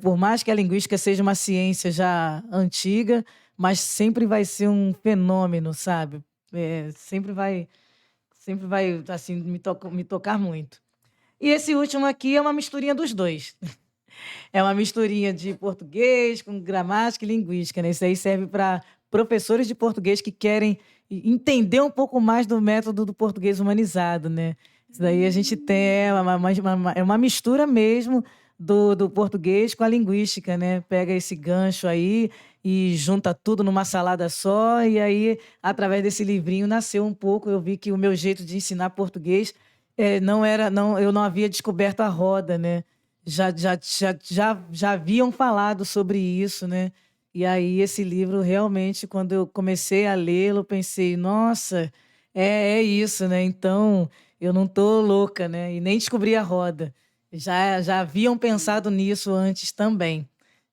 por mais que a linguística seja uma ciência já antiga, mas sempre vai ser um fenômeno, sabe? Sempre vai assim, me tocar muito. E esse último aqui é uma misturinha dos dois. É uma misturinha de português com gramática e linguística, né? Isso aí serve para professores de português que querem entender um pouco mais do método do português humanizado, né? Isso daí a gente tem é uma mistura mesmo do português com a linguística, né? Pega esse gancho aí e junta tudo numa salada só, e aí, através desse livrinho, nasceu um pouco. Eu vi que o meu jeito de ensinar português eu não havia descoberto a roda, né? Já haviam falado sobre isso, né? E aí, esse livro, realmente, quando eu comecei a lê-lo, pensei, nossa, é isso, né? Então, eu não tô louca, né? E nem descobri a roda. Já haviam pensado nisso antes também.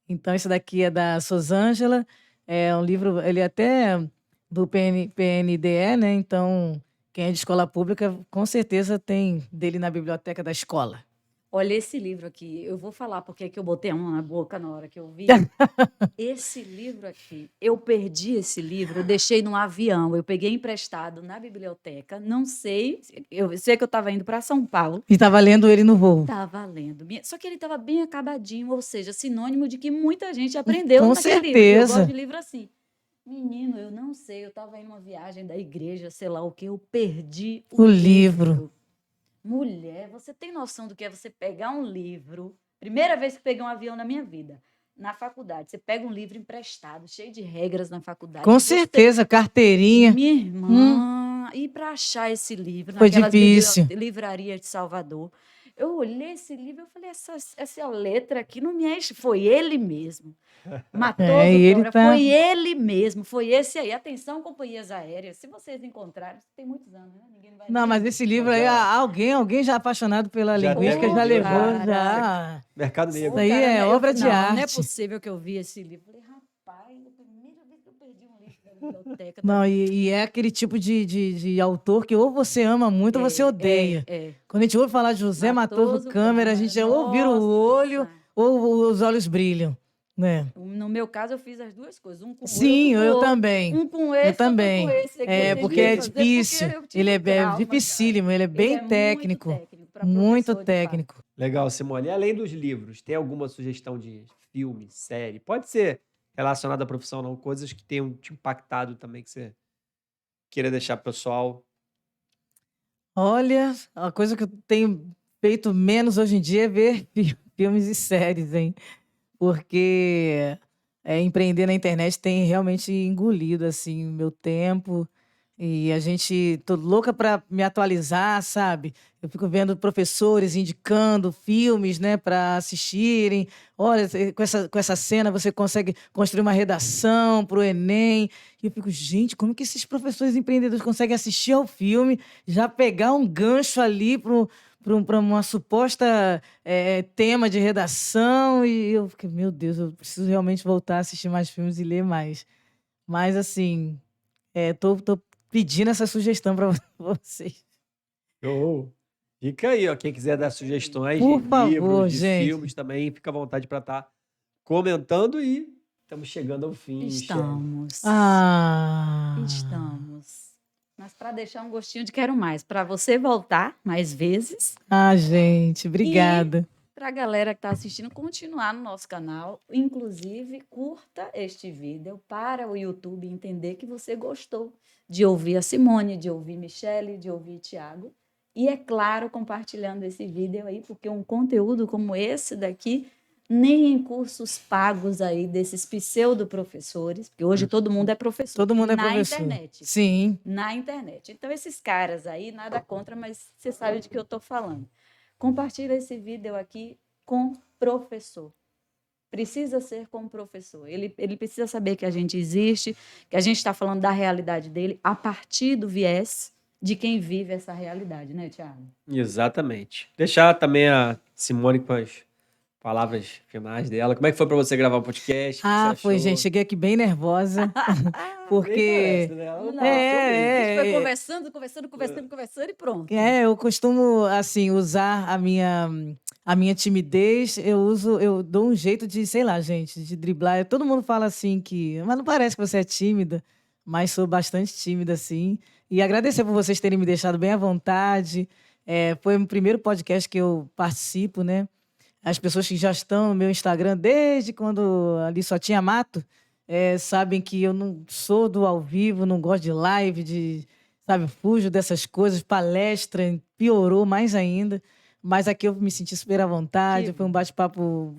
Então, esse daqui é da Sosângela, é um livro, ele é até do PNDE, né? Então, quem é de escola pública, com certeza tem dele na biblioteca da escola. Olha esse livro aqui. Eu vou falar porque é que eu botei a mão na boca na hora que eu vi. Esse livro aqui, eu perdi esse livro, eu deixei num avião, eu peguei emprestado na biblioteca, não sei, eu sei que eu estava indo para São Paulo. E estava lendo ele no voo. Estava lendo. Só que ele estava bem acabadinho, ou seja, sinônimo de que muita gente aprendeu Com naquele livro. certeza. Eu gosto de livro assim. Menino, eu não sei, eu estava em uma viagem da igreja, sei lá o que, eu perdi O livro. Mulher, você tem noção do que é você pegar um livro? Primeira vez que peguei um avião na minha vida, na faculdade. Você pega um livro emprestado, cheio de regras na faculdade. Com certeza, carteirinha. Minha irmã, e para achar esse livro Foi naquelas difícil. livrarias de Salvador. Eu olhei esse livro e falei, essa letra aqui não me enche. Foi ele mesmo. Matoso Câmara, foi ele mesmo, foi esse aí. Atenção, companhias aéreas, se vocês encontrarem, tem muitos anos, né? Ninguém vai Não, mas esse livro aí, alguém já apaixonado pela linguística já levou, já. Mercado Negro. Isso aí é obra de arte. Não é possível que eu vi esse livro. Falei, rapaz, é a primeira vez que eu perdi um livro da biblioteca. Não, e é aquele tipo de autor que ou você ama muito ou você odeia. Quando a gente ouve falar de José Matoso Câmara, a gente já ou vira o olho ou os olhos brilham. Né? No meu caso, eu fiz as duas coisas. Um com Sim, outro, eu também. Um com esse, eu também. Outro com esse. Porque é difícil. Ele é dificílimo, ele é bem técnico. Muito técnico. Legal, Simone. E além dos livros, tem alguma sugestão de filme, série? Pode ser relacionada à profissão, não? Coisas que tenham te impactado também, que você queira deixar pro pessoal. Olha, a coisa que eu tenho feito menos hoje em dia é ver filmes e séries, hein? Porque empreender na internet tem realmente engolido assim o meu tempo. E a gente, tô louca para me atualizar, sabe? Eu fico vendo professores indicando filmes, né, para assistirem. Olha, com essa cena você consegue construir uma redação para o Enem. E eu fico, gente, como que esses professores empreendedores conseguem assistir ao filme, já pegar um gancho ali para uma suposta tema de redação? E eu fiquei, meu Deus, eu preciso realmente voltar a assistir mais filmes e ler mais. Mas assim. Tô pedindo essa sugestão para vocês. Show. Fica aí, ó. Quem quiser dar sugestões de Por favor, livros, de gente. filmes também, fica à vontade para estar comentando e estamos chegando ao fim, Michele. Estamos. Ah, Estamos. Mas para deixar um gostinho de quero mais, para você voltar mais vezes gente, obrigada. para a galera que está assistindo continuar no nosso canal. Inclusive, curta este vídeo para o YouTube entender que você gostou de ouvir a Simone, de ouvir Michele, de ouvir Tiago. E, é claro, compartilhando esse vídeo aí, porque um conteúdo como esse daqui, nem em cursos pagos aí desses pseudo-professores, porque hoje todo mundo é professor. Todo mundo é na professor. internet. Sim. Na internet. Então, esses caras aí, nada contra, mas você sabe de que eu estou falando. Compartilha esse vídeo aqui com professor. Precisa ser com professor. Ele precisa saber que a gente existe, que a gente está falando da realidade dele a partir do viés de quem vive essa realidade, né, Tiago? Exatamente. Deixar também a Simone com as palavras finais dela. Como é que foi para você gravar o podcast? O que você Foi, achou? gente. Cheguei aqui bem nervosa. Nem Porque. parece, né? Ela Não, passou mesmo. a gente foi É, conversando e pronto. eu costumo, assim, usar a minha timidez. Eu dou um jeito de, sei lá, gente, de driblar. Todo mundo fala assim mas não parece que você é tímida, mas sou bastante tímida, assim. E agradecer por vocês terem me deixado bem à vontade. Foi o primeiro podcast que eu participo, né? As pessoas que já estão no meu Instagram desde quando ali só tinha mato, sabem que eu não sou do ao vivo, não gosto de live, sabe, fujo dessas coisas, palestra, piorou mais ainda. Mas aqui eu me senti super à vontade, foi um bate-papo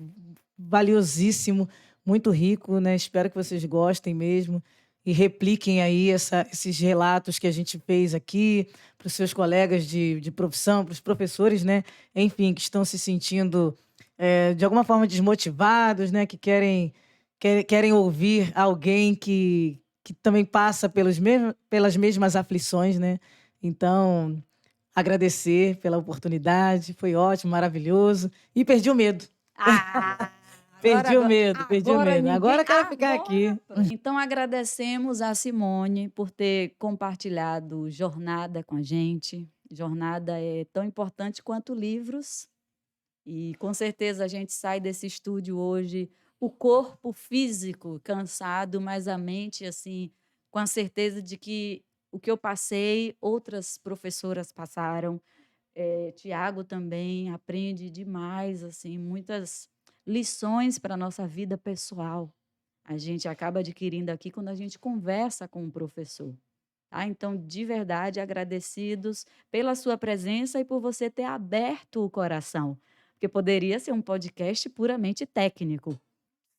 valiosíssimo, muito rico, né? Espero que vocês gostem mesmo e repliquem aí esses relatos que a gente fez aqui para os seus colegas de profissão, para os professores, né? Enfim, que estão se sentindo de alguma forma desmotivados, né? Que querem ouvir alguém que também passa pelas mesmas aflições, né? Então, agradecer pela oportunidade, foi ótimo, maravilhoso. E perdi o medo. Perdi o medo. Agora eu quero ficar aqui. Então, agradecemos a Simone por ter compartilhado jornada com a gente. Jornada é tão importante quanto livros. E, com certeza, a gente sai desse estúdio hoje, o corpo físico cansado, mas a mente, assim, com a certeza de que o que eu passei, outras professoras passaram. Tiago também aprende demais, assim, muitas lições para a nossa vida pessoal. A gente acaba adquirindo aqui quando a gente conversa com o professor. Tá? Então, de verdade, agradecidos pela sua presença e por você ter aberto o coração. Porque poderia ser um podcast puramente técnico.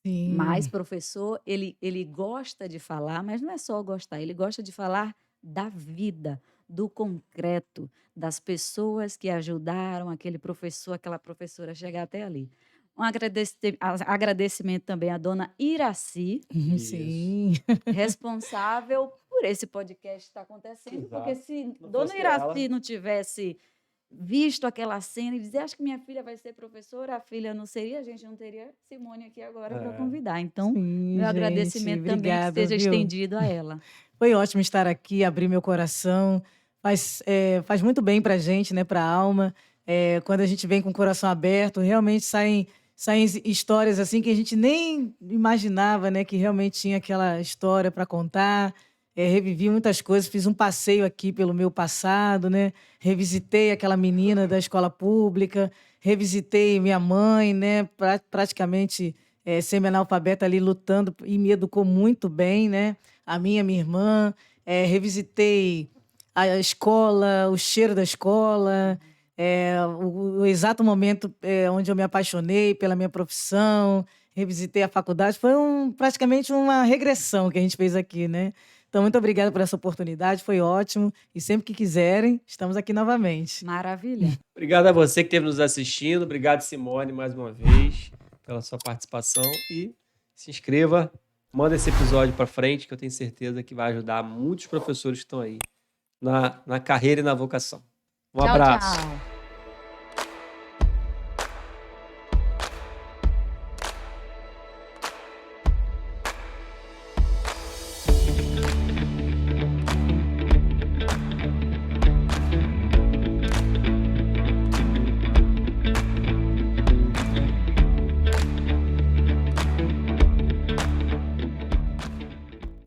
Sim. Mas, professor, ele gosta de falar, mas não é só gostar, ele gosta de falar da vida, do concreto, das pessoas que ajudaram aquele professor, aquela professora a chegar até ali. Um agradecimento também à dona Iraci, Sim. responsável por esse podcast estar acontecendo, porque se dona Iraci não tivesse visto aquela cena e dizer, acho que minha filha vai ser professora, a filha não seria, a gente não teria Simone aqui agora para convidar. Então, Sim, meu agradecimento gente, também que obrigada, seja viu? estendido a ela. Foi ótimo estar aqui, abrir meu coração. Faz muito bem para a gente, né, para a alma. Quando a gente vem com o coração aberto, realmente saem histórias assim que a gente nem imaginava, né, que realmente tinha aquela história para contar. Revivi muitas coisas, fiz um passeio aqui pelo meu passado, né? Revisitei aquela menina da escola pública, revisitei minha mãe, né? Praticamente semi-analfabeta ali lutando e me educou muito bem, né? A minha irmã, revisitei a escola, o cheiro da escola, o exato momento onde eu me apaixonei pela minha profissão, revisitei a faculdade. Foi praticamente uma regressão que a gente fez aqui, né? Então, muito obrigada por essa oportunidade, foi ótimo. E sempre que quiserem, estamos aqui novamente. Maravilha. Obrigado a você que esteve nos assistindo. Obrigado, Simone, mais uma vez, pela sua participação. E se inscreva, manda esse episódio para frente, que eu tenho certeza que vai ajudar muitos professores que estão aí na carreira e na vocação. Um Tchau, abraço. tchau.